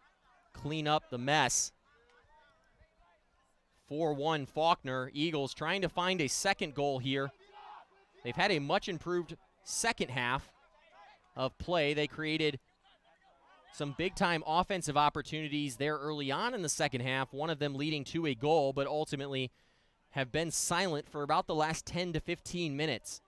[SPEAKER 1] clean up the mess. 4-1 Faulkner. Eagles trying to find a second goal here. They've had a much improved second half of play. They created some big-time offensive opportunities there early on in the second half, one of them leading to a goal, but ultimately have been silent for about the last 10 to 15 minutes.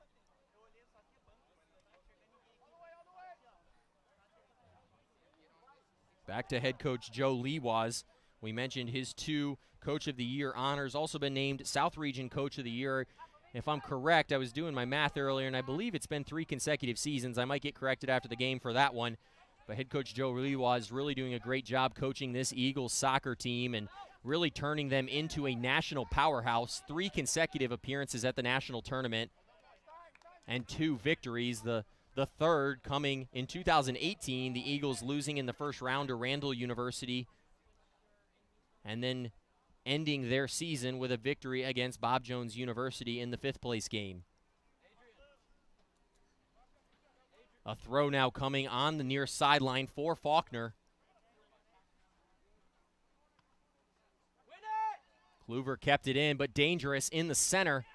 [SPEAKER 1] Back to head coach Joe Lewas. We mentioned his 2 Coach of the Year honors, also been named South Region Coach of the Year. If I'm correct, I was doing my math earlier, and I believe it's been 3 consecutive seasons. I might get corrected after the game for that one. But head coach Joe Lewas really doing a great job coaching this Eagles soccer team and really turning them into a national powerhouse. 3 consecutive appearances at the national tournament and 2 victories. The third coming in 2018, the Eagles losing in the first round to Randall University and then ending their season with a victory against Bob Jones University in the 5th place game. A throw now coming on the near sideline for Faulkner. Kluver kept it in, but dangerous in the center.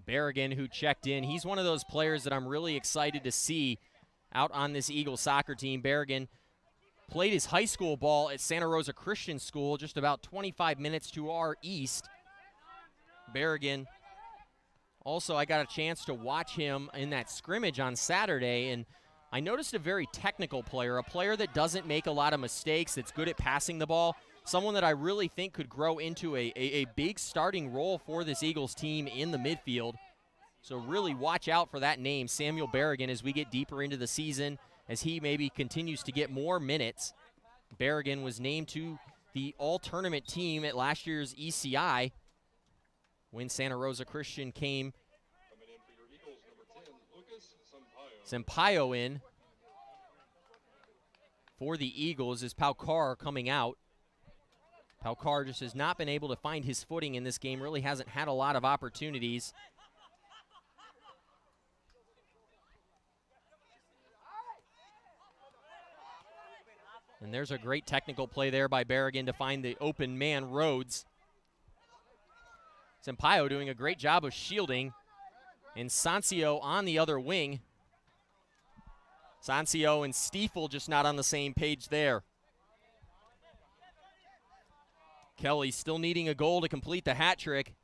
[SPEAKER 1] Berrigan, who checked in, he's one of those players that I'm really excited to see out on this Eagles soccer team. Berrigan played his high school ball at Santa Rosa Christian School, just about 25 minutes to our east. Berrigan, also, I got a chance to watch him in that scrimmage on Saturday, and I noticed a very technical player, a player that doesn't make a lot of mistakes, that's good at passing the ball, someone that I really think could grow into a big starting role for this Eagles team in the midfield. So really watch out for that name, Samuel Berrigan, as we get deeper into the season, as he maybe continues to get more minutes. Berrigan was named to the all-tournament team at last year's ECI when Santa Rosa Christian came. Sampaio in for the Eagles is Paukar coming out. Paukar just has not been able to find his footing in this game, really hasn't had a lot of opportunities. And there's a great technical play there by Berrigan to find the open man, Rhodes. Sampaio doing a great job of shielding, and Sancio on the other wing. Sancio and Stiefel just not on the same page there. Kelly still needing a goal to complete the hat trick.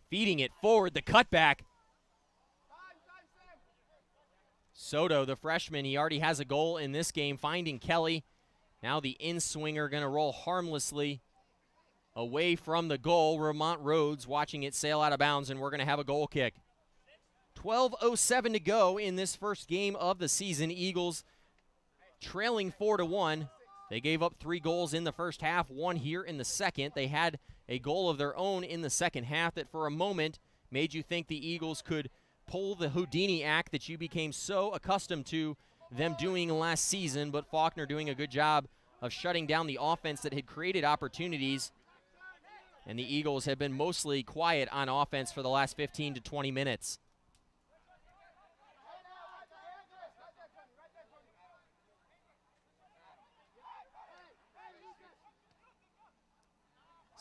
[SPEAKER 1] Feeding it forward, the cutback. Soto, the freshman, he already has a goal in this game, finding Kelly. Now the in-swinger going to roll harmlessly away from the goal. Vermont Rhodes watching it sail out of bounds, and we're going to have a goal kick. 12:07 to go in this first game of the season. Eagles trailing 4-1. They gave up 3 goals in the first half, 1 here in the second. They had a goal of their own in the second half that for a moment made you think the Eagles could pull the Houdini act that you became so accustomed to them doing last season, but Faulkner doing a good job of shutting down the offense that had created opportunities. And the Eagles have been mostly quiet on offense for the last 15 to 20 minutes.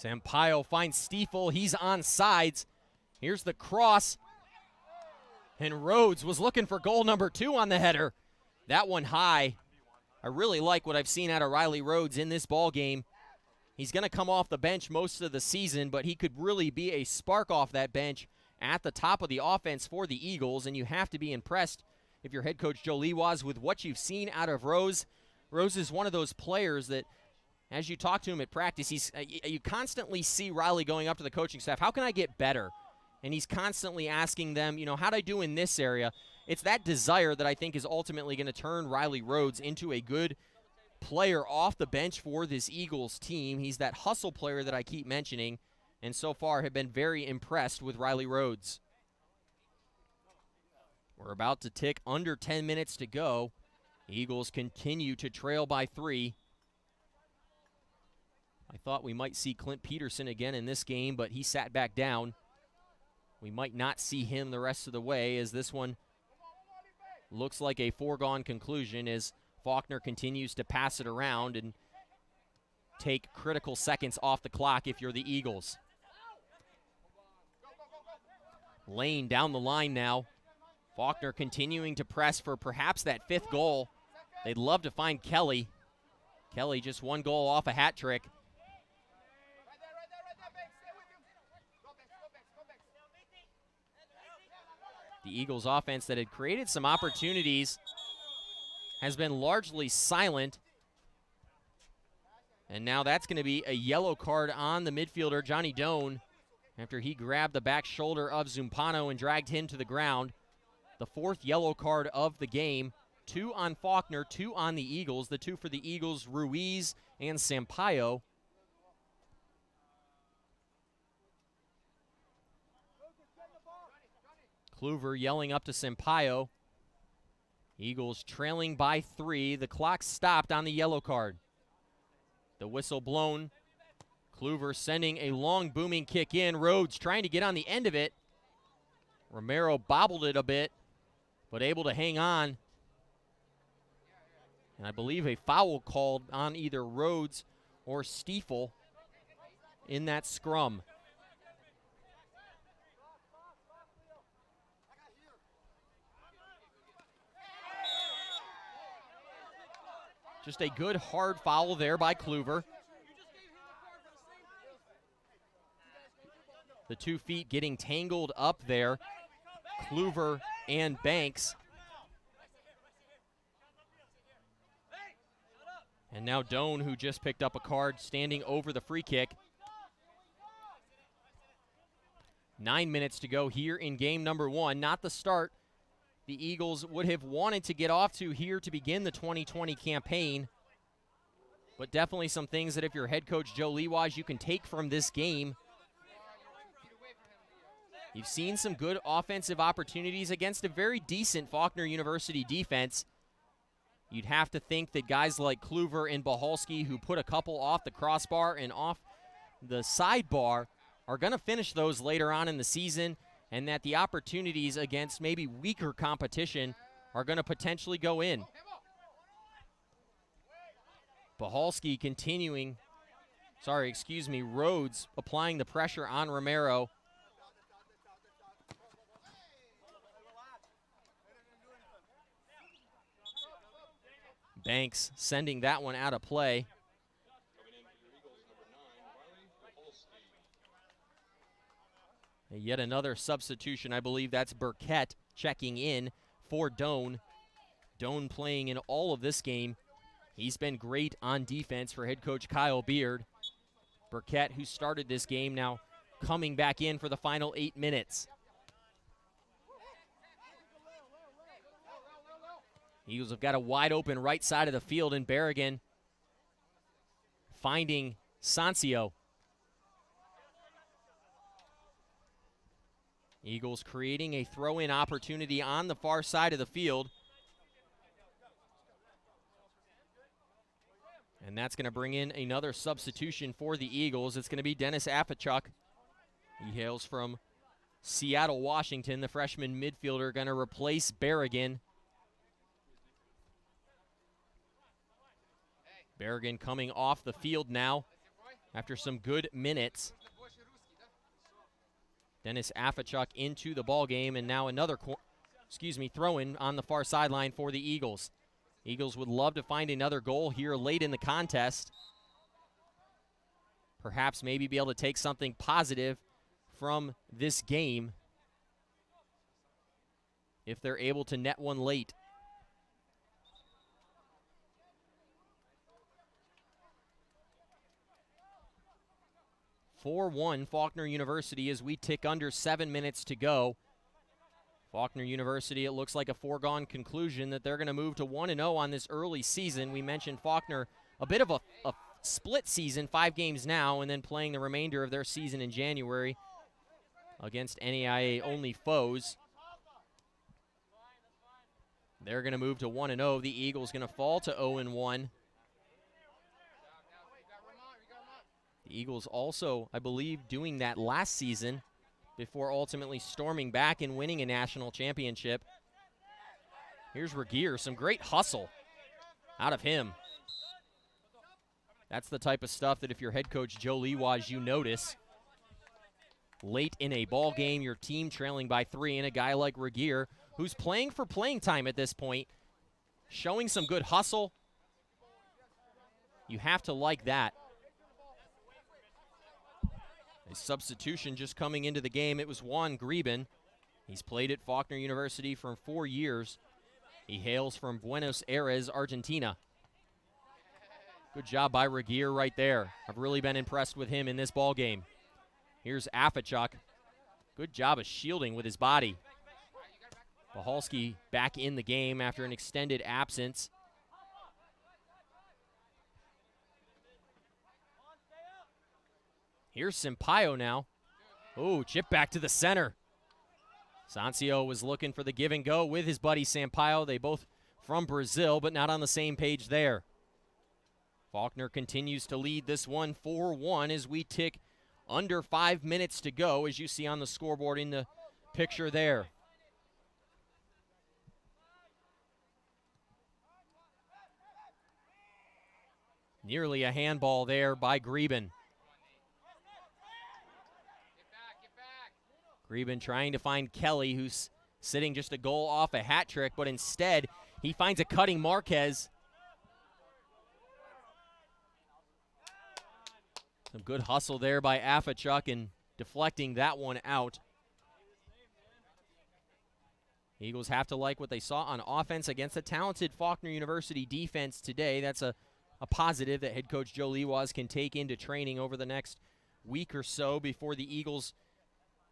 [SPEAKER 1] Sampaio finds Stiefel. He's on sides. Here's the cross. And Rhodes was looking for goal number 2 on the header. That one high. I really like what I've seen out of Riley Rhodes in this ball game. He's going to come off the bench most of the season, but he could really be a spark off that bench at the top of the offense for the Eagles, and you have to be impressed if you're head coach Joe Lewas with what you've seen out of Rose. Rose is one of those players that, as you talk to him at practice, you constantly see Riley going up to the coaching staff, how can I get better? And he's constantly asking them, how'd I do in this area? It's that desire that I think is ultimately going to turn Riley Rhodes into a good player off the bench for this Eagles team. He's that hustle player that I keep mentioning, and so far have been very impressed with Riley Rhodes. We're about to tick under 10 minutes to go. Eagles continue to trail by 3. I thought we might see Clint Peterson again in this game, but he sat back down. We might not see him the rest of the way, as this one looks like a foregone conclusion as Faulkner continues to pass it around and take critical seconds off the clock if you're the Eagles. Lane down the line now. Faulkner continuing to press for perhaps that 5th goal. They'd love to find Kelly. Kelly just 1 goal off a hat trick. The Eagles offense that had created some opportunities has been largely silent. And now that's going to be a yellow card on the midfielder, Johnny Doan, after he grabbed the back shoulder of Zumpano and dragged him to the ground. The 4th yellow card of the game. 2 on Faulkner, 2 on the Eagles. The 2 for the Eagles, Ruiz and Sampaio. Kluver yelling up to Sampaio. Eagles trailing by 3. The clock stopped on the yellow card. The whistle blown. Kluver sending a long booming kick in. Rhodes trying to get on the end of it. Romero bobbled it a bit, but able to hang on. And I believe a foul called on either Rhodes or Stiefel in that scrum. Just a good hard foul there by Kluver. The 2 feet getting tangled up there. Kluver and Banks. And now Doan, who just picked up a card, standing over the free kick. 9 minutes to go here in game number 1. Not the start the Eagles would have wanted to get off to here to begin the 2020 campaign. But definitely some things that if you're head coach Joe Lewas, you can take from this game. You've seen some good offensive opportunities against a very decent Faulkner University defense. You'd have to think that guys like Kluver and Bohalski, who put a couple off the crossbar and off the sidebar, are going to finish those later on in the season, and that the opportunities against maybe weaker competition are going to potentially go in. Bahalski continuing, Rhodes applying the pressure on Romero. Banks sending that one out of play. Yet another substitution. I believe that's Burkett checking in for Doan. Doan playing in all of this game. He's been great on defense for head coach Kyle Beard. Burkett, who started this game, now coming back in for the final 8 minutes. Eagles have got a wide open right side of the field, and Berrigan finding Sancio. Eagles creating a throw-in opportunity on the far side of the field. And that's going to bring in another substitution for the Eagles. It's going to be Dennis Afachuk. He hails from Seattle, Washington. The freshman midfielder going to replace Berrigan. Berrigan coming off the field now after some good minutes. Dennis Afachuk into the ball game, and now another throw-in on the far sideline for the Eagles. Eagles would love to find another goal here late in the contest. Perhaps maybe be able to take something positive from this game if they're able to net one late. (4-1) Faulkner University as we tick under 7 minutes to go. Faulkner University, it looks like a foregone conclusion that they're going to move to 1-0 on this early season. We mentioned Faulkner, a bit of a split season, 5 games now, and then playing the remainder of their season in January against NAIA-only foes. They're going to move to 1-0. The Eagles going to fall to 0-1. The Eagles also, I believe, doing that last season before ultimately storming back and winning a national championship. Here's Regier, some great hustle out of him. That's the type of stuff that if you're head coach Joe Lewas, you notice. Late in a ball game, your team trailing by 3, and a guy like Regier, who's playing for playing time at this point, showing some good hustle. You have to like that. A substitution just coming into the game. It was Juan Greben. He's played at Faulkner University for 4 years. He hails from Buenos Aires, Argentina. Good job by Regier right there. I've really been impressed with him in this ball game. Here's Afachuk. Good job of shielding with his body. Bahalski back in the game after an extended absence. Here's Sampaio now. Oh, chip back to the center. Sancio was looking for the give and go with his buddy Sampaio. They both from Brazil, but not on the same page there. Faulkner continues to lead this one 4-1 as we tick under 5 minutes to go, as you see on the scoreboard in the picture there. Nearly a handball there by Greben. Greben trying to find Kelly, who's sitting just a goal off a hat trick, but instead he finds a cutting Marquez. Some good hustle there by Afachuk and deflecting that one out. Eagles have to like what they saw on offense against a talented Faulkner University defense today. That's a positive that head coach Joe Lewas can take into training over the next week or so before the Eagles,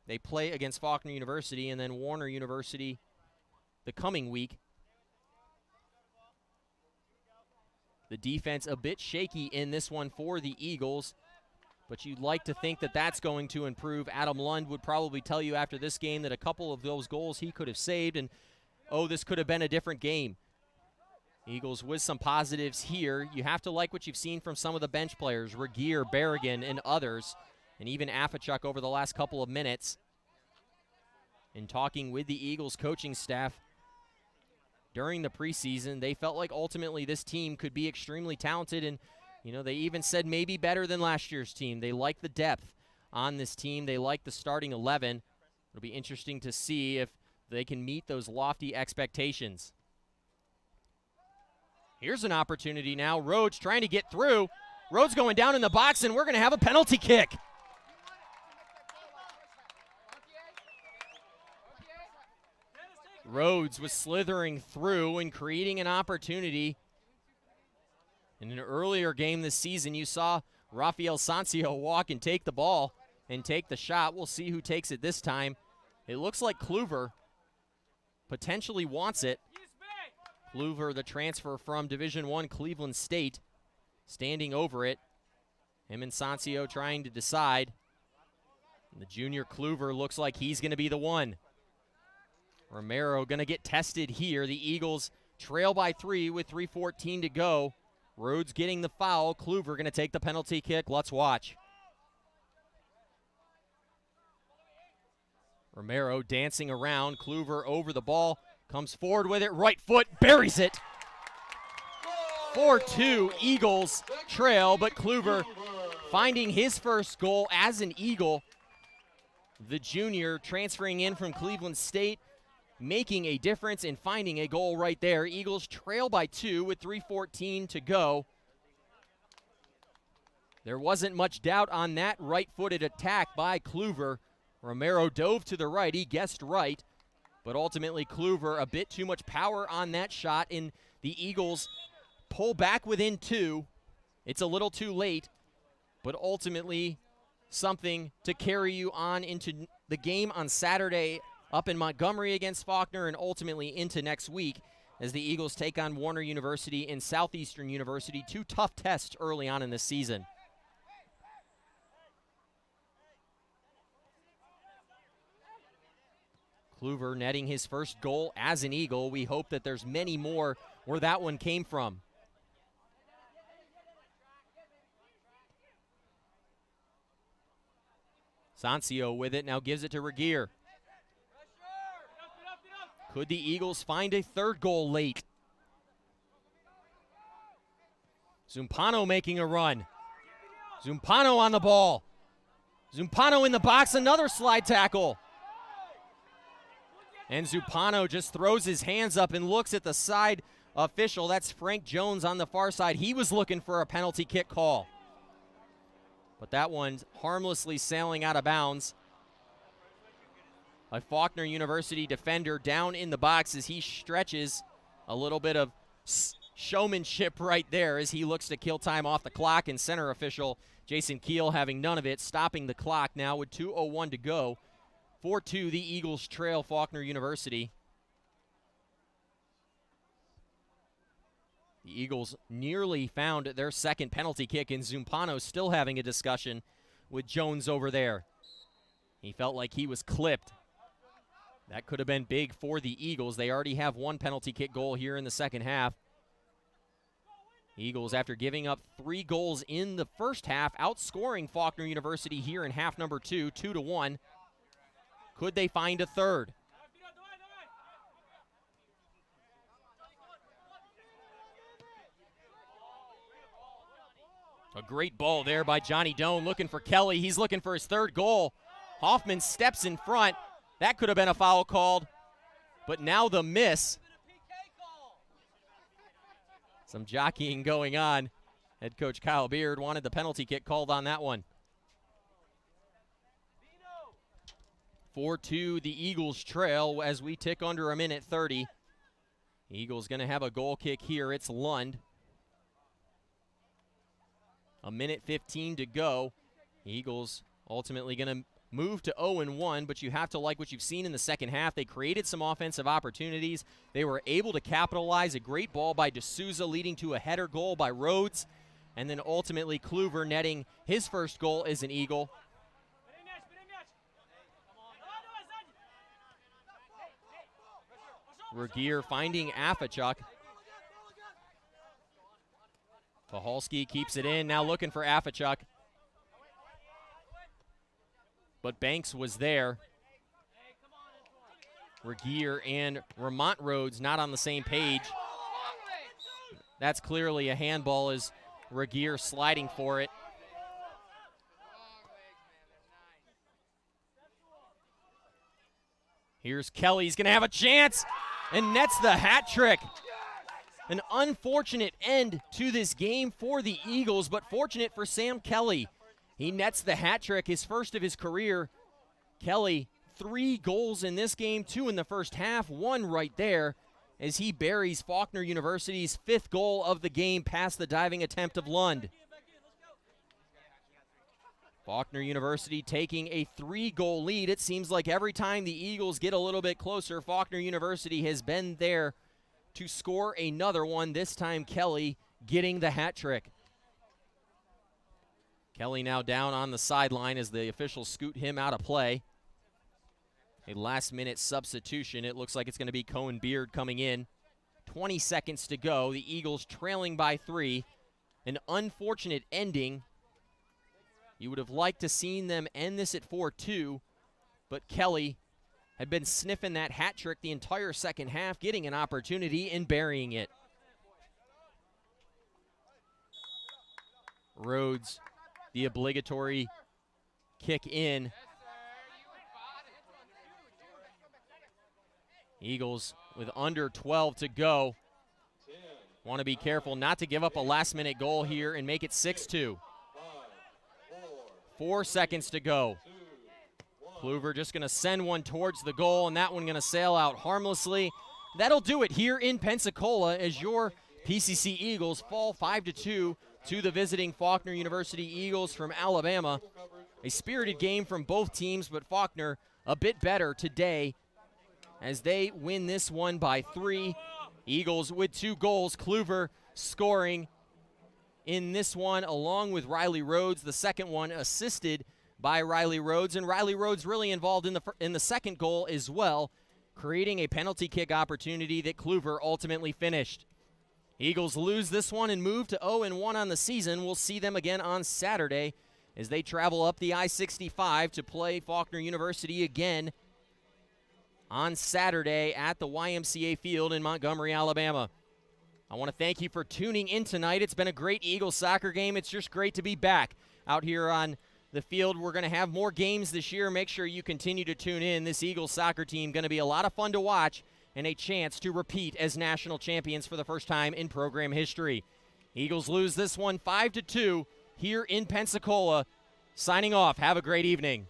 [SPEAKER 1] they play against Faulkner University and then Warner University the coming week. The defense a bit shaky in this one for the Eagles, but you'd like to think that that's going to improve. Adam Lund would probably tell you after this game that a couple of those goals he could have saved, and this could have been a different game. Eagles with some positives here. You have to like what you've seen from some of the bench players, Regier, Berrigan, and others, and even Afachuk over the last couple of minutes. In talking with the Eagles coaching staff during the preseason, they felt like ultimately this team could be extremely talented and You know, they even said maybe better than last year's team. They like the depth on this team. They like the starting 11. It'll be interesting to see if they can meet those lofty expectations. Here's an opportunity now. Rhodes trying to get through. Rhodes going down in the box, and we're going to have a penalty kick. Rhodes was slithering through and creating an opportunity. In an earlier game this season, you saw Rafael Sancio walk and take the ball and take the shot. We'll see who takes it this time. It looks like Kluver potentially wants it. Kluver, the transfer from Division I Cleveland State, standing over it. Him and Sancio trying to decide. And the junior Kluver looks like he's going to be the one. Romero going to get tested here. The Eagles trail by 3 with 3:14 to go. Rhodes getting the foul. Kluver going to take the penalty kick. Let's watch. Romero dancing around. Kluver over the ball. Comes forward with it. Right foot. Buries it. 4-2 Eagles trail, but Kluver finding his first goal as an Eagle. The junior transferring in from Cleveland State, making a difference and finding a goal right there. Eagles trail by 2 with 3:14 to go. There wasn't much doubt on that right-footed attack by Kluver. Romero dove to the right. He guessed right. But ultimately, Kluver, a bit too much power on that shot, and the Eagles pull back within 2. It's a little too late, but ultimately something to carry you on into the game on Saturday up in Montgomery against Faulkner, and ultimately into next week as the Eagles take on Warner University and Southeastern University. 2 tough tests early on in this season. Kluver netting his first goal as an Eagle. We hope that there's many more where that one came from. Sancio with it, now gives it to Regier. Could the Eagles find a third goal late? Zumpano making a run. Zumpano on the ball. Zumpano in the box, another slide tackle. And Zumpano just throws his hands up and looks at the side official. That's Frank Jones on the far side. He was looking for a penalty kick call. But that one's harmlessly sailing out of bounds. A Faulkner University defender down in the box as he stretches. A little bit of showmanship right there as he looks to kill time off the clock, and center official Jason Keel having none of it, stopping the clock now with 2:01 to go. 4-2, the Eagles trail Faulkner University. The Eagles nearly found their second penalty kick, and Zumpano still having a discussion with Jones over there. He felt like he was clipped. That could have been big for the Eagles. They already have one penalty kick goal here in the second half. Eagles, after giving up 3 goals in the first half, outscoring Faulkner University here in half number 2, 2-1. Could they find a third? A great ball there by Johnny Doan, looking for Kelly. He's looking for his third goal. Hoffman steps in front. That could have been a foul called, but now the miss. Some jockeying going on. Head coach Kyle Beard wanted the penalty kick called on that one. 4-2, the Eagles trail as we tick under a minute 30. Eagles going to have a goal kick here. It's Lund. A minute 15 to go. Eagles ultimately going to move to 0-1, but you have to like what you've seen in the second half. They created some offensive opportunities. They were able to capitalize. A great ball by D'Souza leading to a header goal by Rhodes. And then ultimately Kluver netting his first goal as an Eagle. Regier finding Afachuk. Pahalski keeps it in, now looking for Afachuk. But Banks was there. Regier and Vermont Rhodes not on the same page. That's clearly a handball as Regier sliding for it. Here's Kelly. He's going to have a chance and nets the hat trick. An unfortunate end to this game for the Eagles, but fortunate for Sam Kelly. He nets the hat trick, his first of his career. Kelly, 3 goals in this game, 2 in the first half, 1 right there, as he buries Faulkner University's 5th goal of the game past the diving attempt of Lund. Faulkner University taking a 3-goal lead. It seems like every time the Eagles get a little bit closer, Faulkner University has been there to score another one, this time Kelly getting the hat trick. Kelly now down on the sideline as the officials scoot him out of play. A last-minute substitution. It looks like it's going to be Cohen Beard coming in. 20 seconds to go. The Eagles trailing by 3. An unfortunate ending. You would have liked to seen them end this at 4-2, but Kelly had been sniffing that hat trick the entire second half, getting an opportunity and burying it. Rhodes, the obligatory kick in. Eagles with under 12 to go. Want to be careful not to give up a last-minute goal here and make it 6-2. 4 seconds to go. Kluver just going to send one towards the goal, and that one going to sail out harmlessly. That'll do it here in Pensacola as your PCC Eagles fall 5-2 to the visiting Faulkner University Eagles from Alabama. A spirited game from both teams, but Faulkner a bit better today as they win this one by 3. Eagles with 2 goals. Kluver scoring in this one along with Riley Rhodes. The second one assisted by Riley Rhodes, and Riley Rhodes really involved in the second goal as well, creating a penalty kick opportunity that Kluver ultimately finished. Eagles lose this one and move to 0-1 on the season. We'll see them again on Saturday as they travel up the I-65 to play Faulkner University again on Saturday at the YMCA field in Montgomery, Alabama. I want to thank you for tuning in tonight. It's been a great Eagles soccer game. It's just great to be back out here on the field. We're going to have more games this year. Make sure you continue to tune in. This Eagles soccer team going to be a lot of fun to watch and a chance to repeat as national champions for the first time in program history. Eagles lose this one 5-2 here in Pensacola. Signing off. Have a great evening.